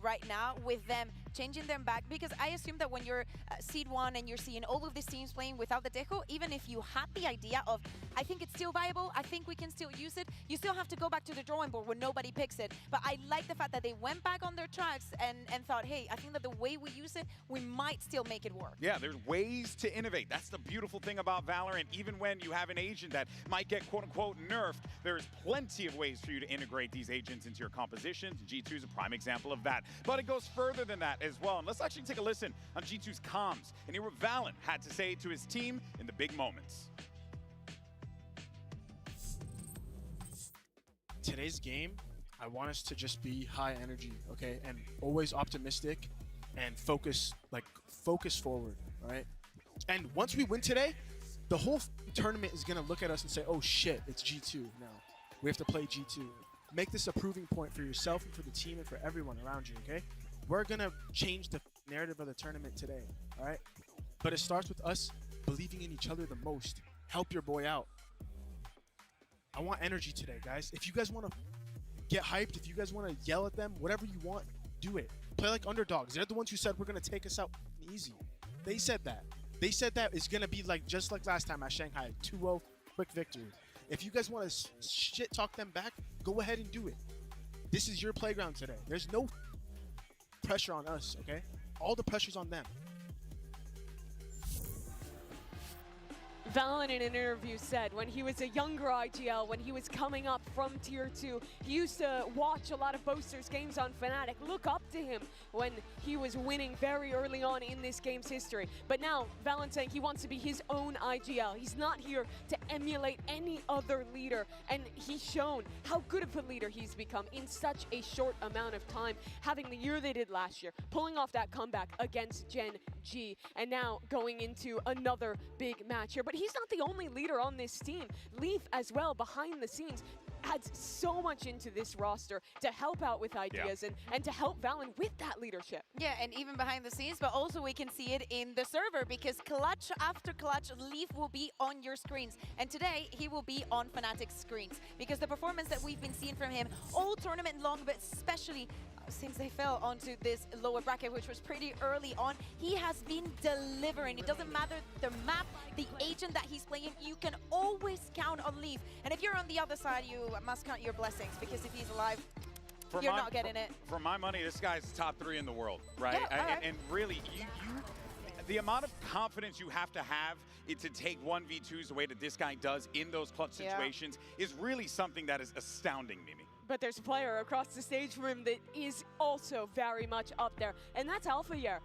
right now with them changing them back, because I assume that when you're seed 1 and you're seeing all of these teams playing without the Tejo, even if you had the idea of, I think it's still viable, I think we can still use it, you still have to go back to the drawing board when nobody picks it. But I like the fact that they went back on their tracks and thought, hey, I think that the way we use it, we might still make it work. Yeah, there's ways to innovate. That's the beautiful thing about Valorant. Even when you have an agent that might get quote-unquote nerfed, there's plenty of ways for you to integrate these agents into your compositions. G2 is a prime example of that. But it goes further than that as well. And let's actually take a listen on G2's comms and hear what Valen had to say to his team in the big moments. Today's game, I want us to just be high energy, okay? And always optimistic and focus forward, all right? And once we win today, the whole tournament is gonna look at us and say, oh shit, it's G2 now. We have to play G2. Make this a proving point for yourself and for the team and for everyone around you, okay? We're gonna change the narrative of the tournament today, all right? But it starts with us believing in each other the most. Help your boy out. I want energy today, guys. If you guys want to get hyped, if you guys want to yell at them, whatever you want, do it. Play like underdogs. They're the ones who said we're going to take us out easy. They said that. They said that it's going to be like just like last time at Shanghai, 2-0, quick victory. If you guys want to shit talk them back, go ahead and do it. This is your playground today. There's no pressure on us, okay? All the pressure's on them. Valen in an interview said when he was a younger IGL, when he was coming up from Tier 2, he used to watch a lot of Boaster's games on Fnatic, look up to him when he was winning very early on in this game's history. But now, Valen's saying he wants to be his own IGL. He's not here to emulate any other leader, and he's shown how good of a leader he's become in such a short amount of time, having the year they did last year, pulling off that comeback against Gen G, and now going into another big match here. But he's not the only leader on this team. Leaf as well, behind the scenes, adds so much into this roster to help out with ideas and to help Valen with that leadership. Yeah, and even behind the scenes, but also we can see it in the server, because clutch after clutch, Leaf will be on your screens. And today, he will be on Fnatic's screens, because the performance that we've been seeing from him all tournament long, but especially since they fell onto this lower bracket, which was pretty early on, he has been delivering. It doesn't matter the map, the agent that he's playing, you can always count on Leaf. And if you're on the other side, you must count your blessings, because if he's alive, you're not getting it. For my money, this guy's top 3 in the world, right? Yeah, and really, the amount of confidence you have to have to take 1v2s the way that this guy does in those clutch situations is really something that is astounding, Mimi. But there's a player across the stage from him that is also very much up there, and that's Alphayear.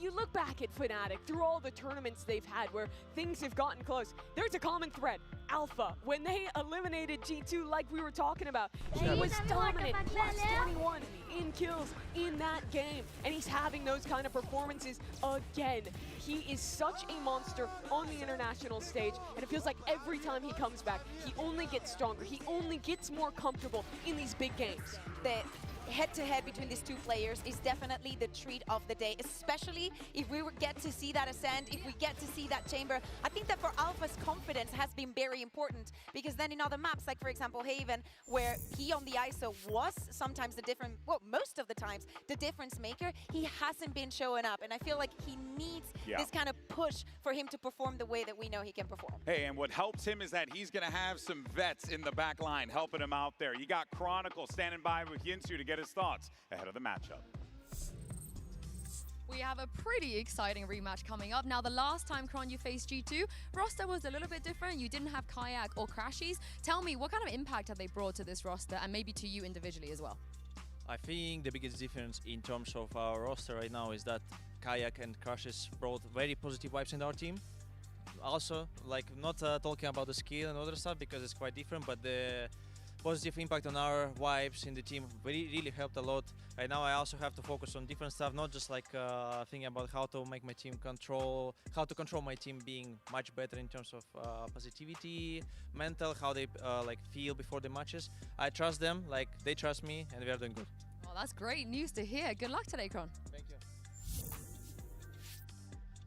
You look back at Fnatic, through all the tournaments they've had where things have gotten close, there's a common thread. Alpha, when they eliminated G2 like we were talking about, he was dominant, plus 21 in kills in that game, and he's having those kind of performances again. He is such a monster on the international stage, and it feels like every time he comes back, he only gets stronger, he only gets more comfortable in these big games. The head-to-head between these two players is definitely the treat of the day, especially if we get to see that Ascend, if we get to see that Chamber. I think that for Alpha's confidence has been very important, because then in other maps, like for example Haven, where he on the ISO was sometimes the different, well, most of the times, the difference maker, he hasn't been showing up, and I feel like he needs this kind of push for him to perform the way that we know he can perform. Hey, and what helps him is that he's going to have some vets in the back line helping him out there. You got Chronicle standing by with Yinsu to get his thoughts ahead of the matchup. We have a pretty exciting rematch coming up. Now, the last time Kron you faced G2, roster was a little bit different. You didn't have Kayak or Crashies. Tell me, what kind of impact have they brought to this roster, and maybe to you individually as well? I think the biggest difference in terms of our roster right now is that Kayak and Crashes brought very positive vibes in our team. Also, like, not talking about the skill and other stuff because it's quite different, but the positive impact on our vibes in the team really helped a lot. Right now I also have to focus on different stuff, not just like thinking about how to make my team control my team being much better in terms of positivity, mental, how they like feel before the matches. I trust them, like they trust me, and we are doing good. Well, that's great news to hear. Good luck today, Kron. Thank you.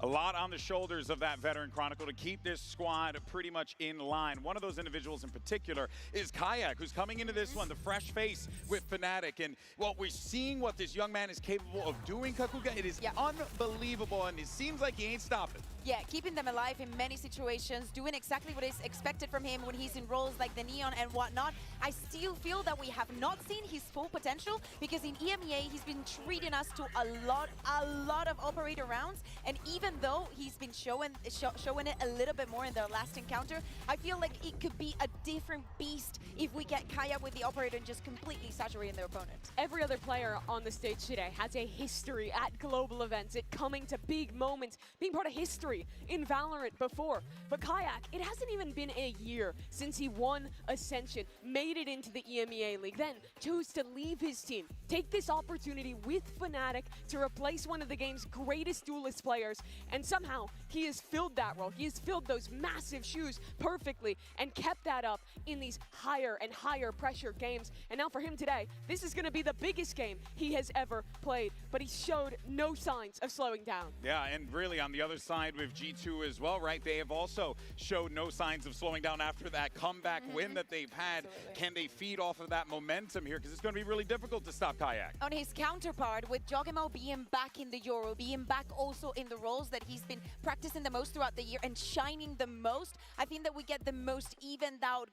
A lot on the shoulders of that veteran Chronicle to keep this squad pretty much in line. One of those individuals in particular is Kayak, who's coming into this one, the fresh face with Fnatic. And well, we're seeing what this young man is capable of doing, Kakuga. It is unbelievable, and it seems like he ain't stopping. Yeah, keeping them alive in many situations, doing exactly what is expected from him when he's in roles like the Neon and whatnot. I still feel that we have not seen his full potential, because in EMEA he's been treating us to a lot of operator rounds, and even though he's been showing it a little bit more in their last encounter, I feel like it could be a different beast if we get Kayak with the operator and just completely saturating their opponent. Every other player on the stage today has a history at global events, at coming to big moments, being part of history in Valorant before. But Kayak, it hasn't even been a year since he won Ascension, made it into the EMEA League, then chose to leave his team, take this opportunity with Fnatic to replace one of the game's greatest duelist players, and somehow he has filled that role. He has filled those massive shoes perfectly and kept that up in these higher and higher pressure games. And now for him today, this is going to be the biggest game he has ever played, but he showed no signs of slowing down. Yeah, and really on the other side with G2 as well, right? They have also showed no signs of slowing down after that comeback win that they've had. Absolutely. Can they feed off of that momentum here? Because it's going to be really difficult to stop Kayak. On his counterpart, with Jogemo being back in the Euro, being back also in the roles that he's been practicing the most throughout the year and shining the most, I think that we get the most evened out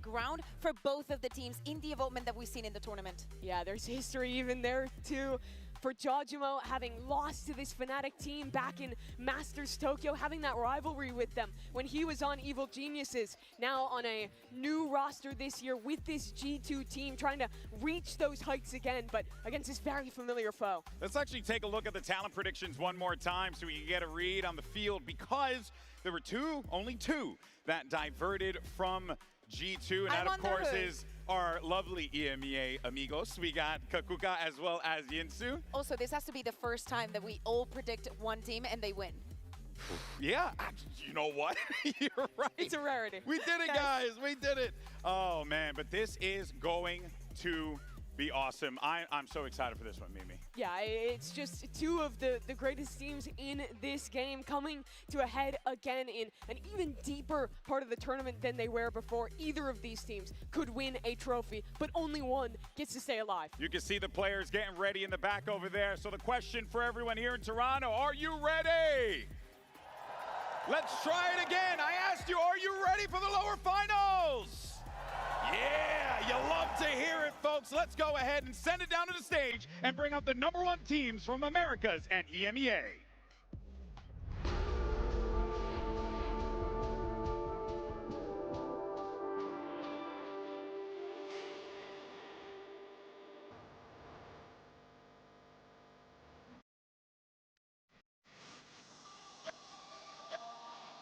ground for both of the teams in the involvement that we've seen in the tournament. Yeah, there's history even there too. For Jojimo, having lost to this Fnatic team back in Masters Tokyo, having that rivalry with them when he was on Evil Geniuses, now on a new roster this year with this G2 team, trying to reach those heights again, but against this very familiar foe. Let's actually take a look at the talent predictions one more time so we can get a read on the field, because there were only two that diverted from G2, and that of course is our lovely EMEA amigos. We got Kakuga as well as Yinsu. Also, this has to be the first time that we all predict one team and they win. Yeah, you know what? You're right. It's a rarity. We did it, guys. We did it. Oh, man, but this is going to be awesome. I'm so excited for this one, Mimi. Yeah, it's just two of the greatest teams in this game coming to a head again in an even deeper part of the tournament than they were before. Either of these teams could win a trophy, but only one gets to stay alive. You can see the players getting ready in the back over there. So the question for everyone here in Toronto, are you ready? Let's try it again. I asked you, are you ready for the lower finals? Yeah, you love to hear it, folks. Let's go ahead and send it down to the stage and bring out the #1 teams from Americas and EMEA.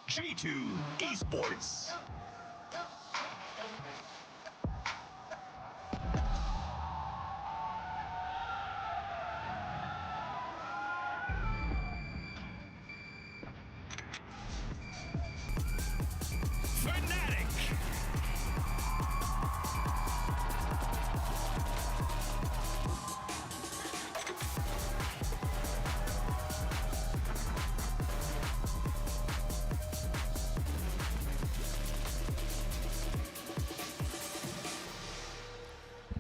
G2 Esports.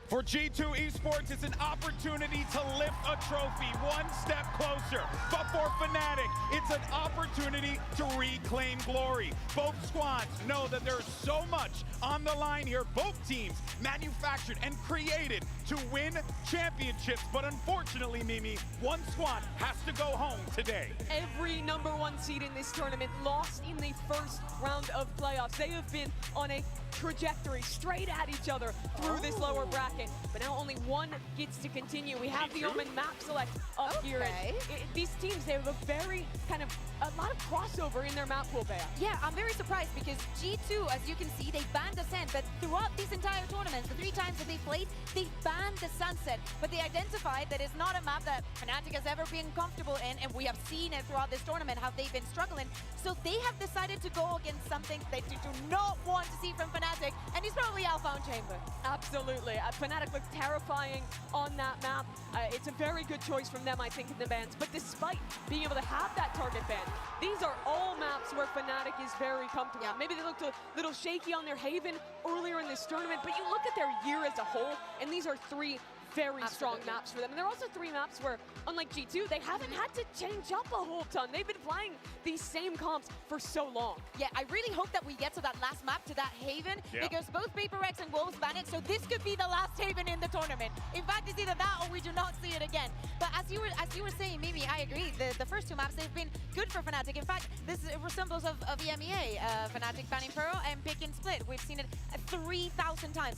For G2 Esports, it's an opportunity to lift a trophy one step closer. But for Fnatic, it's an opportunity to reclaim glory. Both squads know that there's so much on the line here. Both teams manufactured and created to win championships. But unfortunately, Mimi, one squad has to go home today. Every #1 seed in this tournament lost in the first round of playoffs. They have been on a trajectory straight at each other through this lower bracket, but now only one gets to continue. We have the Omen map select up here, and these teams, they have a lot of crossover in their map pool, Bea. Yeah, I'm very surprised because G2, as you can see, they banned Ascent, but throughout this entire tournament, the 3 times that they played, they banned the Sunset, but they identified that it's not a map that Fnatic has ever been comfortable in, and we have seen it throughout this tournament, how they've been struggling, so they have decided to go against something that they do not want to see from Fnatic. Fnatic, and he's probably Alpha on Chamber. Absolutely. Fnatic looked terrifying on that map. It's a very good choice from them, I think, in the bans. But despite being able to have that target ban, these are all maps where Fnatic is very comfortable. Yeah. Maybe they looked a little shaky on their Haven earlier in this tournament, but you look at their year as a whole, and these are three very strong maps for them. And there are also three maps where, unlike G2, they haven't had to change up a whole ton. They've been playing these same comps for so long. Yeah, I really hope that we get to that last map, to that Haven, because both Paper Rex and Wolves ban it, so this could be the last Haven in the tournament. In fact, it's either that or we do not see it again. But as you were saying, Mimi, I agree. The first two maps, they've been good for Fnatic. In fact, this resembles of EMEA. Fnatic banning Pearl and picking Split. We've seen it 3,000 times.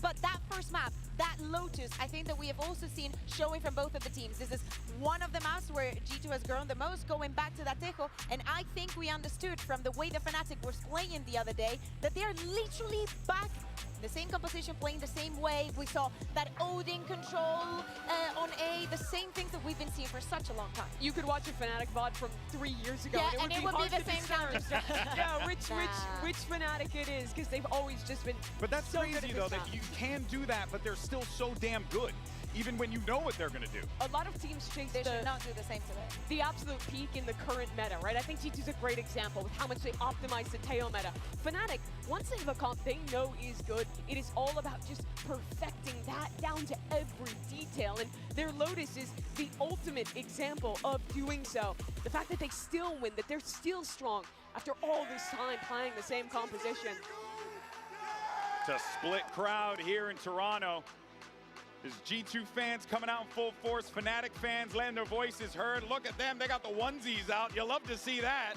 But that first map, that Lotus, I think that we have also seen showing from both of the teams. This is one of the maps where G2 has grown the most, going back to that Tejo. And I think we understood from the way the Fnatic was playing the other day that they are literally back the same composition, playing the same way. We saw that Odin control on A, the same things that we've been seeing for such a long time. You could watch a Fnatic VOD from 3 years ago, Yeah, and it would be the same Counter-Strike. Yeah, which Fnatic it is, because they've always just been But that's so good crazy, at though, this that map. you can do that, but they're still so damn good, even when you know what they're going to do. A lot of teams chase They should not do the same today. the absolute peak in the current meta, right? I think G2's a great example with how much they optimize the tail meta. Fnatic, once they have a comp they know is good, it is all about just perfecting that down to every detail. And their Lotus is the ultimate example of doing so. The fact that they still win, that they're still strong after all this time playing the same composition. It's a split crowd here in Toronto. There's G2 fans coming out in full force, Fnatic fans letting their voices heard. Look at them, they got the onesies out. You love to see that.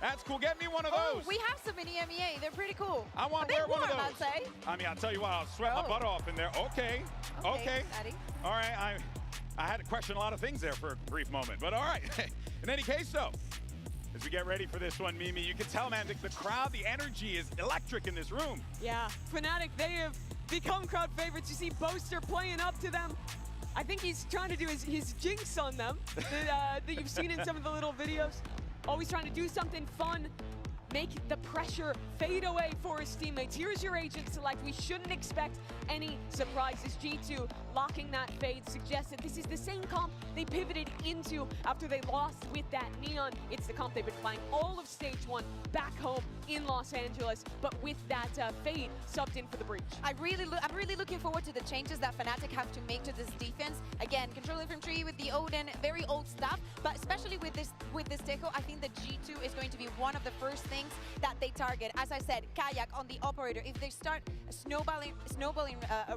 That's cool, get me one of those. Oh, we have some in EMEA, they're pretty cool. I want to Are wear they one of warm, those. I'd say? I mean, I'll tell you what, I'll sweat my butt off in there. Okay. Daddy. All right, I had to question a lot of things there for a brief moment, but all right. In any case, though, as we get ready for this one, Mimi, you can tell, man, the crowd, the energy is electric in this room. Yeah, Fnatic, they have become crowd favorites. You see Boaster playing up to them. I think he's trying to do his jinx on them that you've seen in some of the little videos. Always trying to do something fun, make the pressure fade away for his teammates. Here's your agent select. We shouldn't expect any surprises. G2 locking that fade suggested this is the same comp they pivoted into after they lost with that Neon. It's the comp they've been playing all of stage one back home in Los Angeles, but with that fade subbed in for the breach. I'm really looking forward to the changes that Fnatic have to make to this defense. Again, control infantry with the Odin, very old stuff, but especially with this Tejo, I think that G2 is going to be one of the first things that they target. As I said, Kayak on the operator. If they start snowballing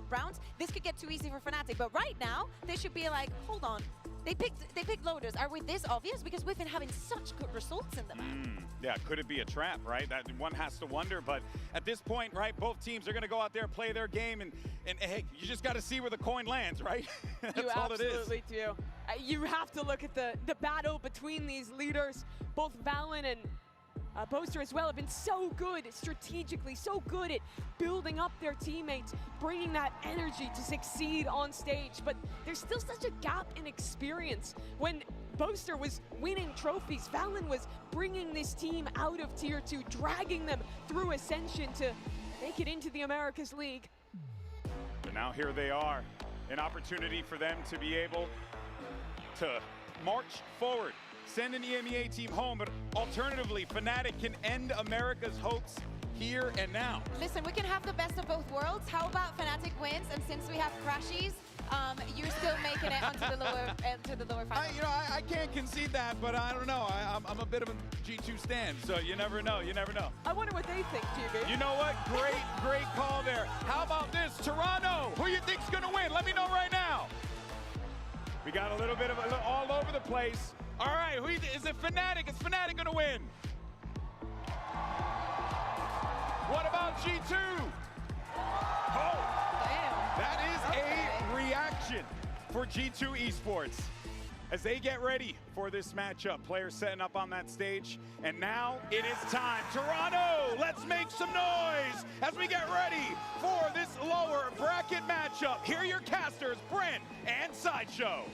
rounds, this could get too easy for Fnatic. But right now, they should be like, hold on. They picked Lotus. Are we this obvious? Because we've been having such good results in the map. Yeah, could it be a trap, right? That one has to wonder, but at this point, right, both teams are going to go out there, play their game, and hey, you just got to see where the coin lands, right? That's You all it is. absolutely do. You have to look at the battle between these leaders. Both Valen and Boaster as well have been so good strategically, so good at building up their teammates, bringing that energy to succeed on stage. But there's still such a gap in experience. When Boaster was winning trophies, Valen was bringing this team out of Tier 2, dragging them through Ascension to make it into the Americas League. But now here they are, an opportunity for them to be able to march forward, send an EMEA team home, but alternatively, Fnatic can end America's hopes here and now. Listen, we can have the best of both worlds. How about Fnatic wins, and since we have Crashies, you're still making it onto the lower final. I can't concede that, but I don't know. I'm a bit of a G2 stan, so you never know. You never know. I wonder what they think, GB. You know what? Great call there. How about this? Toronto, who you think's gonna win? Let me know right now. We got a little bit of all over the place. All right, is it Fnatic? Is Fnatic gonna win? What about G2? Oh, that is a reaction for G2 Esports as they get ready for this matchup. Players setting up on that stage, and now it is time. Toronto, let's make some noise as we get ready for this lower bracket matchup. Here are your casters, Brent and Sideshow.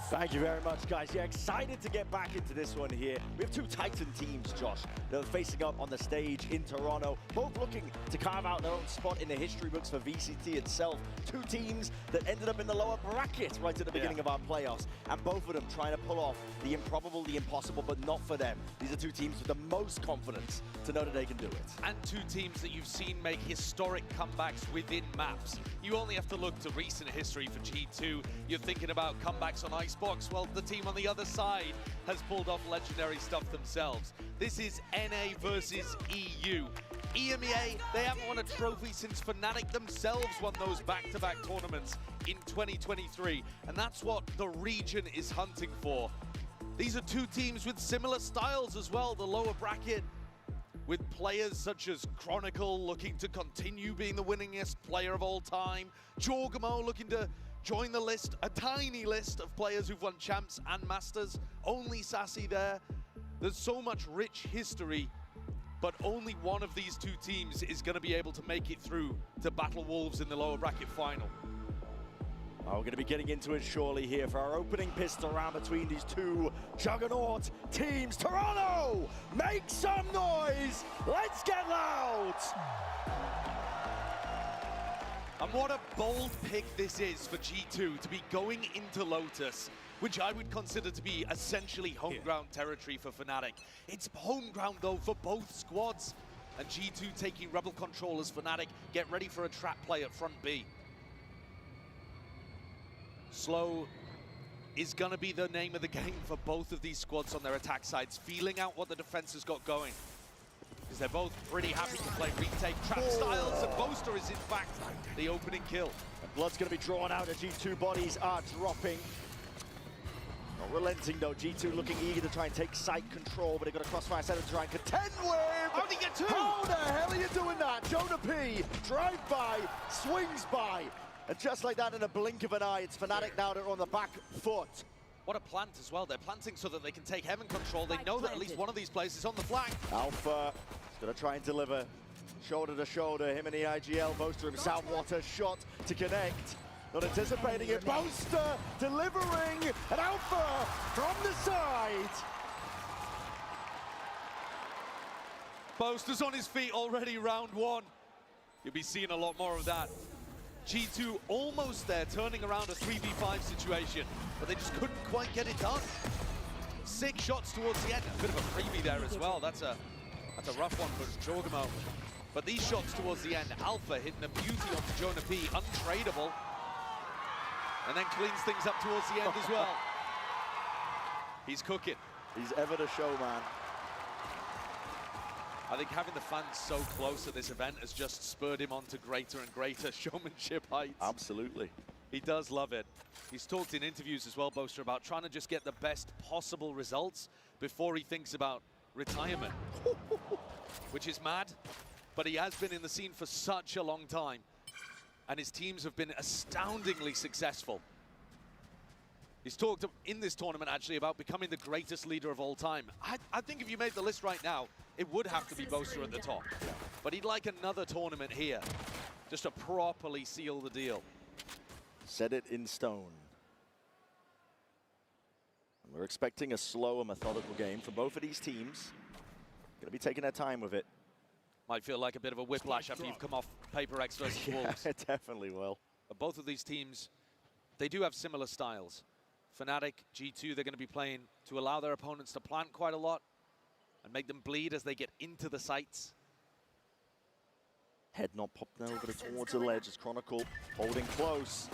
Thank you very much, guys. Yeah, excited to get back into this one here. We have two Titan teams, Josh, that are facing up on the stage in Toronto, both looking to carve out their own spot in the history books for VCT itself. Two teams that ended up in the lower bracket right at the beginning of our playoffs, and both of them trying to pull off the improbable, the impossible, but not for them. These are two teams with the most confidence to know that they can do it. And two teams that you've seen make historic comebacks within maps. You only have to look to recent history for G2. You're thinking about comebacks on Icebox. Well, the team on the other side has pulled off legendary stuff themselves. This is NA versus EU. EMEA, they haven't won a trophy since Fnatic themselves won those back-to-back tournaments in 2023. And that's what the region is hunting for. These are two teams with similar styles as well. The lower bracket with players such as Chronicle looking to continue being the winningest player of all time. Jorgamo looking to join the list, a tiny list of players who've won champs and masters. Only Sassy there. There's so much rich history, but only one of these two teams is going to be able to make it through to Battle Wolves in the lower bracket final. Oh, we're going to be getting into it surely here for our opening pistol round between these two juggernaut teams. Toronto, make some noise. Let's get loud. And what a bold pick this is for G2 to be going into Lotus, which I would consider to be essentially home ground territory for Fnatic. It's home ground though for both squads. And G2 taking rebel control as Fnatic get ready for a trap play at front B. Slow is going to be the name of the game for both of these squads on their attack sides, feeling out what the defense has got going. Because they're both pretty happy to play retake trap styles, and Boaster is in fact the opening kill. And blood's going to be drawn out, the G2 bodies are dropping. Not relenting though, G2 looking eager to try and take site control, but they've got a crossfire center to try and contend with. How did he get two? How the hell are you doing that? Jonah P, drive by, swings by. And just like that, in a blink of an eye, it's Fnatic now that are on the back foot. What a plant as well. They're planting so that they can take heaven control. They know that at least one of these players is on the flank. Alpha is going to try and deliver shoulder to shoulder. Him and the IGL. Boaster himself, what a shot to connect. Not anticipating it. Boaster delivering an Alpha from the side. Boaster's on his feet already, round one. You'll be seeing a lot more of that. G2 almost there, turning around a 3v5 situation, but they just couldn't quite get it done. 6 shots towards the end, a bit of a freebie there as well. That's a rough one for Jorgamo. But these shots towards the end, Alpha hitting a beauty onto Jonah P, untradeable, and then cleans things up towards the end as well. He's cooking. He's ever the show, man. I think having the fans so close at this event has just spurred him on to greater and greater showmanship heights. Absolutely. He does love it. He's talked in interviews as well, Boaster, about trying to just get the best possible results before he thinks about retirement, which is mad, but he has been in the scene for such a long time, and his teams have been astoundingly successful. He's talked in this tournament actually about becoming the greatest leader of all time. I think if you made the list right now, it would have to be Boaster at the top. But he'd like another tournament here, just to properly seal the deal. Set it in stone. And we're expecting a slow and methodical game from both of these teams. Going to be taking their time with it. Might feel like a bit of a whiplash after you've come off Paper X versus Wolves. It definitely will. But both of these teams, they do have similar styles. Fnatic, G2, they're going to be playing to allow their opponents to plant quite a lot and make them bleed as they get into the sights. Head not popped over towards the ledge as Chronicle holding close.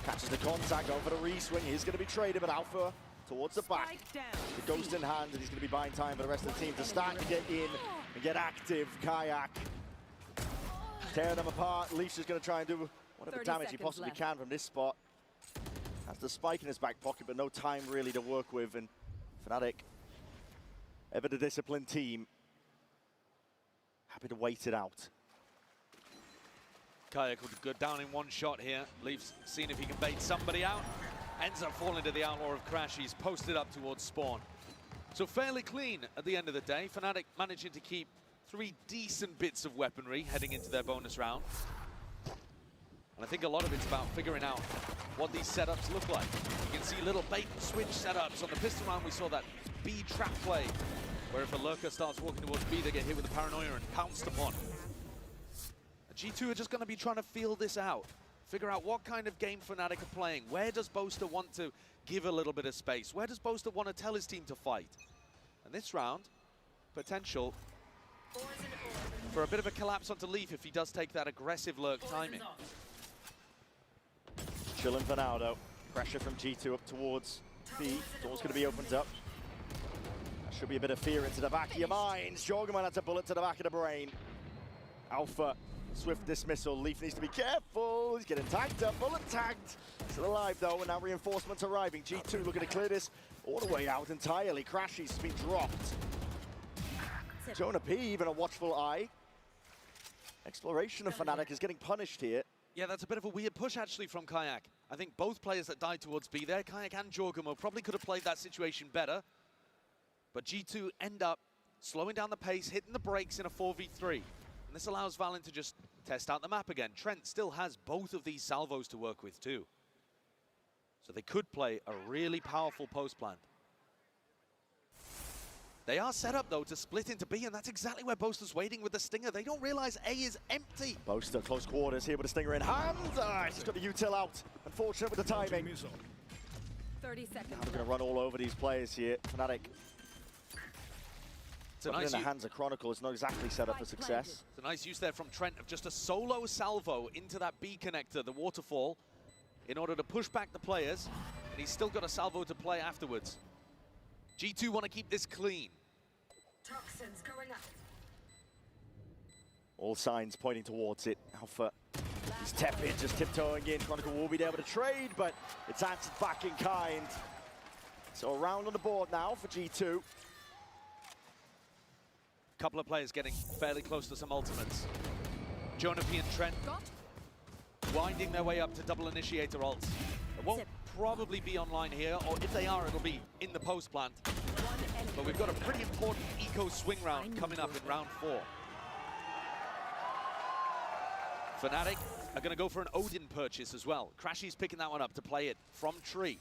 Catches the contact over the re-swing. He's going to be traded, but Alpha towards the back. The ghost in hand, and he's going to be buying time for the rest of the team to start to get in and get active. Kayak tearing them apart. Leafs is going to try and do whatever damage he possibly can from this spot. Has the spike in his back pocket, but no time really to work with. And Fnatic, ever the disciplined team, happy to wait it out. Kayak would go down in one shot here. Leafs seeing if he can bait somebody out. Ends up falling to the Outlaw of Crash. He's posted up towards spawn. So fairly clean at the end of the day. Fnatic managing to keep 3 decent bits of weaponry heading into their bonus round. And I think a lot of it's about figuring out what these setups look like. You can see little bait and switch setups. On the pistol round, we saw that B trap play, where if a lurker starts walking towards B, they get hit with the paranoia and pounced upon. G2 are just going to be trying to feel this out. Figure out what kind of game Fnatic are playing. Where does Boaster want to give a little bit of space? Where does Boaster want to tell his team to fight? And this round, potential for a bit of a collapse onto Leaf if he does take that aggressive lurk timing. Chilling for now, though. Pressure from G2 up towards B. Door's going to be opened up. That should be a bit of fear into the back of your minds. Jorgenman has a bullet to the back of the brain. Alpha, swift dismissal. Leaf needs to be careful. He's getting tagged up. Bullet tagged. Still alive, though, and now reinforcements arriving. G2 looking to clear this all the way out entirely. Crashy's been dropped. Jonah P, even a watchful eye. Exploration of Fnatic is getting punished here. Yeah, that's a bit of a weird push, actually, from Kayak. I think both players that died towards B there, Kayak and Jorgenmo, probably could have played that situation better. But G2 end up slowing down the pace, hitting the brakes in a 4v3. And this allows Valen to just test out the map again. Trent still has both of these salvos to work with, too. So they could play a really powerful post plant. They are set up, though, to split into B, and that's exactly where Boaster's waiting with the Stinger. They don't realize A is empty. Boaster, close quarters here with a Stinger in hand. He's got the util out. Unfortunate with the timing. 30 seconds. Now they're going to run all over these players here. Fnatic. It's nice in the hands of Chronicle. It's not exactly set up for success. It's a nice use there from Trent of just a solo salvo into that B connector, the waterfall, in order to push back the players. And he's still got a salvo to play afterwards. G2 want to keep this clean. Toxins going up. All signs pointing towards it. Alpha is tepid, just tiptoeing in. Chronicle will be able to trade, but it's answered back in kind. So a round on the board now for G2. Couple of players getting fairly close to some ultimates. Jonah P and Trent winding their way up to double initiator ults. It won't probably be online here, or if they are, it'll be in the post plant. But we've got a pretty important eco swing round coming up in round 4. Fnatic are going to go for an Odin purchase as well. Crashy's picking that one up to play it from tree.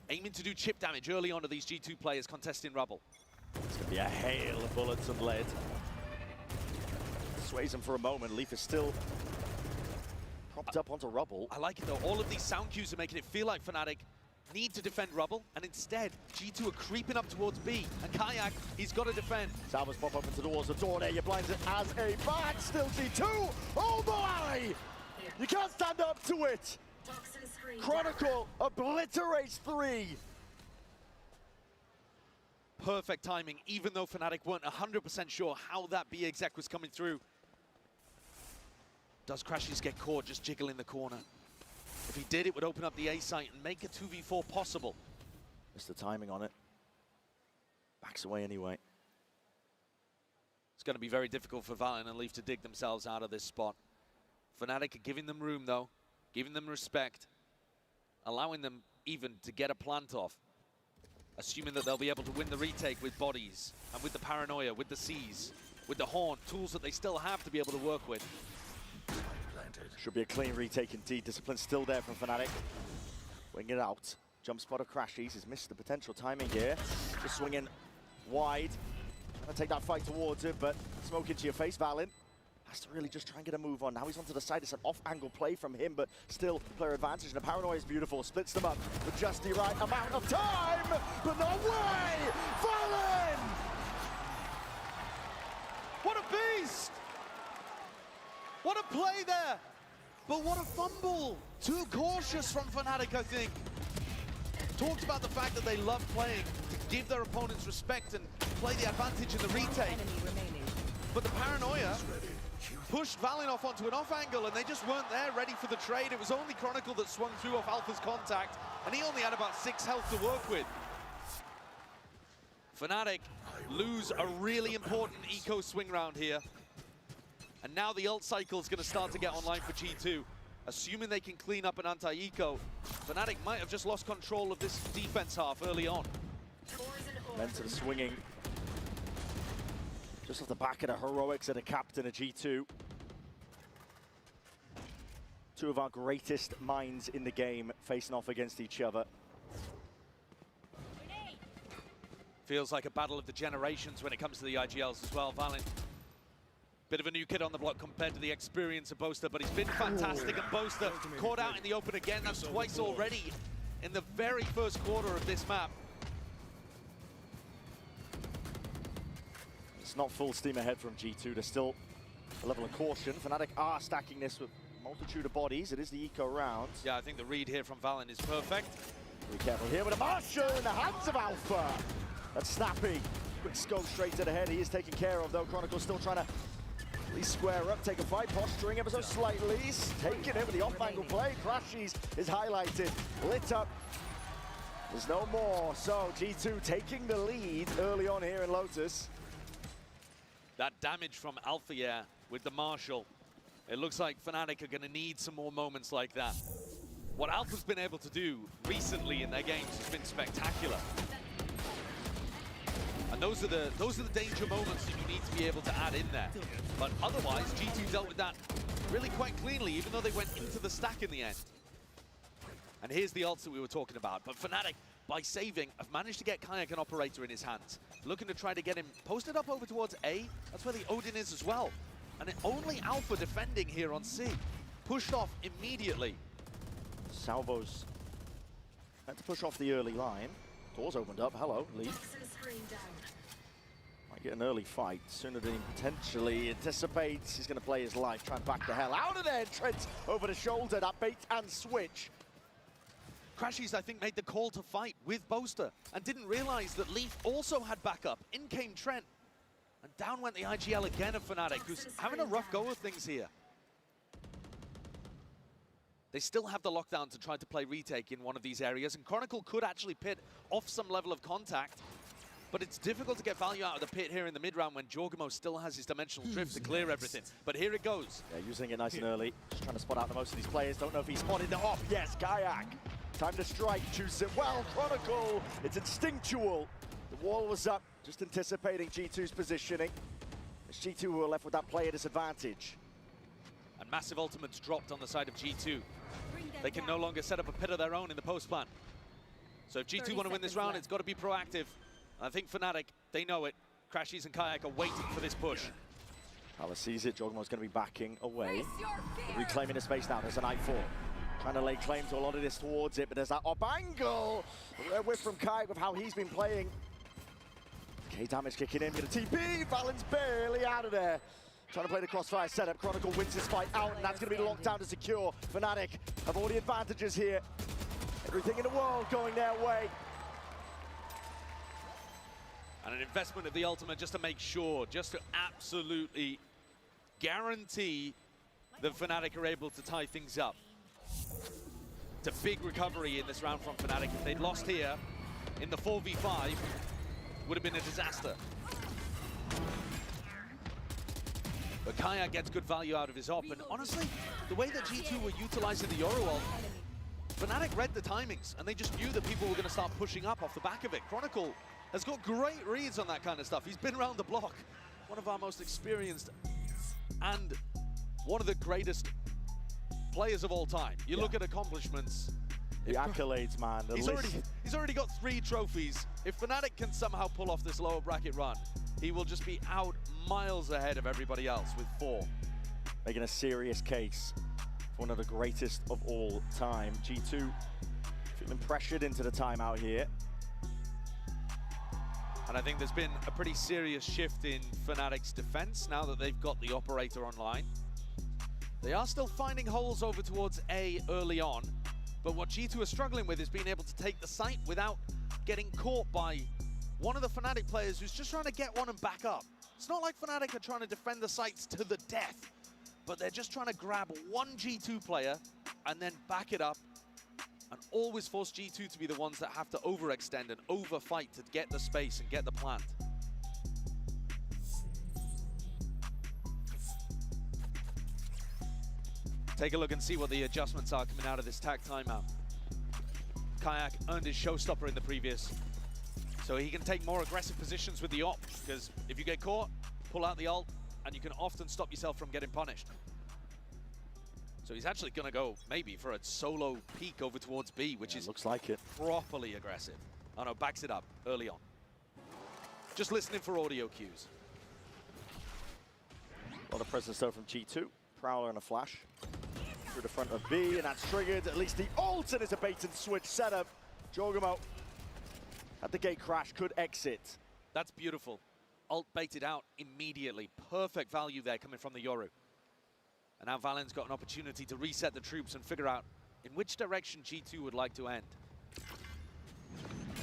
Aiming to do chip damage early on to these G2 players contesting rubble. It's going to be a hail of bullets and lead. Sways him for a moment. Leaf is still propped up onto rubble. I like it though. All of these sound cues are making it feel like Fnatic need to defend rubble, and instead G2 are creeping up towards B. And Kayak, he's got to defend. Salvos pop up into the walls. The door there, you blinds it as a bat. Still G2. Oh my! You can't stand up to it. Chronicle obliterates 3. Perfect timing, even though Fnatic weren't 100% sure how that B exec was coming through. Does Crashies get caught just jiggling the corner? If he did, it would open up the A site and make a 2v4 possible. Missed the timing on it. Backs away anyway. It's going to be very difficult for Valen and Leaf to dig themselves out of this spot. Fnatic are giving them room though, giving them respect, allowing them even to get a plant off. Assuming that they'll be able to win the retake with bodies, and with the paranoia, with the C's, with the horn, tools that they still have to be able to work with. Should be a clean retake indeed. Discipline still there from Fnatic. Wing it out. Jump spot of Crashies has missed the potential timing here. Just swinging wide. Trying to take that fight towards it, but smoke into your face, Valen. Has to really just try and get a move on. Now he's onto the side. It's an off-angle play from him, but still player advantage. And the paranoia is beautiful. Splits them up with just the right amount of time, but no way! Valen! What a beast! What a play there! But what a fumble! Too cautious from Fnatic, I think. Talked about the fact that they love playing to give their opponents respect and play the advantage in the retake. But the paranoia pushed Valen off onto an off angle, and they just weren't there ready for the trade. It was only Chronicle that swung through off Alpha's contact, and he only had about 6 health to work with. Fnatic lose a really important eco swing round here. And now the ult cycle is going to start to get online for G2. Assuming they can clean up an anti-eco, Fnatic might have just lost control of this defense half early on. Mentor swinging. Just off the back of the heroics of the captain of G2. Two of our greatest minds in the game facing off against each other. Feels like a battle of the generations when it comes to the IGLs as well. Valen, bit of a new kid on the block compared to the experience of Boaster, but he's been fantastic, and Boaster caught out in the open again. That's twice already in the very first quarter of this map. It's not full steam ahead from G2. There's still a level of caution. Fnatic are stacking this with a multitude of bodies. It is the eco round. Yeah, I think the read here from Valen is perfect. Be careful here with a Marshall in the hands of Alpha. That's snappy. Quick scope straight to the head. He is taken care of, though. Chronicle still trying to at least square up, take a fight, posturing ever so slightly. Taking it with the off-angle play. Crashies is highlighted, lit up. There's no more. So G2 taking the lead early on here in Lotus. That damage from Alpha with the Marshall. It looks like Fnatic are going to need some more moments like that. What Alpha's been able to do recently in their games has been spectacular. And those are the danger moments that you need to be able to add in there. But otherwise, G2 dealt with that really quite cleanly, even though they went into the stack in the end. And here's the ults that we were talking about. But Fnatic, by saving, have managed to get Kayak an operator in his hands. Looking to try to get him posted up over towards A. That's where the Odin is as well. And only Alpha defending here on C. Pushed off immediately. Salvo's had to push off the early line. Doors opened up. Hello, Leaf. Might get an early fight sooner than he potentially anticipates. He's going to play his life, try and back the hell out of there. Trent over the shoulder, that bait and switch. Crashies, I think, made the call to fight with Boaster and didn't realize that Leaf also had backup. In came Trent. And down went the IGL again of Fnatic, who's having a rough go of things here. They still have the lockdown to try to play retake in one of these areas, and Chronicle could actually pit off some level of contact. But it's difficult to get value out of the pit here in the mid-round when Jorgamo still has his dimensional drift to clear everything. But here it goes. Yeah, using it nice and early. Just trying to spot out the most of these players. Don't know if he spotted it off. Yes, Kayak. Time to strike. Choose it well. Chronicle. It's instinctual. The wall was up. Just anticipating G2's positioning. It's G2 who are left with that player disadvantage. And massive ultimates dropped on the side of G2. They can no longer set up a pit of their own in the post plan. So if G2 want to win this round, it's got to be proactive. I think Fnatic, they know it. Crashies and Kayak are waiting for this push. Palace sees it. Jorgamo's going to be backing away. Reclaiming the space now. There's an I-4. Trying to lay claim to a lot of this towards it, but there's that up angle. A whiff from Kayak with how he's been playing. K damage kicking in. Get a TP. Valen's barely out of there. Trying to play the crossfire setup. Chronicle wins this fight out, and that's going to be the lockdown to secure. Fnatic have all the advantages here. Everything in the world going their way. And an investment of the ultimate just to make sure, just to absolutely guarantee that Fnatic are able to tie things up. It's a big recovery in this round from Fnatic. If they'd lost here in the 4v5, would have been a disaster. But Kayak gets good value out of his op, and honestly, the way that G2 were utilizing the Yoru ult, Fnatic read the timings, and they just knew that people were going to start pushing up off the back of it. Chronicle has got great reads on that kind of stuff. He's been around the block. One of our most experienced and one of the greatest players of all time. You look at accomplishments. The accolades, man. He's already got 3 trophies. If Fnatic can somehow pull off this lower bracket run, he will just be out miles ahead of everybody else with 4. Making a serious case for one of the greatest of all time. G2 feeling pressured into the timeout here. And I think there's been a pretty serious shift in Fnatic's defense now that they've got the operator online. They are still finding holes over towards A early on, but what G2 are struggling with is being able to take the site without getting caught by one of the Fnatic players who's just trying to get one and back up. It's not like Fnatic are trying to defend the sites to the death, but they're just trying to grab one G2 player and then back it up and always force G2 to be the ones that have to overextend and overfight to get the space and get the plant. Take a look and see what the adjustments are coming out of this tag timeout. Kayak earned his showstopper in the previous, so he can take more aggressive positions with the op, because if you get caught, pull out the ult, and you can often stop yourself from getting punished. So he's actually going to go maybe for a solo peek over towards B, which is looks like it. Properly aggressive. Oh no, backs it up early on. Just listening for audio cues. A lot of presence though from G2. Prowler and a flash through the front of B, and that's triggered. At least the ult, and it's a bait and switch setup. Jogamo at the gate crash, could exit. That's beautiful. Ult baited out immediately. Perfect value there coming from the Yoru. And now Valen's got an opportunity to reset the troops and figure out in which direction G2 would like to end.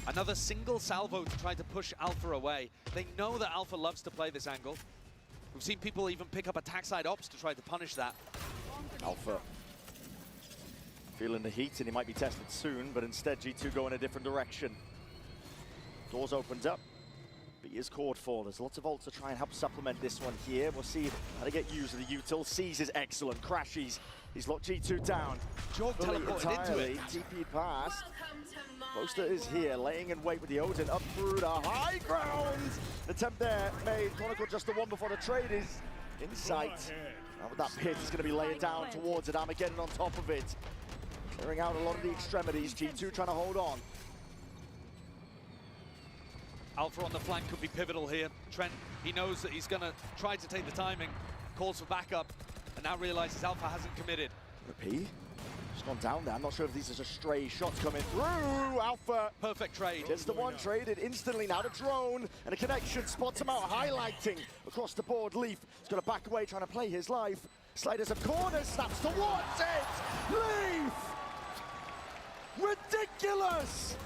Another single salvo to try to push Alpha away. They know that Alpha loves to play this angle. We've seen people even pick up attack side ops to try to punish that. Alpha feeling the heat, and he might be tested soon, but instead G2 go in a different direction. Doors opened up. B is called for. There's lots of ults to try and help supplement this one here. We'll see how to get used to the util. Sees is excellent. Crashies. He's locked G2 down. Jog teleported into it. TP'd past. Boaster is here, laying in wait with the Odin up through the high ground. The attempt there made. Chronicle just the one before the trade is in sight. Now with that pit, he's going to be laying down towards it. Armageddon on top of it. Clearing out a lot of the extremities. G2 trying to hold on. Alpha on the flank could be pivotal here. Trent, he knows that he's going to try to take the timing, calls for backup, and now realizes Alpha hasn't committed. P just gone down there. I'm not sure if these are just stray shots coming through. Alpha. Perfect trade. Gets the one traded instantly. Now the drone and a connection spots him out, highlighting across the board. Leaf is going to back away, trying to play his life. Sliders of corner, snaps towards it. Leaf. Ridiculous.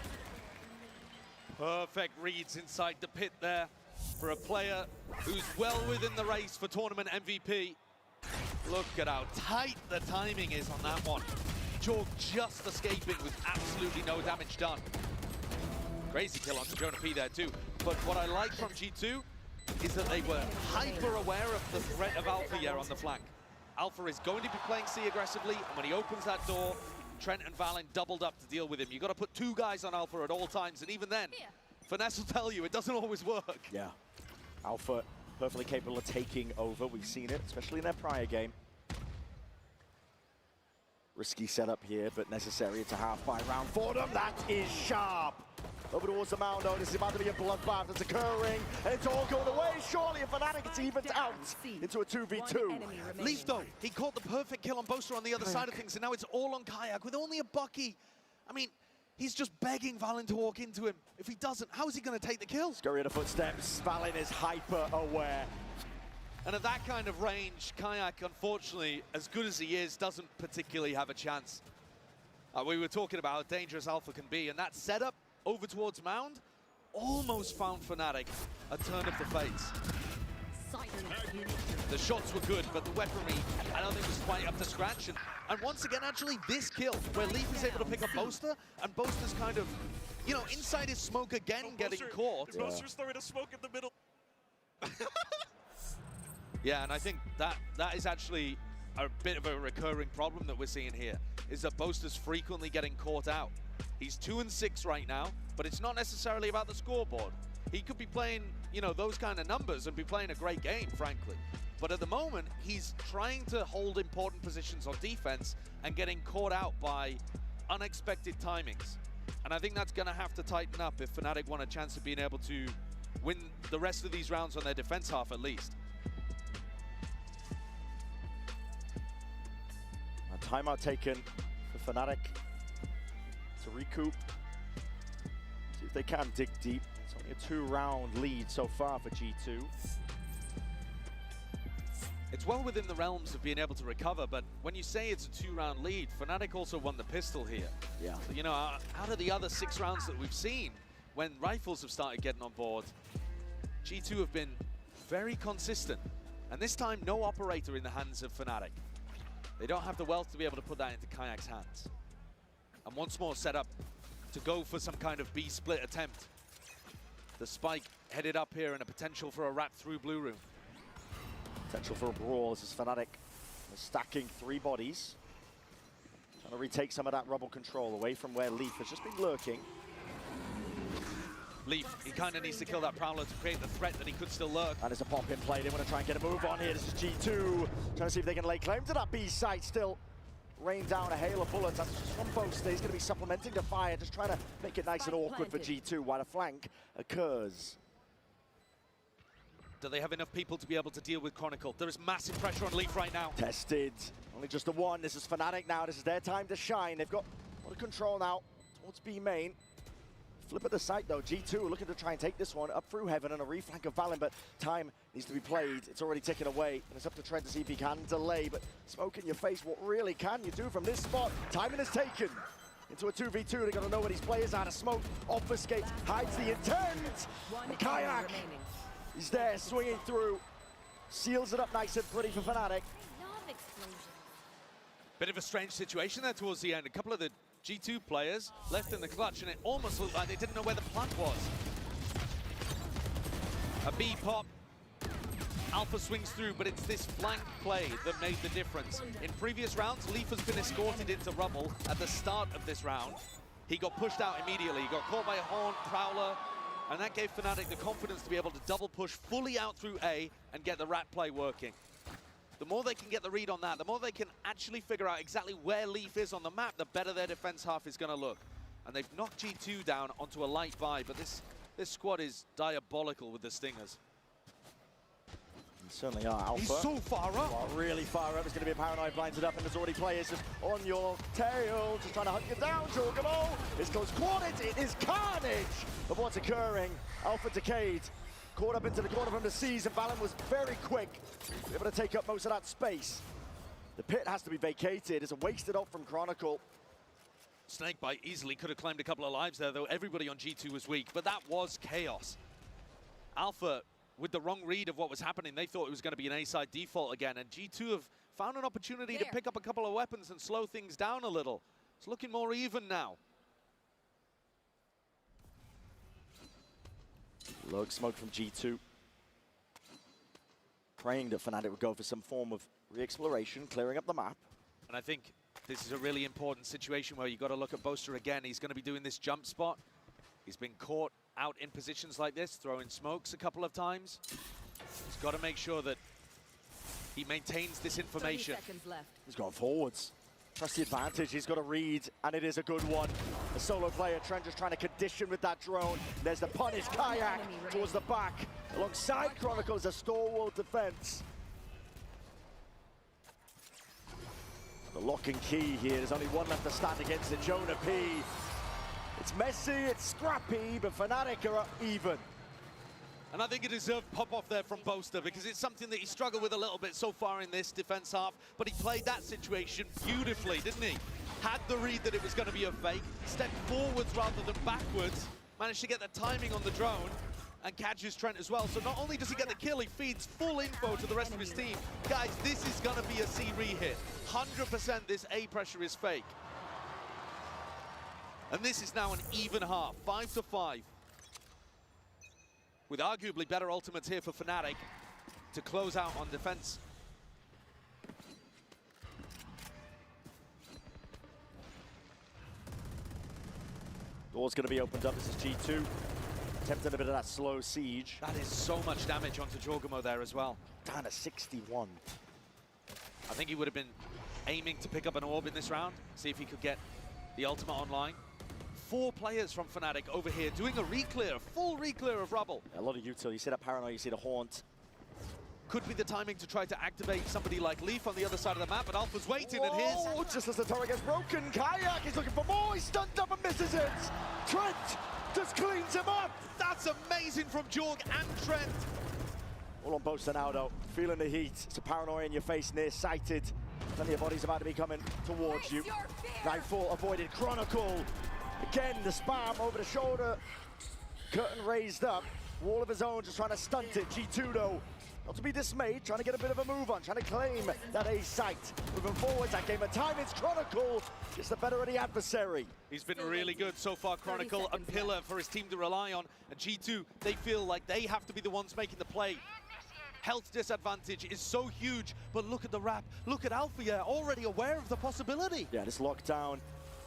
Perfect reads inside the pit there for a player who's well within the race for tournament MVP. Look at how tight the timing is on that one. Jorg just escaping with absolutely no damage done. Crazy kill onto Jonah P there too. But what I like from G2 is that they were hyper aware of the threat of Alpha here on the flank. Alpha is going to be playing C aggressively, and when he opens that door, Trent and Valen doubled up to deal with him. You've got to put two guys on Alpha at all times, and even then, Finesse will tell you it doesn't always work. Yeah, Alpha perfectly capable of taking over. We've seen it, especially in their prior game. Risky setup here, but necessary. It's a half-buy round for them. That is sharp. Over towards the mound, though. This is about to be a bloodbath that's occurring, and it's all going away. Surely a Fnatic gets evened out into a 2v2. Leaf, though, he caught the perfect kill on Boaster on the other side of things, and now it's all on Kayak with only a Bucky. I mean, he's just begging Valen to walk into him. If he doesn't, how is he going to take the kill? Scurry of the footsteps. Valen is hyper aware. And at that kind of range, Kayak, unfortunately, as good as he is, doesn't particularly have a chance. We were talking about how dangerous Alpha can be, and that setup over towards Mound almost found Fnatic a turn of the fates. The shots were good, but the weaponry, I don't think was quite up to scratch. And once again, actually, this kill, where Leaf is able to pick up Boaster, and Boaster's kind of, you know, inside his smoke again, getting caught. Boaster's throwing a smoke in the middle. Yeah, and I think that is actually a bit of a recurring problem that we're seeing here, is that Boaster's frequently getting caught out. He's 2-6 right now, but it's not necessarily about the scoreboard. He could be playing, you know, those kind of numbers and be playing a great game, frankly. But at the moment, he's trying to hold important positions on defense and getting caught out by unexpected timings. And I think that's going to have to tighten up if Fnatic want a chance of being able to win the rest of these rounds on their defense half at least. A timeout taken for Fnatic to recoup. See if they can dig deep. It's only a 2-round lead so far for G2. It's well within the realms of being able to recover, but when you say it's a 2-round lead, Fnatic also won the pistol here. Yeah. So, you know, out of the other 6 rounds that we've seen, when rifles have started getting on board, G2 have been very consistent. And this time, no operator in the hands of Fnatic. They don't have the wealth to be able to put that into Kayak's hands. And once more set up to go for some kind of B split attempt. The spike headed up here and a potential for a wrap through Blue Room. Potential for a brawl. This is Fnatic stacking 3 bodies. Trying to retake some of that rubble control away from where Leaf has just been lurking. Leaf, he kind of needs to kill that Prowler to create the threat that he could still lurk. And there's a pop in play. They want to try and get a move on here. This is G2. Trying to see if they can lay claim to that B site still. rain down a hail of bullets. That's just from Boaster. He's going to be supplementing the fire, just trying to make it nice and awkward for G2 while a flank occurs. Do they have enough people to be able to deal with Chronicle? There is massive pressure on Leaf right now. Tested. Only just the one. This is Fnatic now. This is their time to shine. They've got a lot of control now towards B main. Flip at the site though. G2 looking to try and take this one up through heaven and a reflank of Valen, but time needs to be played. It's already ticking away, and it's up to Trent to see if he can delay, but smoke in your face, what really can you do from this spot? Timing is taken into a 2v2. They've got to know what these players are to smoke, obfuscate, hides the intent. And Kayak, he's there swinging through, seals it up nice and pretty for Fnatic. Bit of a strange situation there towards the end. A couple of the G2 players left in the clutch, and it almost looked like they didn't know where the plant was. A B pop. Alpha swings through, but it's this flank play that made the difference. In previous rounds, Leaf has been escorted into rubble at the start of this round. He got pushed out immediately. He got caught by a Horn, Prowler, and that gave Fnatic the confidence to be able to double push fully out through A and get the rat play working. The more they can get the read on that, the more they can actually figure out exactly where Leaf is on the map, the better their defense half is going to look. And they've knocked G2 down onto a light buy, but this squad is diabolical with the Stingers. They certainly are. Alpha. He's so far up. Well, really far up. It's going to be a Paranoid blinds it up, and there's already players just on your tail, just trying to hunt you down, Jorgamo. It's close quarters. It is carnage of what's occurring. Alpha decayed. Caught up into the corner from the seas, and Valen was very quick, able to take up most of that space. The pit has to be vacated. It's a wasted off from Chronicle. Snakebite easily could have claimed a couple of lives there, though everybody on G2 was weak, but that was chaos. Alpha, with the wrong read of what was happening, they thought it was going to be an A-side default again, and G2 have found an opportunity to pick up a couple of weapons and slow things down a little. It's looking more even now. Lurk smoke from G2. Praying that Fnatic would go for some form of re-exploration, clearing up the map. And I think this is a really important situation where you've got to look at Boaster again. He's going to be doing this jump spot. He's been caught out in positions like this, throwing smokes a couple of times. He's got to make sure that he maintains this information. 30 seconds left. He's gone forwards. Trust the advantage, he's got a read, and it is a good one. A solo player, Trent just trying to condition with that drone. There's the punish, Kayak towards the back. Alongside Chronicles, a stalwart defense. The lock and key here, there's only one left to stand against it, Jonah P. It's messy, it's scrappy, but Fnatic are up even. And I think it deserved pop-off there from Boaster because it's something that he struggled with a little bit so far in this defense half, but he played that situation beautifully, didn't he? Had the read that it was going to be a fake, stepped forwards rather than backwards, managed to get the timing on the drone, and catches Trent as well. So not only does he get the kill, he feeds full info to the rest of his team. Guys, this is going to be a C re-hit. 100% this A pressure is fake. And this is now an even half, 5-5. With arguably better ultimates here for Fnatic to close out on defense. Door's going to be opened up. This is G2. Attempting a bit of that slow siege. That is so much damage onto Jorgamo there as well. Down to 61. I think he would have been aiming to pick up an orb in this round, see if he could get the ultimate online. 4 players from Fnatic over here doing a re-clear, full re-clear of rubble. A lot of utility. You see that Paranoid, you see the Haunt. Could be the timing to try to activate somebody like Leaf on the other side of the map, but Alpha's waiting and his... Just as the turret gets broken, Kayak is looking for more. He's stunned up and misses it. Trent just cleans him up. That's amazing from Jorg and Trent. All on Boaster now, though. Feeling the heat. It's a Paranoid in your face, near-sighted. Plenty of bodies about to be coming towards you. Nightfall avoided. Chronicle. Again, the spam over the shoulder. Curtain raised up. Wall of his own, just trying to stunt it. G2, though, not to be dismayed, trying to get a bit of a move on, trying to claim that A site. Moving forwards, that game of time, it's Chronicle. Just the better of the adversary. He's been really good so far, Chronicle, a pillar for his team to rely on. And G2, they feel like they have to be the ones making the play. Health disadvantage is so huge, but look at the wrap. Look at Alpha, yeah, already aware of the possibility. Yeah, this lockdown.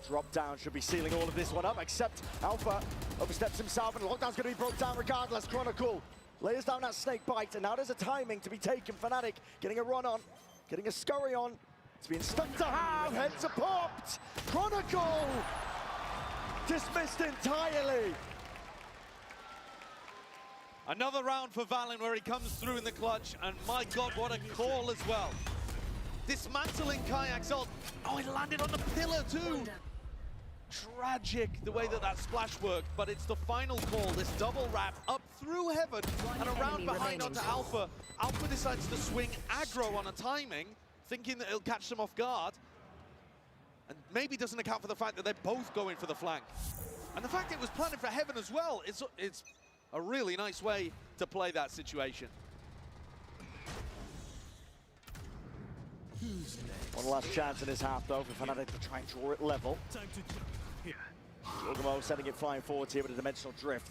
Drop down should be sealing all of this one up, except Alpha oversteps himself, and the lockdown's going to be broke down regardless. Chronicle lays down that snake bite, and now there's a timing to be taken. Fnatic getting a run on, getting a scurry on. It's been stuck to Ham, heads are popped. Chronicle dismissed entirely. Another round for Valen where he comes through in the clutch, and my God, what a call as well. Dismantling Kayak's ult. Oh, it landed on the pillar too. Tragic the way that that splash worked, but it's the final call, this double wrap up through heaven and around behind onto Alpha. Alpha decides to swing aggro on a timing, thinking that it'll catch them off guard, and maybe doesn't account for the fact that they're both going for the flank. And the fact it was planted for heaven as well, it's a really nice way to play that situation. One last chance in this half though for Fnatic to try and draw it level. Jorgamo sending it flying forwards here with a dimensional drift.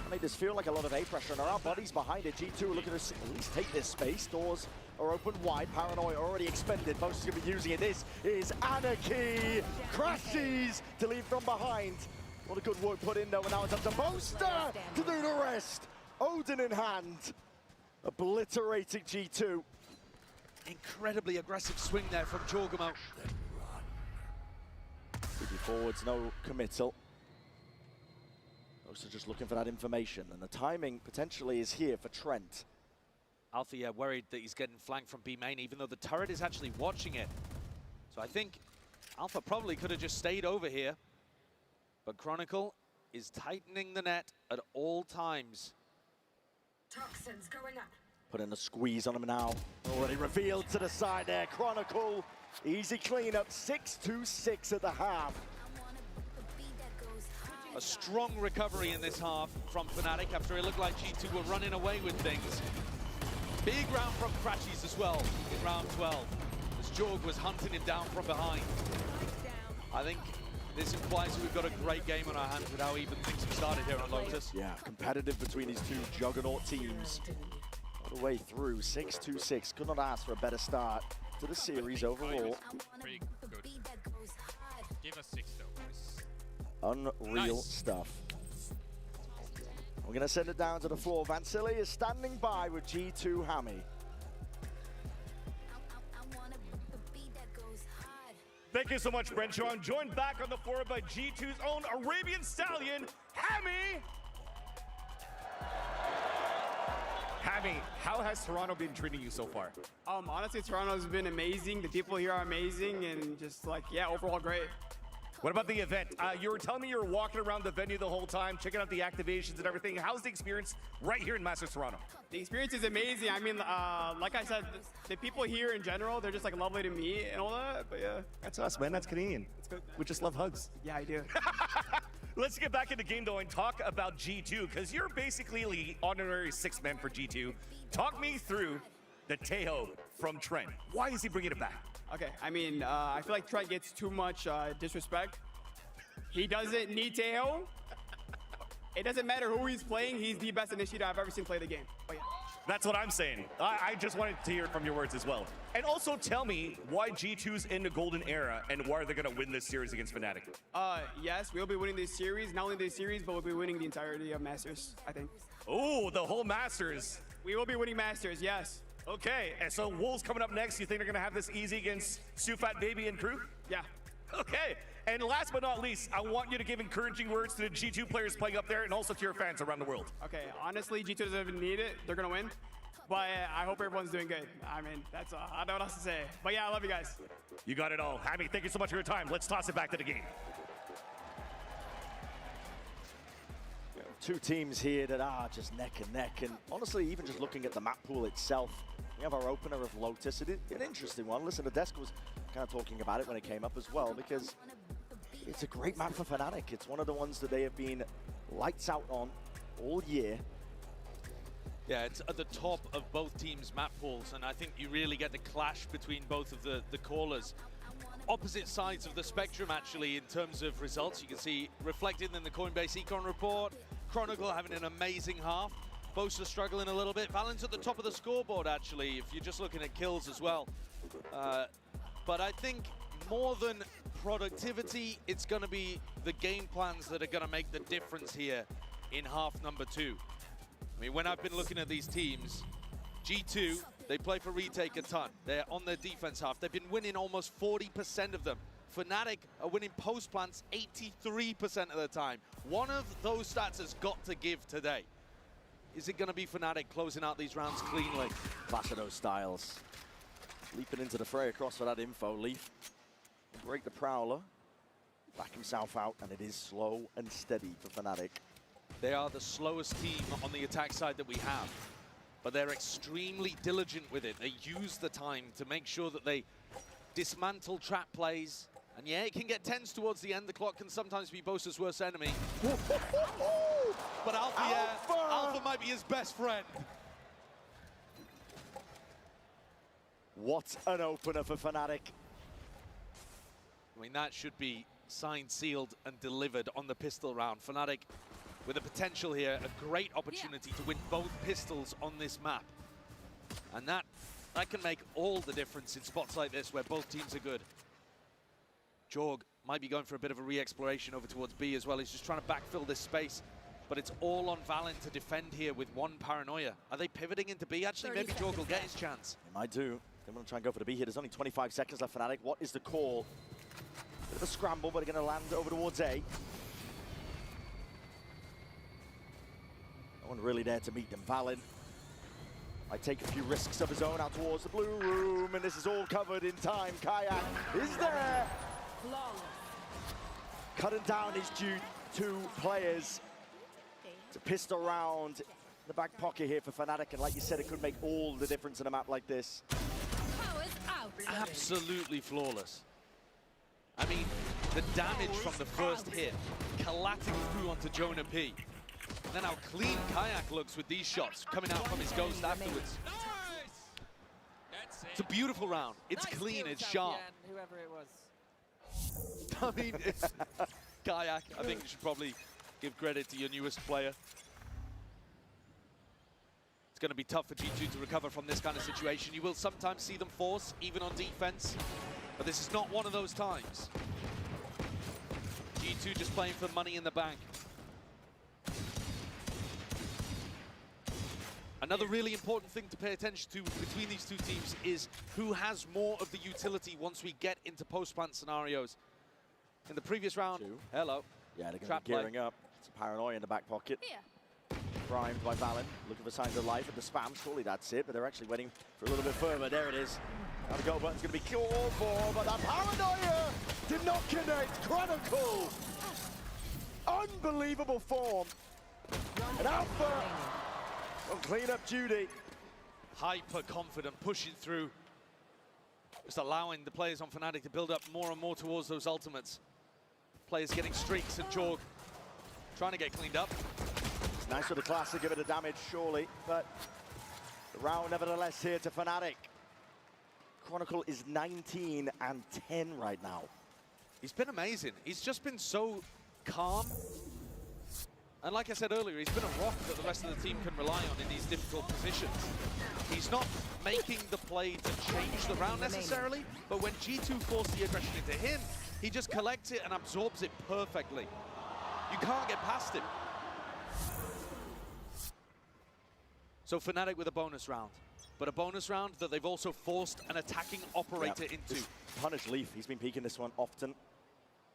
I made this feel like a lot of A pressure, and there are bodies behind it. G2 are looking to at least take this space. Doors are open wide. Paranoia already expended. Most is going to be using it. This is Anarchy. Crashes to leave from behind. What a good work put in though, and now it's up to Boaster to do the rest. Odin in hand, obliterating G2. Incredibly aggressive swing there from Jorgamo. Moving forwards, no committal. Boaster just looking for that information, and the timing potentially is here for Trent. Alpha, yeah, worried that he's getting flanked from B main, even though the turret is actually watching it. So I think Alpha probably could have just stayed over here. But Chronicle is tightening the net at all times. Toxins going up. Putting a squeeze on him now. Already revealed to the side there. Chronicle, easy cleanup, 6-2-6 at the half. A strong recovery in this half from Fnatic after it looked like G2 were running away with things. Big round from Crashies as well in round 12, as Jorg was hunting him down from behind. I think this implies that we've got a great game on our hands with how even things have started here on Lotus. Yeah, competitive between these two juggernaut teams. All the way through, 6-2-6. Could not ask for a better start to the series overall. Pretty good. Give us 6 though. Unreal stuff. We're going to send it down to the floor. Vansili is standing by with G2 Hammy. Thank you so much, Brenshaw. I'm joined back on the floor by G2's own Arabian Stallion, Hammy. Hammy, how has Toronto been treating you so far? Honestly, Toronto's been amazing. The people here are amazing, and just like, yeah, overall great. What about the event? You were telling me you were walking around the venue the whole time, checking out the activations and everything. How's the experience right here in Masters Toronto? The experience is amazing. I mean, like I said, the people here in general, they're just like lovely to meet and all that, but yeah. That's us, man. That's Canadian. It's good. We just love hugs. Yeah, I do. Let's get back in the game, though, and talk about G2, because you're basically the honorary sixth man for G2. Talk me through the Teho from Trent. Why is he bringing it back? Okay, I mean, I feel like Trent gets too much disrespect. He doesn't need Teho. It doesn't matter who he's playing. He's the best initiator I've ever seen play the game. But yeah. That's what I'm saying. I just wanted to hear it from your words as well. And also tell me why G2's in the golden era and why are they going to win this series against Fnatic? Yes, we'll be winning this series. Not only this series, but we'll be winning the entirety of Masters, I think. Oh, the whole Masters. We will be winning Masters, yes. Okay, and so Wolves coming up next. You think they're going to have this easy against Sufat Baby and crew? Yeah. Okay, and last but not least, I want you to give encouraging words to the G2 players playing up there and also to your fans around the world. Okay, honestly, G2 doesn't even need it. They're going to win. But I hope everyone's doing good. I mean, that's I don't know what else to say. But yeah, I love you guys. You got it all. Hammy, thank you so much for your time. Let's toss it back to the game. Two teams here that are just neck and neck, and honestly, even just looking at the map pool itself, we have our opener of Lotus. It's an interesting one. Listen, the desk was kind of talking about it when it came up as well, because it's a great map for Fnatic. It's one of the ones that they have been lights out on all year. Yeah, it's at the top of both teams' map pools, and I think you really get the clash between both of the callers. Opposite sides of the spectrum, actually, in terms of results. You can see reflected in the Coinbase Econ report, Chronicle having an amazing half, Boaster struggling a little bit, Valen's at the top of the scoreboard, actually, if you're just looking at kills as well. But I think more than productivity, it's going to be the game plans that are going to make the difference here in half number 2. I mean, when I've been looking at these teams, G2 They play for retake a ton. They're on their defense half. They've been winning almost 40% of them. Fnatic are winning post plants 83% of the time. One of those stats has got to give today. Is it going to be Fnatic closing out these rounds cleanly? Placido Styles leaping into the fray across for that info. Leaf break the Prowler, back himself out, and it is slow and steady for Fnatic. They are the slowest team on the attack side that we have, but they're extremely diligent with it. They use the time to make sure that they dismantle trap plays. And yeah, it can get tense towards the end. The clock can sometimes be Bosa's worst enemy. But Alpha might be his best friend. What an opener for Fnatic. I mean, that should be signed, sealed, and delivered on the pistol round. Fnatic with a potential here, a great opportunity to win both pistols on this map. And that can make all the difference in spots like this where both teams are good. Jorg might be going for a bit of a re-exploration over towards B as well. He's just trying to backfill this space, but it's all on Valen to defend here with one Paranoia. Are they pivoting into B? Actually, maybe Jorg will get his chance. They might do. They want to try and go for the B here. There's only 25 seconds left for Fnatic. What is the call? Bit of a scramble, but they're going to land over towards A. No one really there to meet them. Valen might take a few risks of his own out towards the blue room, and this is all covered in time. Kayak is there. Cutting down his two players. It's a pistol round in the back pocket here for Fnatic, and like you said, it could make all the difference in a map like this. Absolutely flawless. I mean, the damage from the first hit, collating through onto Jonah P. And then how clean Kayak looks with these shots coming out from his Ghost afterwards. It's a beautiful round. It's clean, it's sharp. Whoever it was. I mean, Kayak, I think you should probably give credit to your newest player. It's going to be tough for G2 to recover from this kind of situation. You will sometimes see them force, even on defense, but this is not one of those times. G2 just playing for money in the bank. Another really important thing to pay attention to between these two teams is who has more of the utility once we get into post-plant scenarios. In the previous round, hello. Yeah, they're going to be gearing up. It's a Paranoia in the back pocket. Yeah. Primed by Valen, looking for signs of life at the spam. Surely that's it, but they're actually waiting for a little bit further. There it is. Now the go button's going to be called for, but that Paranoia did not connect. Chronicle. Unbelievable form. And Alpha on clean-up duty. Hyper confident, pushing through. Just allowing the players on Fnatic to build up more and more towards those ultimates. Players getting streaks, and Jorg trying to get cleaned up. It's nice for the class to give it a damage, surely, but the round nevertheless here to Fnatic. Chronicle is 19 and 10 right now. He's been amazing. He's just been so calm. And like I said earlier, he's been a rock that the rest of the team can rely on in these difficult positions. He's not making the play to change the round necessarily, but when G2 force the aggression into him, he just collects it and absorbs it perfectly. You can't get past him. So Fnatic with a bonus round, but a bonus round that they've also forced an attacking operator into. Just punish Leaf. He's been peeking this one often.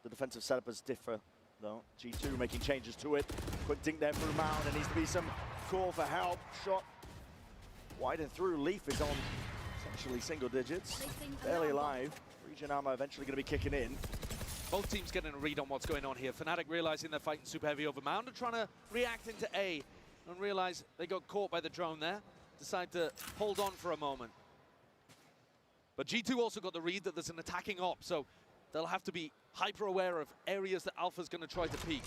The defensive setups differ, though. G2 making changes to it. Quick dink there through Mound. There needs to be some call for help. Shot wide and through. Leaf is on essentially single digits. Barely alive. Region Armor eventually going to be kicking in. Both teams getting a read on what's going on here. Fnatic realizing they're fighting super heavy over Mound and trying to react into A and realize they got caught by the drone there. Decide to hold on for a moment. But G2 also got the read that there's an attacking op, so they'll have to be hyper aware of areas that Alpha's going to try to peek.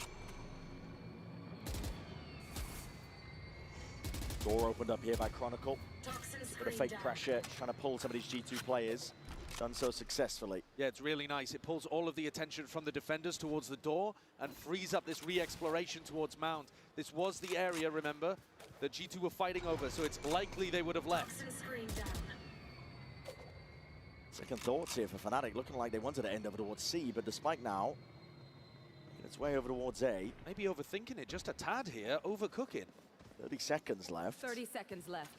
Door opened up here by Chronicle. A bit of fake pressure, trying to pull some of these G2 players. Done so successfully. Yeah, it's really nice. It pulls all of the attention from the defenders towards the door and frees up this re-exploration towards Mount. This was the area, remember, that G2 were fighting over, so it's likely they would have left. Second thoughts here for Fnatic, looking like they wanted to end over towards C, but despite now, making its way over towards A. Maybe overthinking it just a tad here, overcooking. 30 seconds left. 30 seconds left.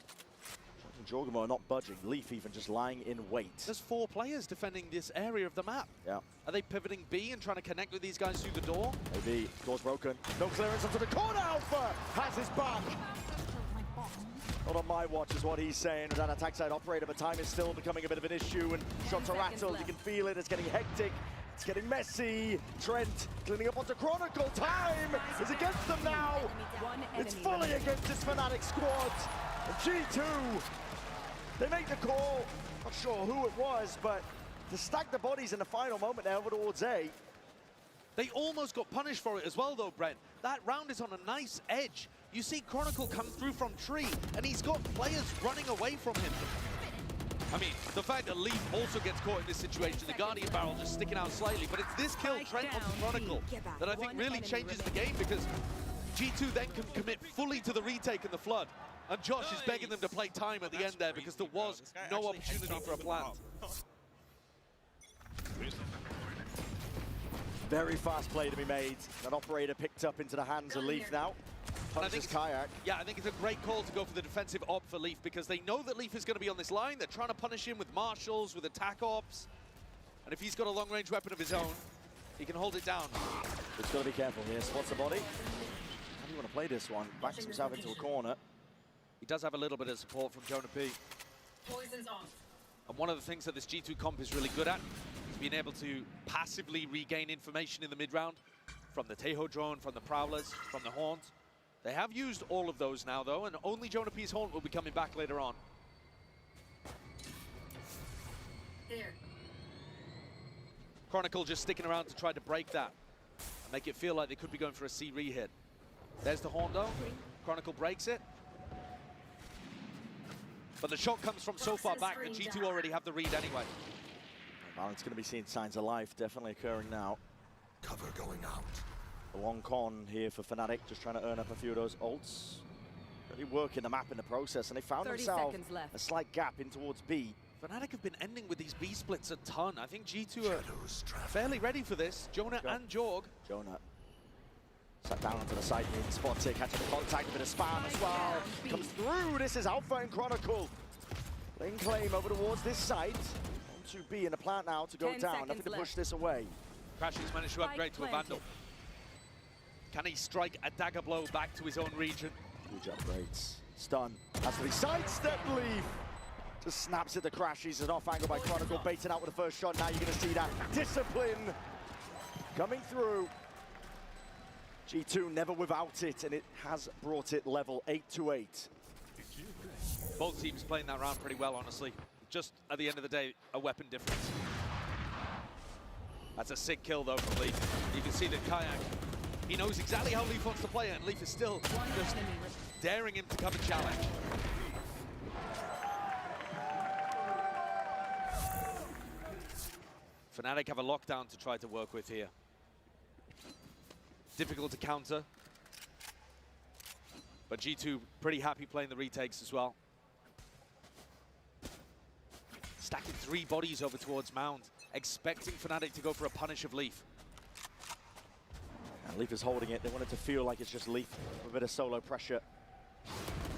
Jorgamo are not budging. Leaf even just lying in wait. There's 4 players defending this area of the map. Yeah. Are they pivoting B and trying to connect with these guys through the door? Maybe. Door's broken. No clearance onto the corner. Alpha has his back. Not on my watch is what he's saying. That attack side operator, but time is still becoming a bit of an issue. And shots are rattled. You can feel it. It's getting hectic. It's getting messy. Trent cleaning up onto Chronicle. Time is against them now. It's fully against this Fnatic squad. And G2, they make the call. Not sure who it was, but to stack the bodies in the final moment now over towards A. They almost got punished for it as well, though, Brent. That round is on a nice edge. You see Chronicle come through from tree, and he's got players running away from him. I mean, the fact that Leaf also gets caught in this situation, the Guardian Barrel just sticking out slightly, but it's this kill, Trent on Chronicle, that I think really changes the game, because G2 then can commit fully to the retake and the flood. And Josh is begging them to play time at the end there, because there was no opportunity for a plant. Very fast play to be made. That operator picked up into the hands of Leaf now. Punishes Kayak. Yeah, I think it's a great call to go for the defensive op for Leaf, because they know that Leaf is going to be on this line. They're trying to punish him with marshals, with attack ops. And if he's got a long-range weapon of his own, he can hold it down. He's got to be careful here. Spots the body. How do you want to play this one? Backs himself into a corner. He does have a little bit of support from Jonah P. Poison's off. And one of the things that this G2 comp is really good at is being able to passively regain information in the mid-round from the Tejo drone, from the Prowlers, from the Haunt. They have used all of those now, though, and only Jonah P's Haunt will be coming back later on. There. Chronicle just sticking around to try to break that and make it feel like they could be going for a C re-hit. There's the Haunt, though. Chronicle breaks it. But the shot comes from so far back that G2 already have the read anyway. Valent's going to be seeing signs of life definitely occurring now. Cover going out. A long con here for Fnatic, just trying to earn up a few of those ults. Really working the map in the process, and they found themselves a slight gap in towards B. Fnatic have been ending with these B splits a ton. I think G2 are fairly ready for this. Jonah and Jorg. Jonah sat down onto the side here, spots it, catching the contact, a bit of spam as well. Comes through, this is Alpha and Chronicle. Laying claim over towards this site. On to B in the plant now to go down, nothing to push this away. Crashes managed to upgrade to a Vandal. Can he strike a dagger blow back to his own region? Huge upgrades. Stun. Has to be sidestepped, Leaf. Just snaps at the crash. He's an off angle by Chronicle, baiting out with the first shot. Now you're going to see that discipline coming through. G2 never without it, and it has brought it level 8-8. Both teams playing that round pretty well, honestly. Just at the end of the day, a weapon difference. That's a sick kill, though, from Leaf. You can see that Kayak, he knows exactly how Leaf wants to play it, and Leaf is still just daring him to come and challenge. Fnatic have a lockdown to try to work with here. Difficult to counter. But G2 pretty happy playing the retakes as well. Stacking 3 bodies over towards Mound, expecting Fnatic to go for a punish of Leaf. And Leaf is holding it. They want it to feel like it's just Leaf with a bit of solo pressure.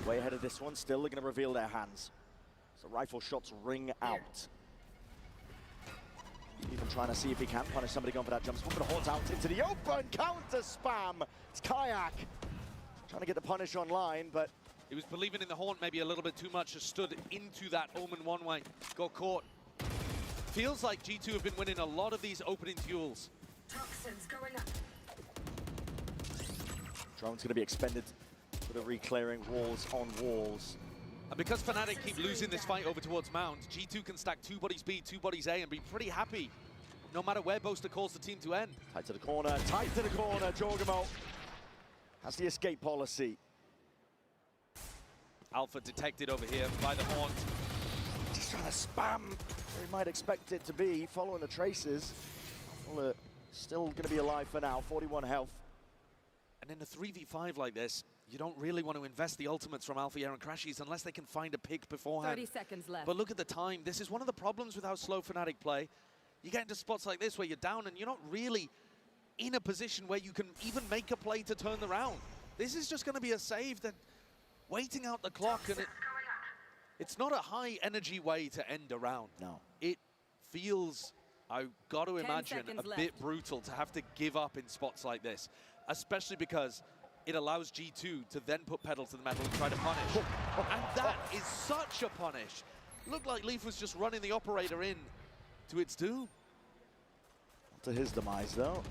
Way ahead of this one, still they're going to reveal their hands. So rifle shots ring out. Even trying to see if he can punish somebody going for that jump. But the Haunt out into the open, counter spam. It's Kayak trying to get the punish online, but he was believing in the Haunt maybe a little bit too much, just stood into that Omen one way, got caught. Feels like G2 have been winning a lot of these opening duels. Toxins going up. Drone's going to be expended for the re-clearing, walls on walls. And because Fnatic keep losing this fight over towards Mound, G2 can stack 2 bodies B, 2 bodies A, and be pretty happy no matter where Boaster calls the team to end. Tight to the corner, Jorgamo has the escape policy. Alpha detected over here by the Haunt. Just trying to spam where he might expect it to be, following the traces. Well, still going to be alive for now, 41 health. And in a 3v5 like this, you don't really want to invest the ultimates from Alpha Air and Crashies unless they can find a pick beforehand. 30 seconds left. But look at the time. This is one of the problems with how slow Fnatic play. You get into spots like this where you're down and you're not really in a position where you can even make a play to turn the round. This is just going to be a save that waiting out the clock, and It's not a high energy way to end a round. No. It feels, I've got to 10 imagine, seconds a left. bit brutal to have to give up in spots like this, especially because it allows G2 to then put pedal to the metal and try to punish. And that is such a punish. Looked like Leaf was just running the operator in to its doom. To his demise, though.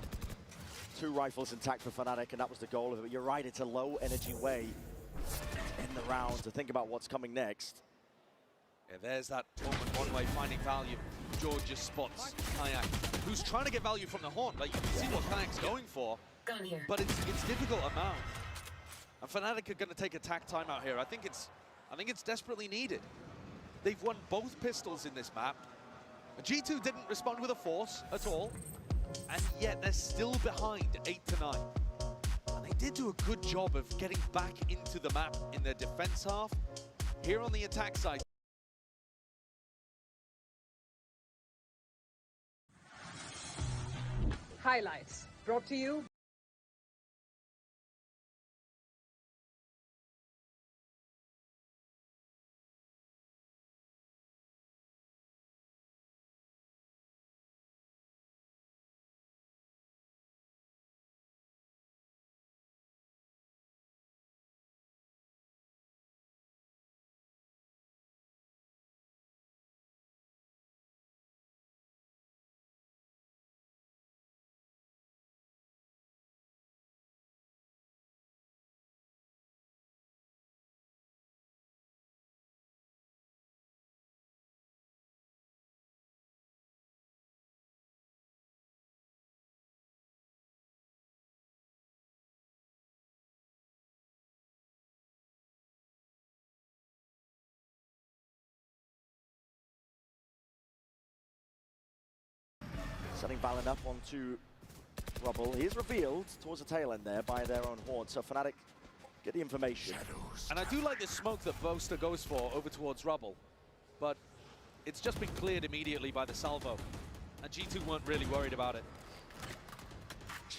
2 rifles intact for Fnatic, and that was the goal of it. But you're right, it's a low-energy way to end the round, to think about what's coming next. Yeah, there's that moment one-way finding value. George just spots Kayak, who's trying to get value from the Horn. Like, you can see what Kayak's going for, but it's difficult amount. And Fnatic are going to take attack timeout here. I think it's desperately needed. They've won both pistols in this map. G2 didn't respond with a force at all, and yet they're still behind 8-9. And they did do a good job of getting back into the map in their defense half. Here on the attack side. Highlights brought to you Setting Valen up onto Rubble. He is revealed towards the tail end there by their own Horn, so Fnatic get the information. And I do like the smoke that Boaster goes for over towards Rubble, but it's just been cleared immediately by the salvo, and G2 weren't really worried about it.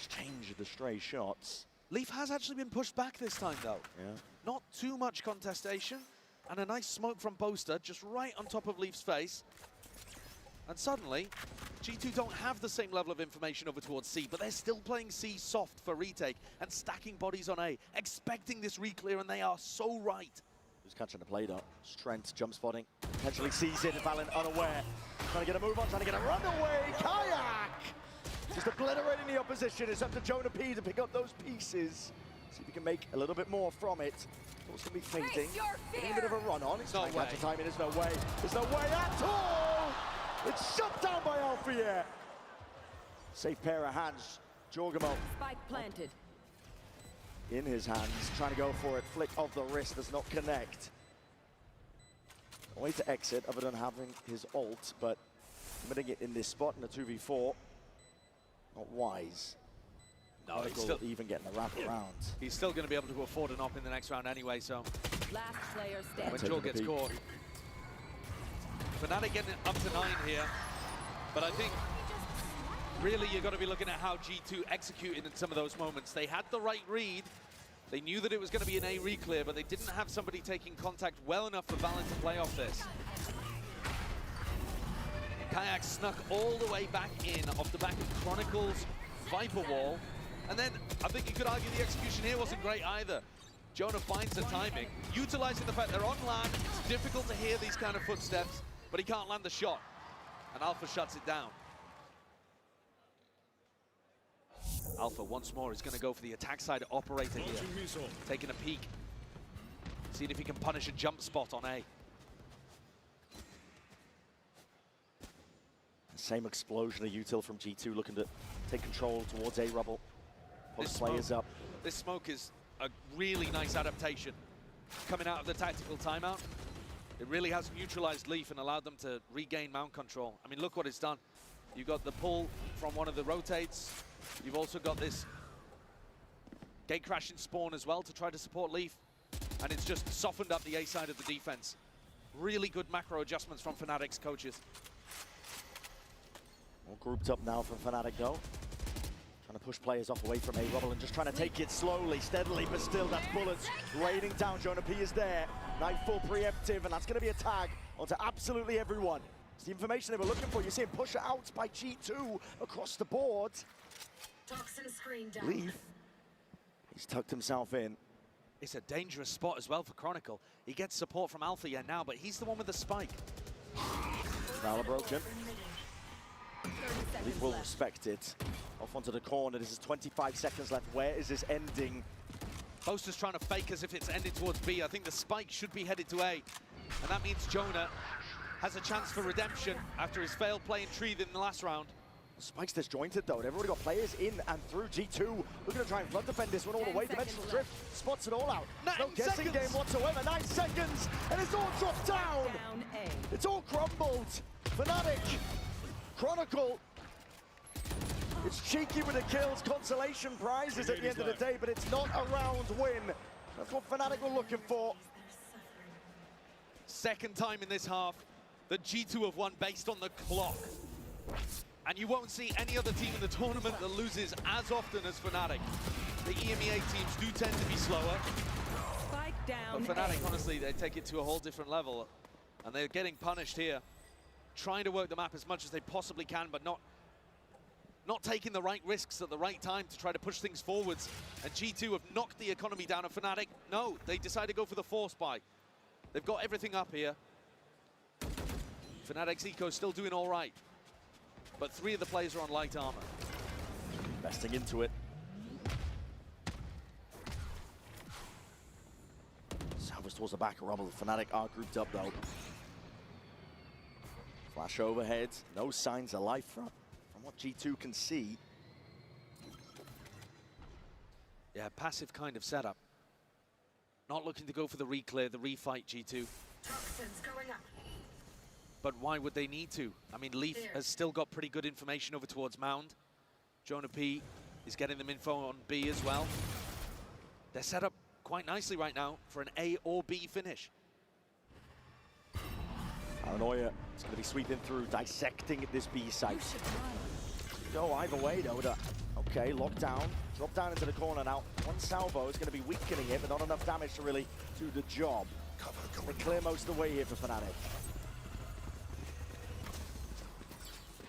Change the stray shots. Leaf has actually been pushed back this time, though. Yeah. Not too much contestation, and a nice smoke from Boaster just right on top of Leaf's face. And suddenly, G2 don't have the same level of information over towards C, but they're still playing C soft for retake and stacking bodies on A, expecting this re-clear, and they are so right. Who's catching the play, though? Strength, jump spotting, potentially sees it, Valen unaware. Trying to get a move on, trying to get a runaway. Kayak! Just obliterating the opposition. It's up to Jonah P to pick up those pieces. See if he can make a little bit more from it. It's going to be fainting. Getting a bit of a run on. It's not catch the timing. There's no way. There's no way at all! It's shut down by Alphier. Safe pair of hands. Jorgamo. Spike planted. In his hands, trying to go for it. Flick of the wrist does not connect. A way to exit other than having his ult, but committing it in this spot in a 2v4. Not wise. No, he's still even getting a wrap around. He's still going to be able to afford an op in the next round anyway, so. Last player standing. When Joel gets caught. Fnatic getting up to 9 here, but I think really you've got to be looking at how G2 executed in some of those moments. They had the right read, they knew that it was going to be an A re-clear, but they didn't have somebody taking contact well enough for Valen to play off this. Kayak snuck all the way back in off the back of Chronicles' Viper Wall, and then I think you could argue the execution here wasn't great either. Jonah finds the timing, utilizing the fact they're on land. It's difficult to hear these kind of footsteps, but he can't land the shot, and Alpha shuts it down. Alpha once more is going to go for the attack side operator here, taking a peek, seeing if he can punish a jump spot on A. Same explosion of util from G2 looking to take control towards A Rubble. Push players up. This smoke is a really nice adaptation. Coming out of the tactical timeout, it really has neutralized Leaf and allowed them to regain mount control. I mean, look what it's done. You've got the pull from one of the rotates. You've also got this gate crashing spawn as well to try to support Leaf. And it's just softened up the A side of the defense. Really good macro adjustments from Fnatic's coaches. All grouped up now from Fnatic though. Trying to push players off away from A Rubble and just trying to take it slowly, steadily, but still that bullets raining down. Jonah P is there. Nightfall preemptive, and that's going to be a tag onto absolutely everyone. It's the information they were looking for. You see him push it out by G2 across the board. Toxin screen down. Leaf, he's tucked himself in. It's a dangerous spot as well for Chronicle. He gets support from Alpha yeah now, but he's the one with the spike. Fowler broken. Leaf will respect it. Off onto the corner. This is 25 seconds left. Where is this ending? Boaster's trying to fake as if it's ended towards B. I think the spike should be headed to A. And that means Jonah has a chance for redemption after his failed play in Tree in the last round. Spike's disjointed though, they've already got players in and through. G2 looking to try and flood defend this one all the way. Dimensional Drift spots it all out. No guessing game whatsoever. 9 seconds, and it's all dropped down. It's all crumbled. Fnatic, Chronicle. It's cheeky with the kills, consolation prizes at the end of the day, but it's not a round win. That's what Fnatic were looking for. Second time in this half that G2 have won based on the clock. And you won't see any other team in the tournament that loses as often as Fnatic. The EMEA teams do tend to be slower. Spike down. But Fnatic, honestly, they take it to a whole different level. And they're getting punished here. Trying to work the map as much as they possibly can, but not taking the right risks at the right time to try to push things forwards. And G2 have knocked the economy down of Fnatic. No, they decided to go for the force buy. They've got everything up here. Fnatic's eco is still doing all right. But 3 of the players are on light armor. Investing into it. Salvage towards the back of Rubble. Fnatic are grouped up though. Flash overhead. No signs of life from what G2 can see. Yeah, passive kind of setup. Not looking to go for the reclear, the refight G2. Toxins going up. But why would they need to? I mean, Leaf has still got pretty good information over towards Mound. Jonah P is getting them info on B as well. They're set up quite nicely right now for an A or B finish. Paranoia is going to be sweeping through, dissecting this B site. Go either way though. Okay, lockdown. Drop down into the corner now. One salvo is going to be weakening it, but not enough damage to really do the job. They clear most of the way here for Fnatic.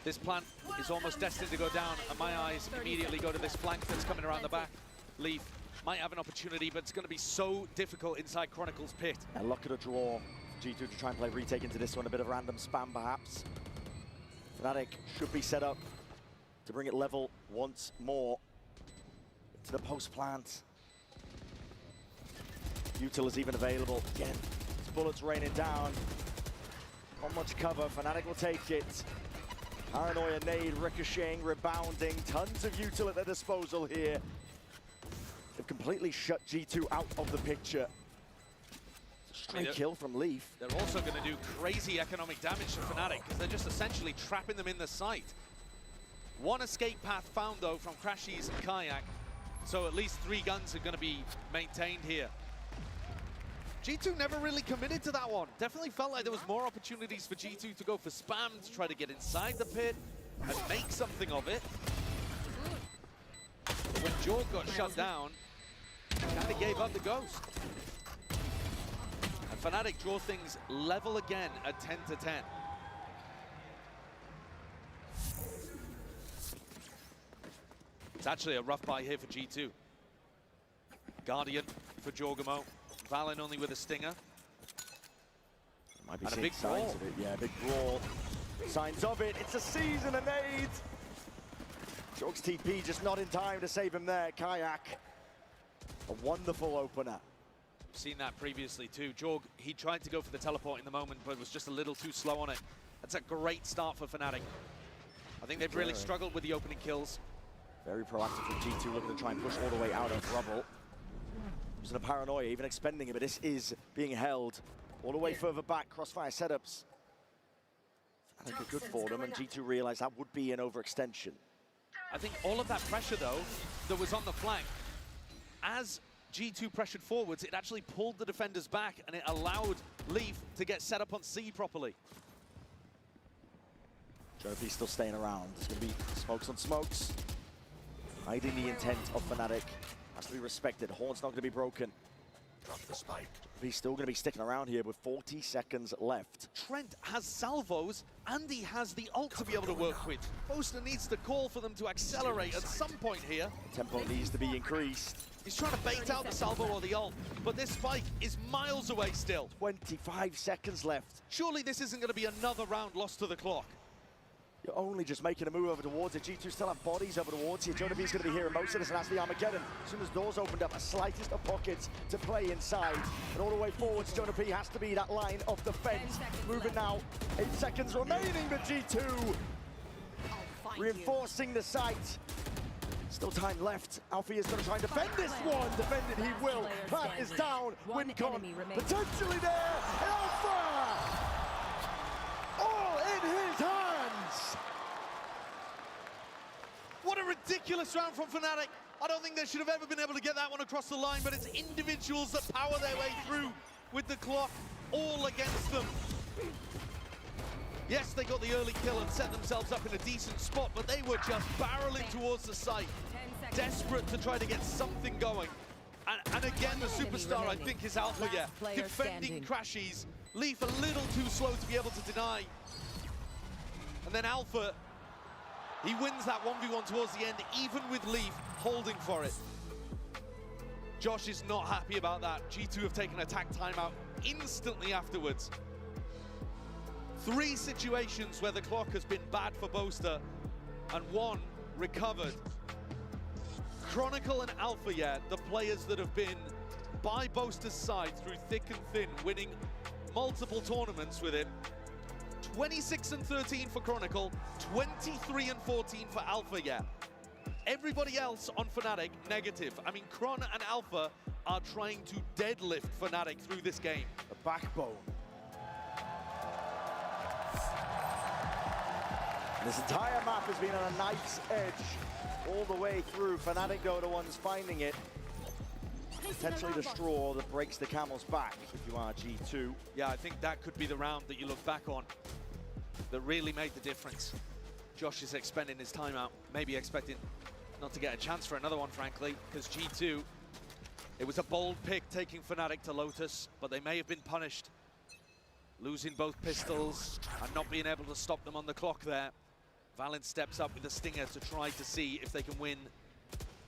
This plant is almost destined to go down, and my eyes immediately go to this flank that's coming around the back. Leaf might have an opportunity, but it's going to be so difficult inside Chronicle's pit. And look at a draw. G2 to try and play retake into this one, a bit of random spam perhaps. Fnatic should be set up to bring it level once more. To the post plant. Util is even available. Again, bullets raining down. Not much cover, Fnatic will take it. Paranoia nade, ricocheting, rebounding. Tons of util at their disposal here. They've completely shut G2 out of the picture. Straight kill from Leaf. They're also going to do crazy economic damage to Fnatic because they're just essentially trapping them in the site. One escape path found though from Crashies and Kayak. So at least 3 guns are going to be maintained here. G2 never really committed to that one. Definitely felt like there was more opportunities for G2 to go for spam, to try to get inside the pit and make something of it. But when Jorg got shut down, kind of gave up the ghost. And Fnatic draw things level again at 10-10. It's actually a rough buy here for G2. Guardian for Jorgamo. Valen only with a stinger. Might be and a seeing big signs brawl. of it. Yeah, big brawl. Signs of it. It's a season of nade. Jorg's TP just not in time to save him there. Kayak, a wonderful opener. Seen that previously too. Jorg, he tried to go for the teleport in the moment, but was just a little too slow on it. That's a great start for Fnatic. I think they've really struggled with the opening kills. Very proactive from G2, looking to try and push all the way out of Rubble. Using a Paranoia, even expending it, but this is being held all the way further back. Crossfire setups. I think are good for them, and G2 realized that would be an overextension. I think all of that pressure, though, that was on the flank, as G2 pressured forwards, it actually pulled the defenders back, and it allowed Leaf to get set up on C properly. Jovi still staying around. There's going to be smokes on smokes. Hiding the intent of Fnatic. Has to be respected. Horn's not going to be broken. Drop the spike. He's still going to be sticking around here with 40 seconds left. Trent has salvos, and he has the ult to be able to work with. Boaster needs to call for them to accelerate at some point here. Tempo needs to be increased. He's trying to bait out the salvo or the ult, but this spike is miles away still. 25 seconds left. Surely this isn't going to be another round lost to the clock. You're only just making a move over towards it. G2 still have bodies over towards you. Jonah B's going to be hearing most of this, and that's the Armageddon. As soon as doors opened up, the slightest of pockets to play inside. And all the way forwards, Jonah B has to be that line of defense. Moving now, 8 seconds remaining, the G2. Reinforcing the site. Still time left. Alfie is going to try and defend this one. Defend it, he will. Pat is down. Wincon potentially there. And Alpha! All in his hands. What a ridiculous round from Fnatic. I don't think they should have ever been able to get that one across the line, but it's individuals that power their way through with the clock all against them. Yes, they got the early kill and set themselves up in a decent spot, but they were just barreling towards the site, desperate to try to get something going. And again, the superstar, I think, is Alpha, yeah. Defending Crashies. Leaf a little too slow to be able to deny. And then Alpha, he wins that 1v1 towards the end, even with Leaf holding for it. Josh is not happy about that. G2 have taken attack timeout instantly afterwards. 3 situations where the clock has been bad for Boaster, and 1 recovered. Chronicle and Alpha, yeah, the players that have been by Boaster's side through thick and thin, winning multiple tournaments with it. 26-13 for Chronicle, 23-14 for Alpha, yeah. Everybody else on Fnatic, negative. I mean, Chron and Alpha are trying to deadlift Fnatic through this game. The backbone. This entire map has been on a knife's edge all the way through. Fnatic though, the ones finding it. Potentially the straw that breaks the camel's back if you are G2. Yeah, I think that could be the round that you look back on that really made the difference. Josh is expending his timeout, maybe expecting not to get a chance for another one, frankly, because G2, it was a bold pick taking Fnatic to Lotus, but they may have been punished. Losing both pistols and not being able to stop them on the clock there. Valen steps up with a stinger to try to see if they can win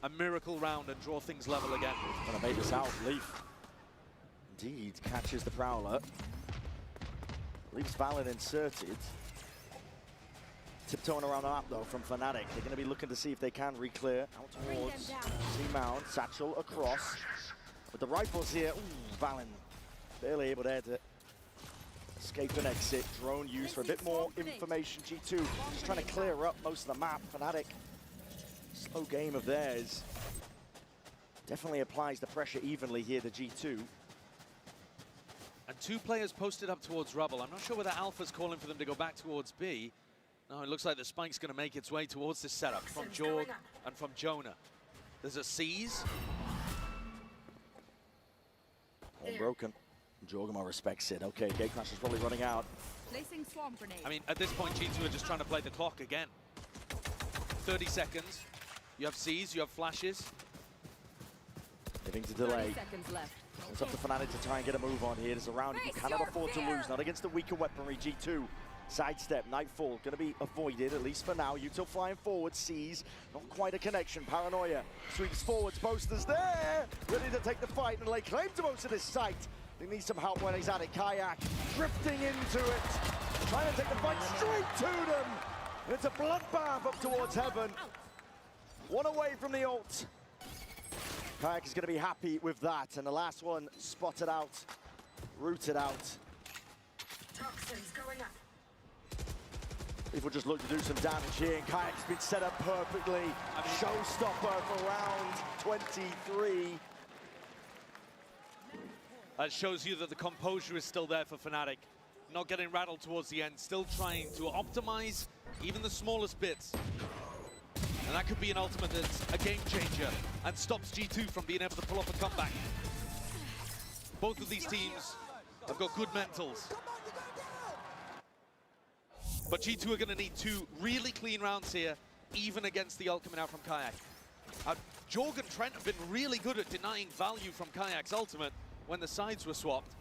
a miracle round and draw things level again. Gonna make this out, Leaf. Indeed, catches the Prowler. Leaves Valen inserted. Tiptoeing around the map though from Fnatic. They're gonna be looking to see if they can re-clear out towards C-Mount. Satchel across. With the rifles here, ooh, Valen barely able there to escape and exit. Drone used for a bit more information. G2 just trying to clear up most of the map. Fnatic, slow game of theirs. Definitely applies the pressure evenly here to G2. And 2 players posted up towards Rubble. I'm not sure whether Alpha's calling for them to go back towards B. No, it looks like the spike's going to make its way towards this setup from Jorg and from Jonah. There's a seize. All broken. Jorgama respects it. Okay, Gatecrash is probably running out. Placing swarm grenade. I mean, at this point, G2 are just trying to play the clock again. 30 seconds. You have C's, you have flashes. Giving to delay. 30 seconds left. It's up to Fnatic to try and get a move on here. There's a round you cannot afford to lose. Not against the weaker weaponry, G2. Sidestep, Nightfall, going to be avoided, at least for now. Util flying forward, sees not quite a connection. Paranoia sweeps forwards, Boaster's there, ready to take the fight and lay claim to most of this site. He needs some help when he's at it. Kayak drifting into it, trying to take the fight straight to them. It's a bloodbath up towards heaven. 1 away from the ult. Kayak is going to be happy with that, and the last one spotted out, rooted out. Toxins going up. People just look to do some damage here, and Kayak's been set up perfectly. Showstopper for round 23. That shows you that the composure is still there for Fnatic. Not getting rattled towards the end, still trying to optimize even the smallest bits. And that could be an ultimate that's a game changer and stops G2 from being able to pull off a comeback. Both of these teams have got good mentals. But G2 are going to need 2 really clean rounds here, even against the ult coming out from Kayak. Jorg and Trent have been really good at denying value from Kayak's ultimate. when the sides were swapped.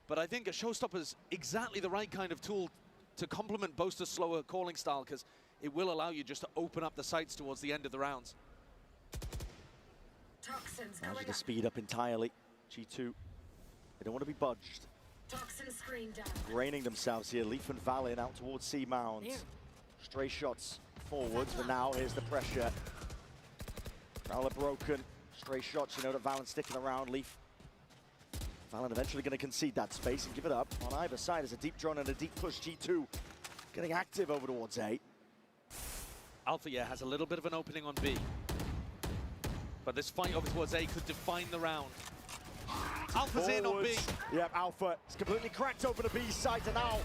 But I think a Showstopper is exactly the right kind of tool to complement Boaster's slower calling style, because it will allow you just to open up the sights towards the end of the rounds. Managing to speed up entirely. G2, they don't want to be budged. Toxin screen down. Draining themselves here. Leaf and Valiant out towards C-Mount. Stray shots forwards, but now here's the pressure. Prowler broken. Stray shots, you know that Valiant's sticking around. Leaf. Valiant eventually going to concede that space and give it up. On either side is a deep drone and a deep push. G2 getting active over towards A. Alpha, yeah, has a little bit of an opening on B. But this fight over towards A could define the round. Alpha's in on B. Yep, Alpha is completely cracked over the B side, and now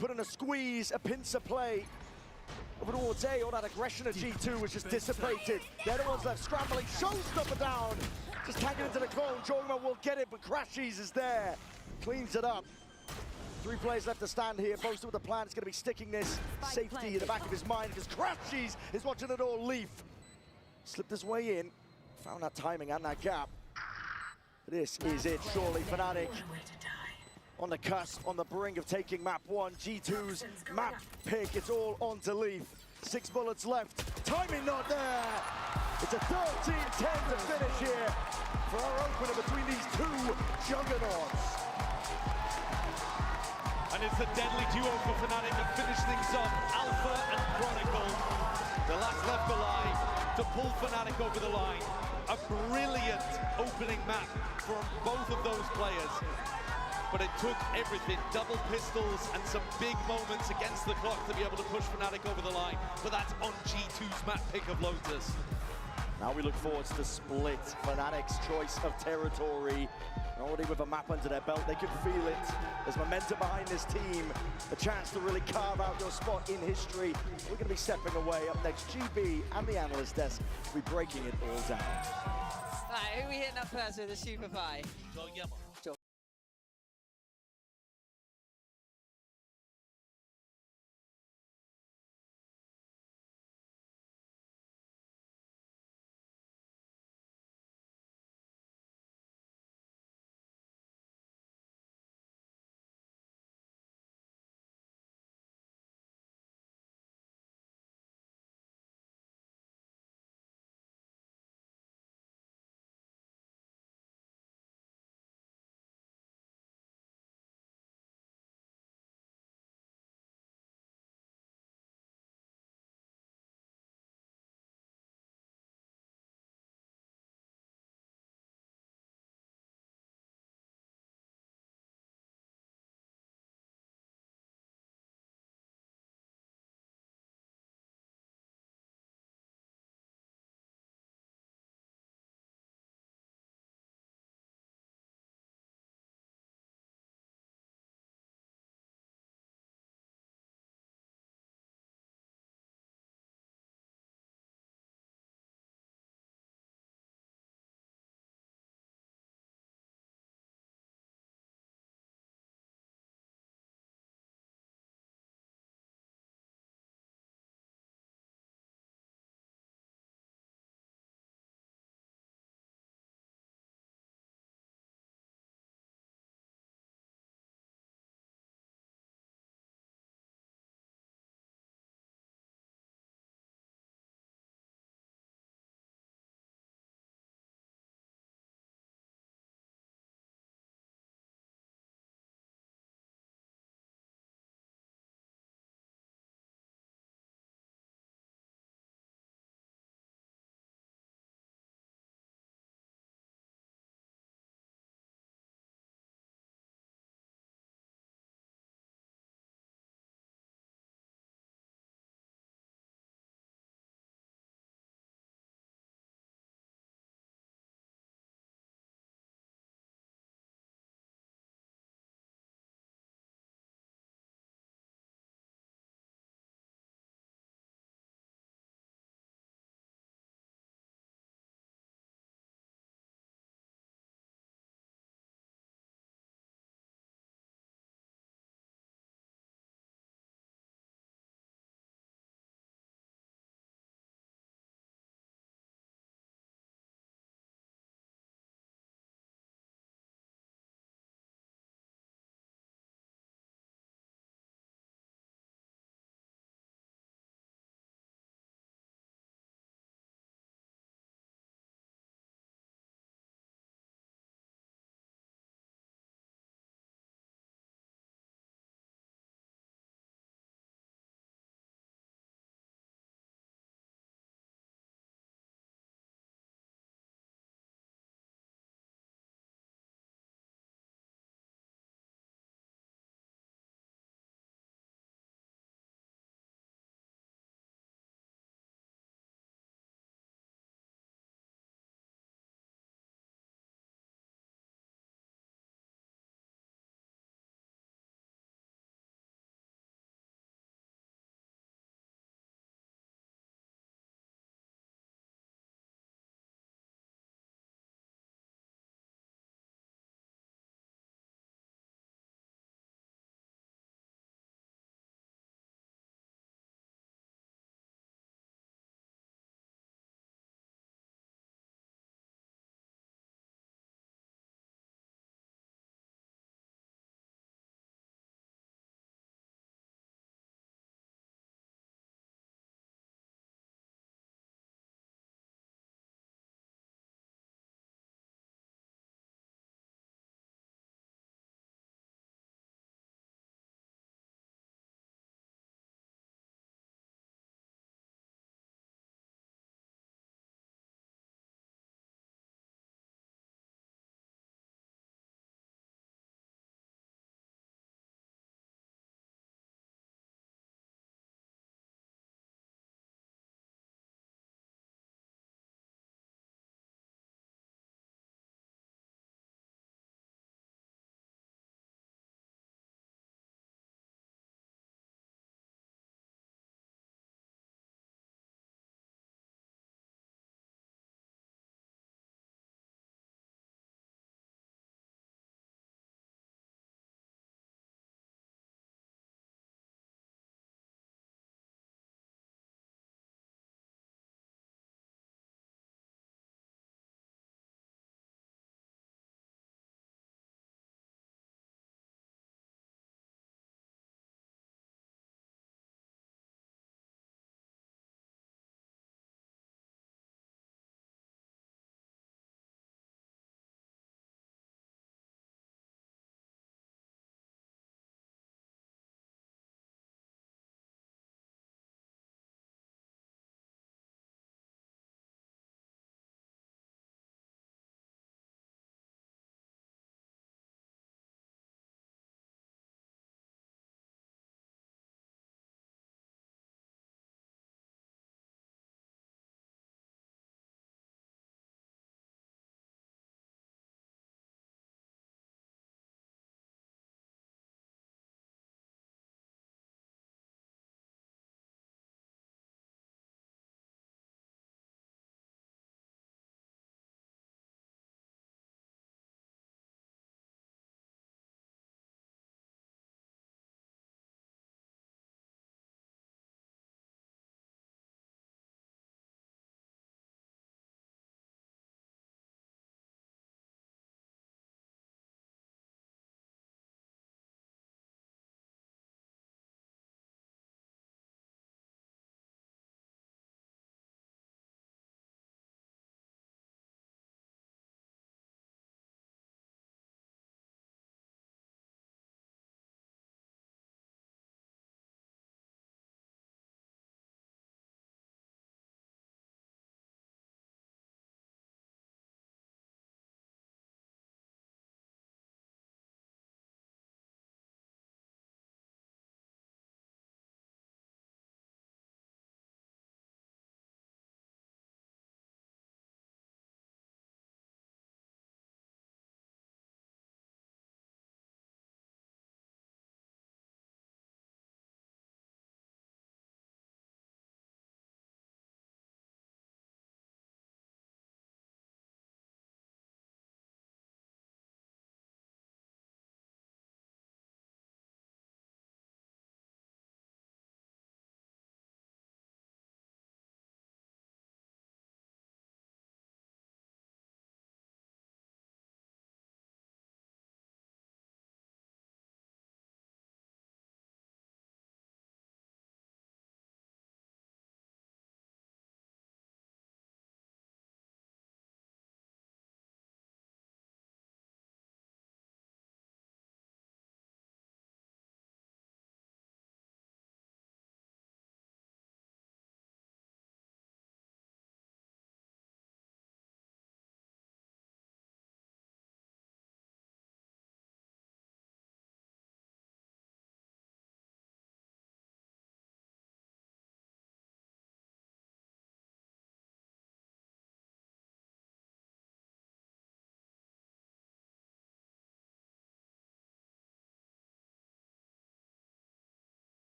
putting a squeeze, a pincer play over towards A. All that aggression of G2 was just dissipated. They're the ones left scrambling. Showstopper down. Just tagging into the clone. Jorgman will get it, but Crashies is there. Cleans it up. 3 players left to stand here. Boaster with the plan is going to be sticking this safety in the back of his mind, because Crashies is watching it all. Leaf slipped his way in. Found that timing and that gap. This is it, surely. Fnatic on the cusp, on the brink of taking map 1. G2's map pick, it's all on to Leaf. 6 bullets left, timing not there. It's a 13-10 to finish here for our opener between these 2 juggernauts. And it's a deadly duo for Fnatic to finish things off. Alpha and Chronicle, the last left alive to pull Fnatic over the line. A brilliant opening map from both of those players. But it took everything, double pistols and some big moments against the clock to be able to push Fnatic over the line. But that's on G2's map pick of Lotus. Now we look forward to the split. Fnatic's choice of territory. Already with a map under their belt, they can feel it. There's momentum behind this team. A chance to really carve out your spot in history. We're going to be stepping away. Up next, GB and the analyst desk will be breaking it all down. Right, who are we hitting up first with the Super Five?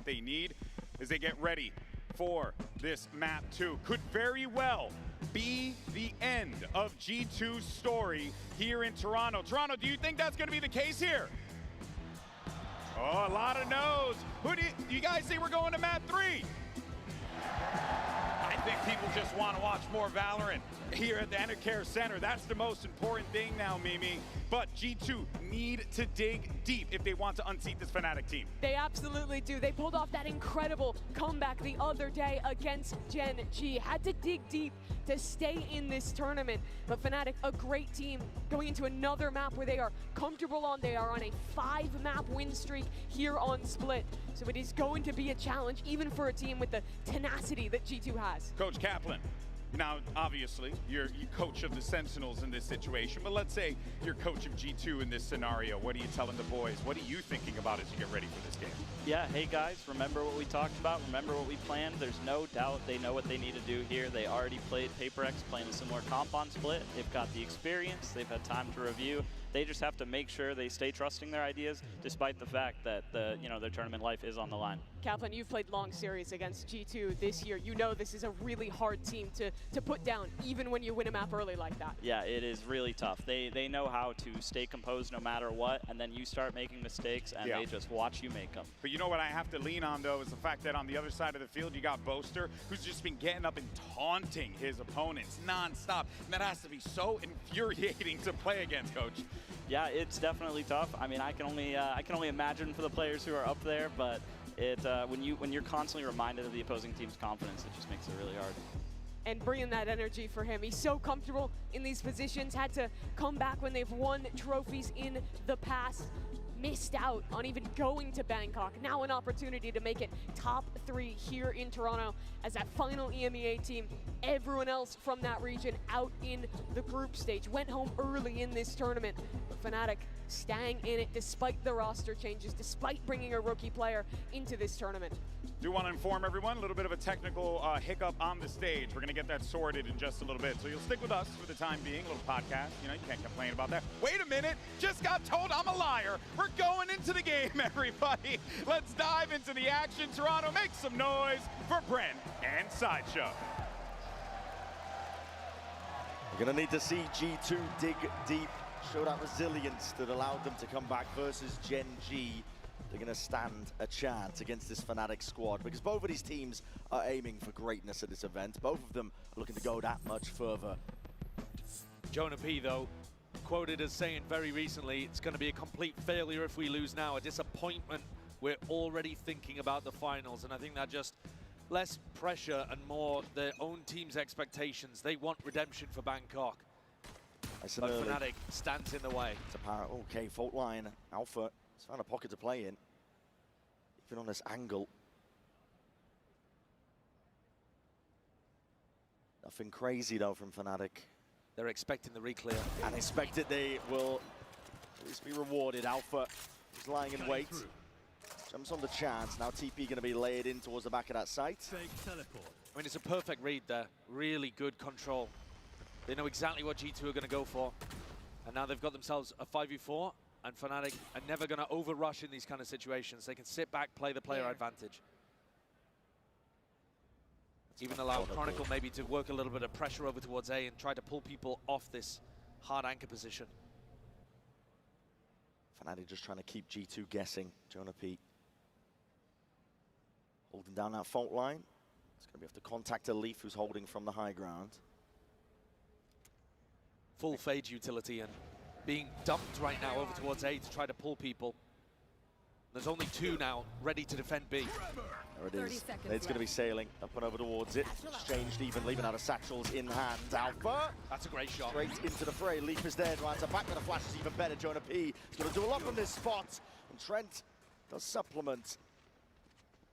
what they need as they get ready for this map 2. Could very well be the end of G2's story here in Toronto. Toronto, do you think that's going to be the case here? Oh, a lot of no's. Who do you guys think we're going to map 3? I think people just want to watch more Valorant here at the Enercare Center. That's the most important thing now, Mimi. But G2 need to dig deep if they want to unseat this Fnatic team. They absolutely do. They pulled off that incredible comeback the other day against Gen G. Had to dig deep to stay in this tournament. But Fnatic, a great team, going into another map where they are comfortable on. They are on a 5-map win streak here on Split. So it is going to be a challenge, even for a team with the tenacity that G2 has. Coach Kaplan, now obviously you're coach of the Sentinels in this situation, but let's say you're coach of G2 in this scenario. What are you telling the boys? What are you thinking about as you get ready for this game? Yeah, hey guys, remember what we talked about, remember what we planned. There's no doubt they know what they need to do here. They already played PaperX, playing a similar comp on Split. They've got the experience, they've had time to review. They just have to make sure they stay trusting their ideas, despite the fact that their tournament life is on the line. Kaplan, you've played long series against G2 this year. You know this is a really hard team to put down, even when you win a map early like that. Yeah, it is really tough. They know how to stay composed no matter what, and then you start making mistakes, and they just watch you make them. But you know what I have to lean on, though, is the fact that on the other side of the field, you got Boaster, who's just been getting up and taunting his opponents nonstop. And that has to be so infuriating to play against, Coach. Yeah, it's definitely tough. I mean, I can only imagine for the players who are up there, but when you're constantly reminded of the opposing team's confidence, it just makes it really hard. And bringing that energy for him. He's so comfortable in these positions, had to come back when they've won trophies in the past. Missed out on even going to Bangkok. Now an opportunity to make it top 3 here in Toronto as that final EMEA team. Everyone else from that region out in the group stage. Went home early in this tournament. But Fnatic staying in it despite the roster changes, despite bringing a rookie player into this tournament. Do want to inform everyone, a little bit of a technical hiccup on the stage. We're going to get that sorted in just a little bit. So you'll stick with us for the time being, a little podcast. You know, you can't complain about that. Wait a minute, just got told I'm a liar. We're going into the game, everybody. Let's dive into the action. Toronto, make some noise for Brent and Sideshow. We're going to need to see G2 dig deep, show that resilience that allowed them to come back versus Gen G. They're going to stand a chance against this Fnatic squad because both of these teams are aiming for greatness at this event. Both of them are looking to go that much further. Jonah P, though, quoted as saying very recently, it's going to be a complete failure if we lose now, a disappointment. We're already thinking about the finals, and I think that just less pressure and more their own team's expectations. They want redemption for Bangkok. But Fnatic stands in the way. It's apparent. Okay, fault line. Alpha has found a pocket to play in. Even on this angle. Nothing crazy though from Fnatic. They're expecting the reclear. And expected they will at least be rewarded. Alpha is lying in wait. Jumps on the chance. Now TP going to be laid in towards the back of that site. I mean, it's a perfect read there. Really good control. They know exactly what G2 are going to go for. And now they've got themselves a 5v4. And Fnatic are never going to over-rush in these kind of situations. They can sit back, play the player advantage. Even allow Chronicle maybe to work a little bit of pressure over towards A and try to pull people off this hard anchor position. Fnatic just trying to keep G2 guessing. Jonah P holding down that fault line. It's going to be able to contact a Leaf who's holding from the high ground. Full Phage utility and being dumped right now over towards A to try to pull people. There's only 2 now ready to defend B. There it is. It's going to be sailing up and over towards it. Exchanged evenly, but out of satchels in hand. Alpha. That's a great shot. Straight into the fray. Leaf is there. Trying to back with the flash is even better. Jonah P is going to do a lot from this spot. And Trent does supplement.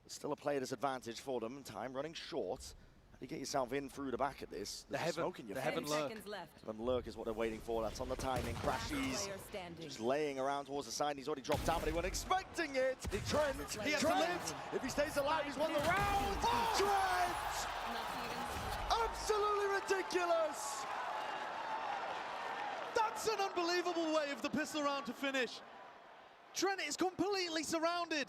There's still a player disadvantage for them. Time running short. You get yourself in through the back at this. The Heaven Lurk. Heaven Lurk is what they're waiting for. That's on the timing. Crashies just laying around towards the side. He's already dropped down, but he wasn't expecting it. Trent, if he stays alive, he's won the round. Trent! Absolutely ridiculous! That's an unbelievable way of the pistol round to finish. Trent is completely surrounded.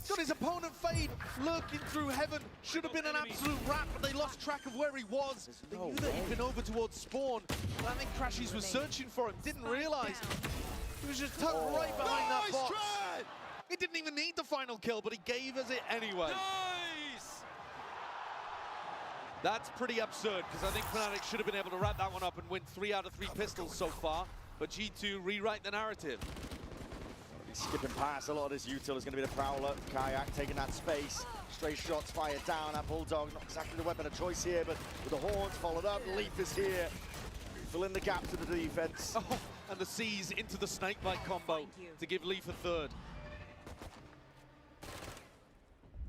Got his opponent Fade lurking through heaven. Should have been an absolute wrap, but they lost track of where he was. They knew that he'd been over towards spawn, and I think Crashies was searching for him. Didn't realize he was just tucked right behind that box. Try! He didn't even need the final kill, but he gave us it anyway. Nice! That's pretty absurd, because I think Fnatic should have been able to wrap that one up and win 3 out of 3 pistols so far. But G2 rewrite the narrative. He's skipping past a lot of this util is going to be the Prowler. Kayak taking that space. Straight shots fired down at Bulldog. Not exactly the weapon of choice here, but with the horns followed up. Leaf is here. Fill in the gap to the defense. Oh, and the C's into the snakebite combo to give Leaf a third.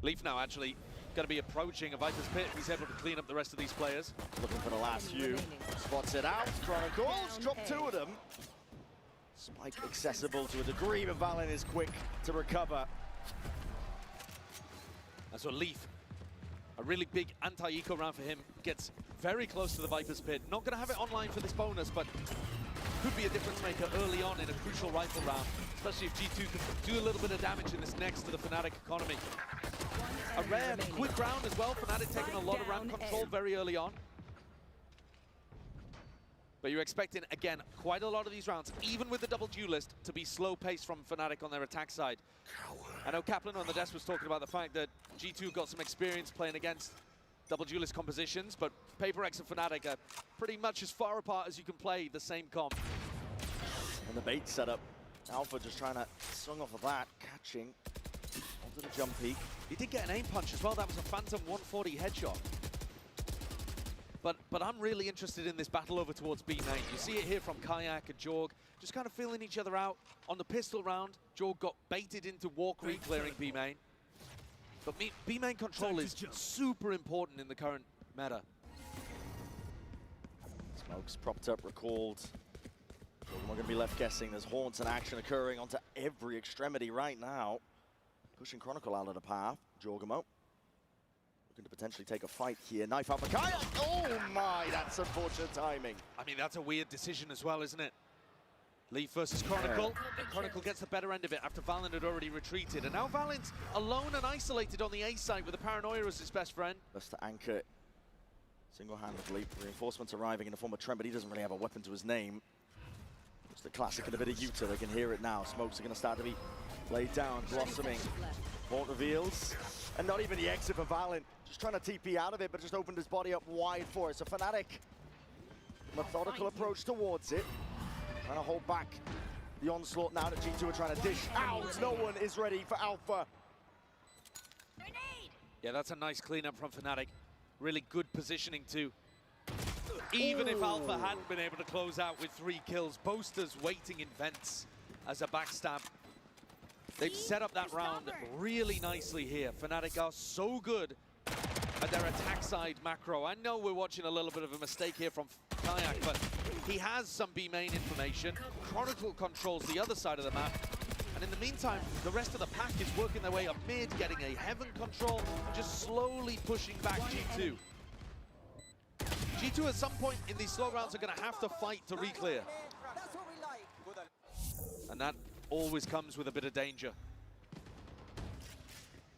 Leaf now actually going to be approaching a Viper's Pit. He's able to clean up the rest of these players. Looking for the last few. Spots it out. Chronicles. Drop 2 of them. Spike accessible to a degree, but Valen is quick to recover. And so Leaf, a really big anti-eco round for him, gets very close to the Viper's Pit. Not going to have it online for this bonus, but could be a difference maker early on in a crucial rifle round, especially if G2 can do a little bit of damage in this next to the Fnatic economy. A rare, quick round as well. Fnatic taking a lot of round control very early on. But you're expecting, again, quite a lot of these rounds, even with the double duelist, to be slow paced from Fnatic on their attack side. I know Kaplan on the desk was talking about the fact that G2 got some experience playing against double duelist compositions, but PaperX and Fnatic are pretty much as far apart as you can play the same comp. And the bait setup. Alpha just trying to swing off of that, catching onto the jump peak. He did get an aim punch as well. That was a Phantom 140 headshot. But I'm really interested in this battle over towards B main. You see it here from Kayak and Jorg, just kind of feeling each other out. On the pistol round, Jorg got baited into walk re-clearing B main. But B main control is super important in the current meta. Smokes propped up, recalled. We're going to be left guessing. There's haunts and action occurring onto every extremity right now. Pushing Chronicle out of the path. Jorgamo looking to potentially take a fight here. Knife out for Kayak. Oh my, that's unfortunate timing. I mean, that's a weird decision as well, isn't it? Leaf versus Chronicle. And Chronicle gets the better end of it after Valen had already retreated. And now Valen's alone and isolated on the A side with the Paranoia as his best friend. That's to anchor single-handedly. Reinforcements arriving in the form of Trent, but he doesn't really have a weapon to his name. It's the classic and a bit of util. They can hear it now. Smokes are going to start to be laid down, blossoming. Haunt reveals. And not even the exit for Valen. Just trying to TP out of it, but just opened his body up wide for it. So Fnatic, methodical approach towards it. Trying to hold back the onslaught now that G2 are trying to dish out. No one is ready for Alpha. Yeah, that's a nice cleanup from Fnatic. Really good positioning too. Even if Alpha hadn't been able to close out with 3 kills, Boaster's waiting in vents as a backstab. They've set up that round really nicely here. Fnatic are so good at their attack side macro. I know we're watching a little bit of a mistake here from Kayak, but he has some B main information. Chronicle controls the other side of the map. And in the meantime, the rest of the pack is working their way up mid, getting a Heaven control, just slowly pushing back G2. G2 at some point in these slow rounds are going to have to fight to re-clear. And that always comes with a bit of danger.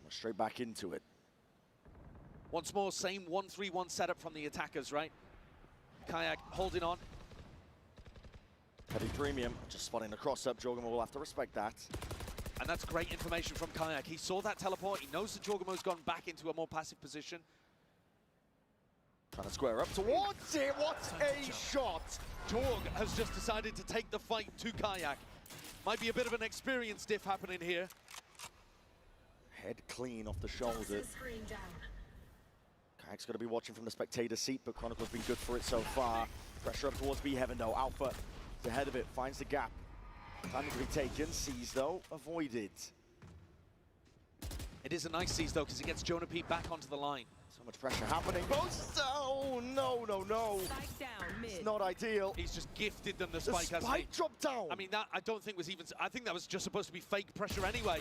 Straight back into it. Once more, same 1-3-1 setup from the attackers, right? Kayak holding on. Heavy premium, just spotting the cross-up. Jorgamo will have to respect that. And that's great information from Kayak. He saw that teleport. He knows that Jorgamo's gone back into a more passive position. Trying to square up towards it. What a shot! Jorg has just decided to take the fight to Kayak. Might be a bit of an experience diff happening here. Head clean off the shoulder. Kayak's got to be watching from the spectator seat, but Chronicle's been good for it so far. Pressure up towards B Heaven though. Alpha is ahead of it, finds the gap. Time to be taken. Seize though, avoided. It is a nice seize though, because it gets Jonah P back onto the line. So much pressure happening. Oh, no, no, no. Spike down, mid. It's not ideal. He's just gifted them the spike. The spike dropped down. I mean, that I don't think was even... I think that was just supposed to be fake pressure anyway.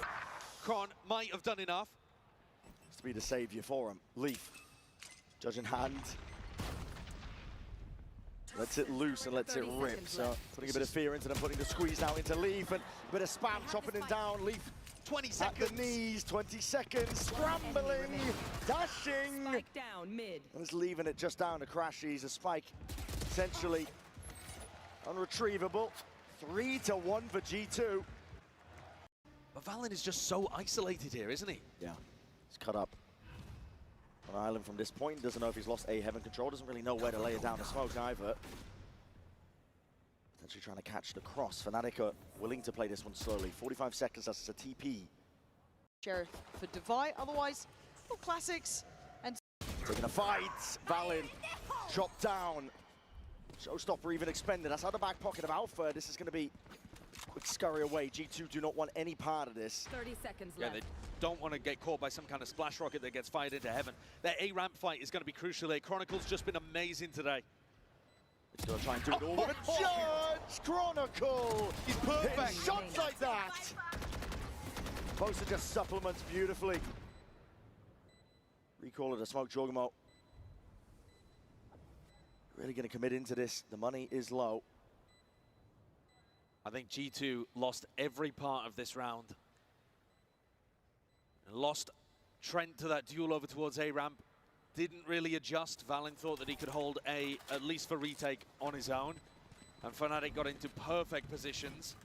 Kron might have done enough. Has to be the savior for him. Leaf, judge in hand. Lets it loose and lets it rip. So putting a bit of fear into them, putting the squeeze now into Leaf, and a bit of spam chopping him down. Leaf 20 seconds. At the knees, 20 seconds, scrambling, dashing. Spike down mid. And is leaving it just down to Crashies. A spike essentially unretrievable. 3-1 for G2. But Valen is just so isolated here, isn't he? Yeah, he's cut up on island from this point. Doesn't know if he's lost A heaven control. Doesn't really know where to lay it down to smoke either. Potentially trying to catch the cross. Fnatic are willing to play this one slowly. 45 seconds, that's a TP. Share for Devi, otherwise, well, classics. And Taking a fight, Valen chopped down. Showstopper even expended. That's out the back pocket of Alpha. This is going to be a quick scurry away. G2 do not want any part of this. 30 seconds Yeah, left. they don't want to get caught by some kind of splash rocket that gets fired into heaven. Their A-ramp fight is going to be crucial here. Chronicle's just been amazing today. He's going to try and do it all with a Judge! Chronicle! He's perfect! Hitting shots like that! Both are just supplements beautifully. Recall of the smoke, Jorgamo. Really going to commit into this. The money is low. I think G2 lost every part of this round. And lost Trent to that duel over towards A-ramp. Didn't really adjust. Valen thought that he could hold A, at least for retake, on his own. And Fnatic got into perfect positions.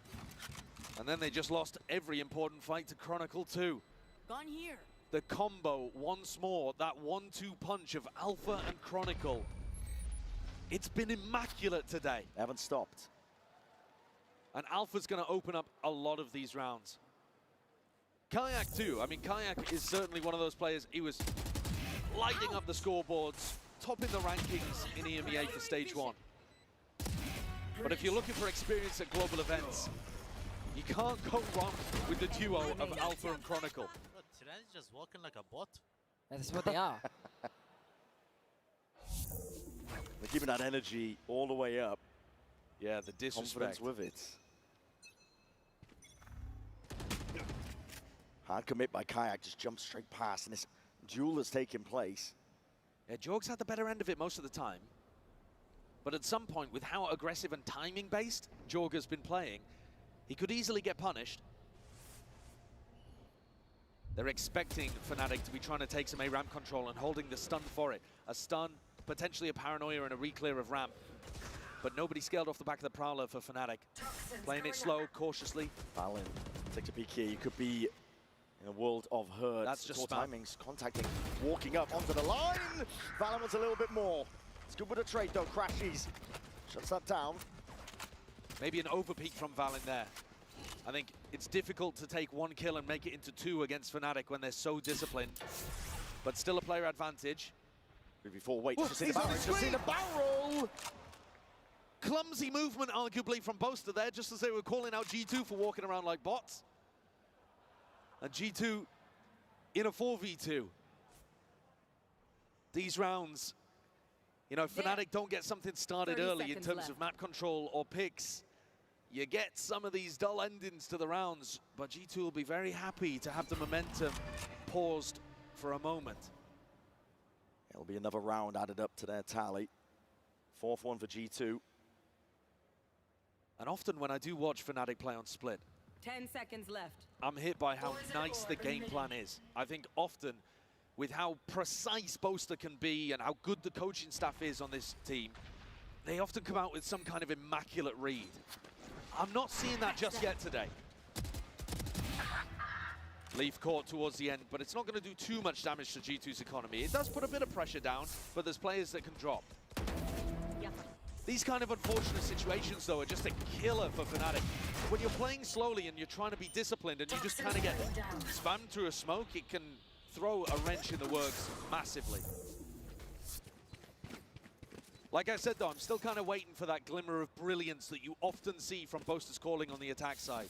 And then they just lost every important fight to Chronicle too. Gone here. The combo, once more, that 1-2 punch of Alpha and Chronicle. It's been immaculate today. They haven't stopped. And Alpha's going to open up a lot of these rounds. Kayak too. I mean, Kayak is certainly one of those players. He was lighting up the scoreboards, topping the rankings in EMEA for stage 1. But if you're looking for experience at global events, you can't go wrong with the duo of Alpha and Chronicle. Look, Tyrani's just walking like a bot. That's what they are. They're keeping that energy all the way up. Yeah, the disrespect. Confidence with it. Hard commit by Kayak, just jumps straight past, and this duel has taken place. Yeah, Jorg's had the better end of it most of the time. But at some point, with how aggressive and timing-based Jorg has been playing, he could easily get punished. They're expecting Fnatic to be trying to take some A-ramp control and holding the stun for it. A stun, potentially a paranoia and a reclear of ramp. But nobody scaled off the back of the Prowler for Fnatic. Playing it slow, cautiously. Valen takes a peek here. You could be in a world of hurt. That's just poor timings, contacting, walking up onto the line. Valen wants a little bit more. It's good with a trade though. Crashies shuts that down. Maybe an overpeak from Valen there. I think it's difficult to take one kill and make it into 2 against Fnatic when they're so disciplined. But still a player advantage. 3v4, wait, just see the barrel, just see the barrel! Clumsy movement, arguably, from Boaster there, just as they were calling out G2 for walking around like bots. And G2 in a 4v2. These rounds, you know, Fnatic don't get something started early in terms of map control or picks. You get some of these dull endings to the rounds, but G2 will be very happy to have the momentum paused for a moment. It'll be another round added up to their tally. 4th one for G2. And often when I do watch Fnatic play on Split, 10 seconds left. I'm hit by how nice the game plan is. I think often with how precise Boaster can be and how good the coaching staff is on this team, they often come out with some kind of immaculate read. I'm not seeing that just yet today. Leaf caught towards the end, but it's not going to do too much damage to G2's economy. It does put a bit of pressure down, but there's players that can drop. These kind of unfortunate situations, though, are just a killer for Fnatic. When you're playing slowly and you're trying to be disciplined and you just kind of get spammed through a smoke, it can throw a wrench in the works massively. Like I said, though, I'm still kind of waiting for that glimmer of brilliance that you often see from Boaster's Calling on the attack side.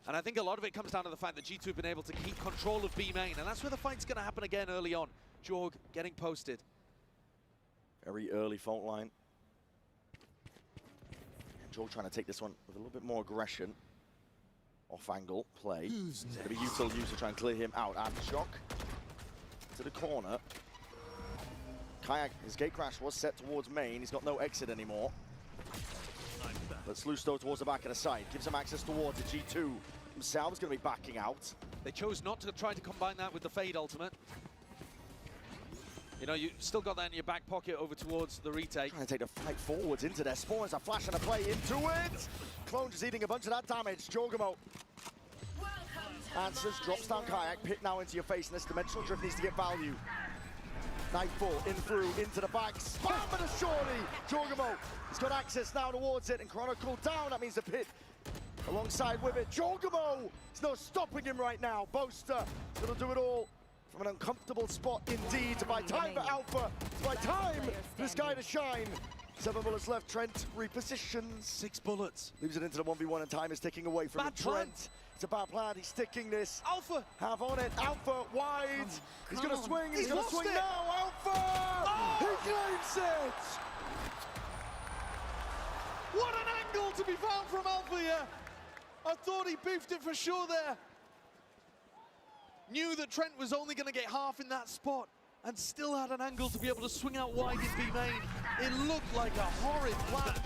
And I think a lot of it comes down to the fact that G2 have been able to keep control of B main, and that's where the fight's going to happen again early on. Jorg getting posted. Very early fault line. Jorg trying to take this one with a little bit more aggression. Off-angle play. It's going to be Util used to try and clear him out. And Shock to the corner. Kayak, his gate crash was set towards main. He's got no exit anymore. But Slusto towards the back of the side. Gives him access towards it. G2 themselves going to be backing out. They chose not to try to combine that with the Fade ultimate. You know, you still got that in your back pocket over towards the retake. Trying to take the fight forwards into their spawns. A flash and a play into it. Clone just eating a bunch of that damage. Jorgamo answers, drops down Kayak. Pit now into your face, and this dimensional drift needs to get value. Nightfall in through, into the back. Spam and a shorty. Jorgamo has got access now towards it, and Chronicle down. That means the Pit alongside with it. Jorgamo, there's no stopping him right now. Boaster is going to do it all from an uncomfortable spot indeed to buy time for Alpha, to buy time for this guy to shine. 7 bullets left, Trent repositions. 6 bullets. Leaves it into the 1v1 and time is ticking away from Bad Trent. plan. It's a bad plan, he's sticking this. Alpha! Have on it, Alpha wide. He's gonna swing, he's gonna swing it. now, Alpha! Oh! He claims it! What an angle to be found from Alpha here. I thought he beefed it for sure there. Knew that Trent was only going to get half in that spot and still had an angle to be able to swing out wide in B main. It looked like a horrid plant.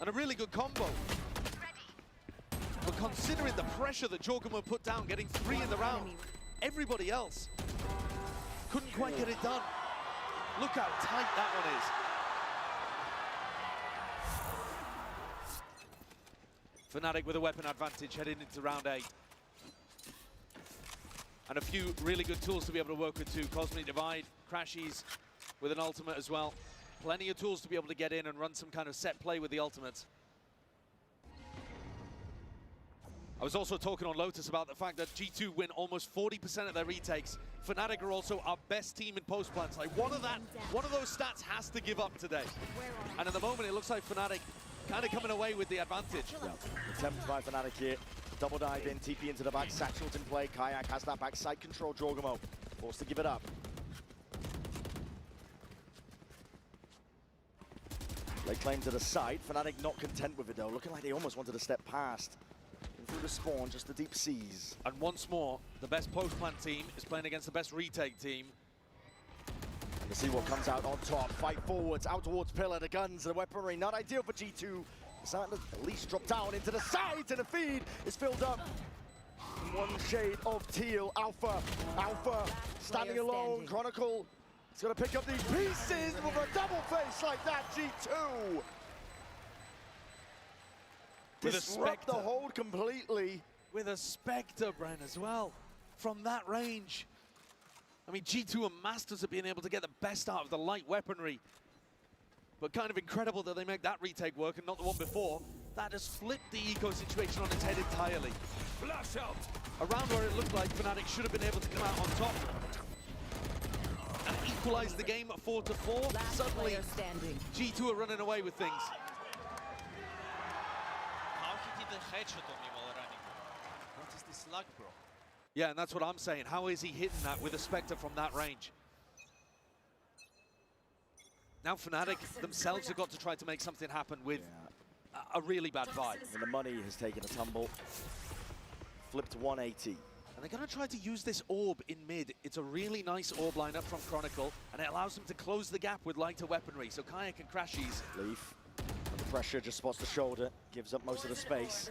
And a really good combo. But considering the pressure that Jorgamo put down, getting 3 in the round, everybody else couldn't quite get it done. Look how tight that one is. Fnatic with a weapon advantage heading into round 8. And a few really good tools to be able to work with too. Cosmic Divide, Crashies with an ultimate as well. Plenty of tools to be able to get in and run some kind of set play with the ultimates. I was also talking on Lotus about the fact that G2 win almost 40% of their retakes. Fnatic are also our best team in post plants. Like one of those stats has to give up today. And at the moment it looks like Fnatic kind of coming away with the advantage. Yeah. Attempt by Fnatic here. Double dive in, TP into the back, Satchel's in play. Kayak has that backside control. Jorgamo forced to give it up. They claim to the side. Fnatic not content with it though. Looking like they almost wanted to step past. And through the spawn, just the deep seas. And once more, the best post plant team is playing against the best retake team. Let's see what comes out on top. Fight forwards, out towards Pillar. The guns, the weaponry, not ideal for G2. Starting to at least drop down into the sides, and the feed is filled up. One shade of teal. Alpha standing alone. Chronicle is going to pick up these pieces with a double face like that. G2 With disrupt the hold completely. With a Spectre, Bren, as well. From that range. I mean, G2 are masters of being able to get the best out of the light weaponry. But kind of incredible that they make that retake work and not the one before. That has flipped the eco situation on its head entirely. Flash out! Around where it looked like Fnatic should have been able to come out on top and equalize the game at 4-4. Suddenly, G2 are running away with things. How he did the headshot on me while running? What is this luck, bro? Yeah, and that's what I'm saying. How is he hitting that with a Spectre from that range? Now Fnatic themselves have got to try to make something happen with a really bad vibe. And the money has taken a tumble. Flipped 180. And they're going to try to use this orb in mid. It's a really nice orb lineup from Chronicle, and it allows them to close the gap with lighter weaponry. So Kayak and Crashies. Leaf. Under pressure, just spots the shoulder. Gives up most of the space.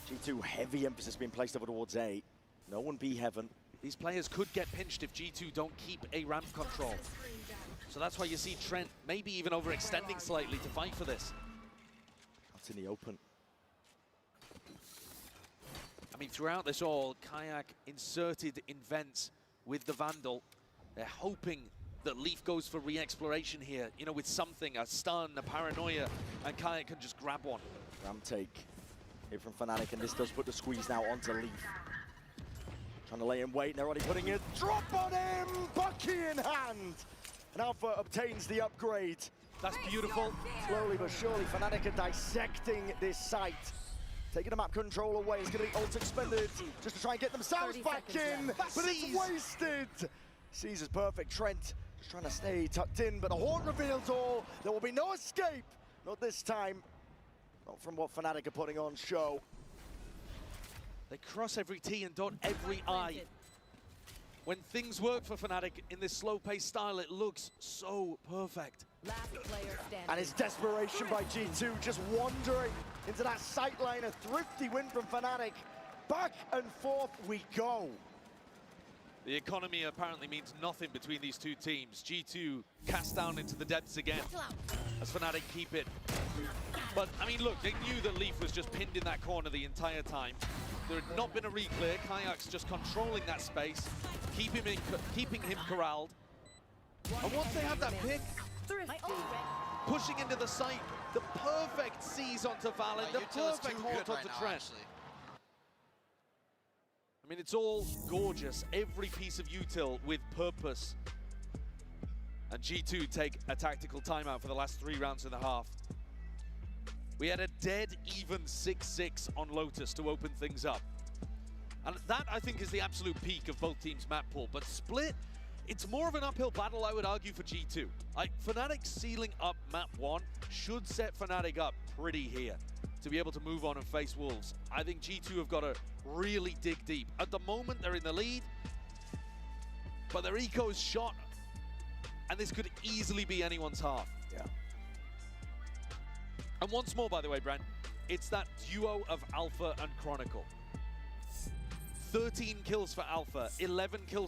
G2, heavy emphasis being placed over towards A. No one B heaven. These players could get pinched if G2 don't keep a ramp control. So that's why you see Trent maybe even overextending slightly to fight for this. Out in the open. I mean, throughout this all, Kayak inserted in vents with the Vandal. They're hoping that Leaf goes for re-exploration here, you know, with something, a stun, a paranoia, and Kayak can just grab one. Ram take here from Fnatic, and this does put the squeeze now onto Leaf. Trying to lay in wait, and they're already putting a drop on him! Bucky in hand! And Alpha obtains the upgrade. That's beautiful. Slowly but surely, Fnatic are dissecting this site. Taking the map control away, it's going to be ult expended just to try and get themselves back in, but it's wasted. Sees is perfect. Trent just trying to stay tucked in, but the horn reveals all. There will be no escape. Not this time. Not from what Fnatic are putting on show. They cross every T and dot every I. When things work for Fnatic in this slow-paced style, it looks so perfect. Last player standing. And it's desperation by G2, just wandering into that sight line. A thrifty win from Fnatic. Back and forth we go. The economy apparently means nothing between these two teams. G2 cast down into the depths again as Fnatic keep it. But, I mean, look, they knew that Leaf was just pinned in that corner the entire time. There had not been a re-clear. Kayak's just controlling that space, keeping him corralled. And once they have that pick, pushing into the site, the perfect seize onto Valen, the perfect haunt onto Trent. I mean, it's all gorgeous. Every piece of util with purpose. And G2 take a tactical timeout for the last 3 rounds and a half. We had a dead even 6-6 on Lotus to open things up. And that, I think, is the absolute peak of both teams' map pool. But Split, it's more of an uphill battle, I would argue, for G2. Fnatic sealing up map 1 should set Fnatic up pretty here to be able to move on and face Wolves. I think G2 have got to really dig deep. At the moment, they're in the lead, but their eco is shot, and this could easily be anyone's half. Yeah. And once more, by the way, Brent, it's that duo of Alpha and Chronicle. 13 kills for Alpha, 11 kills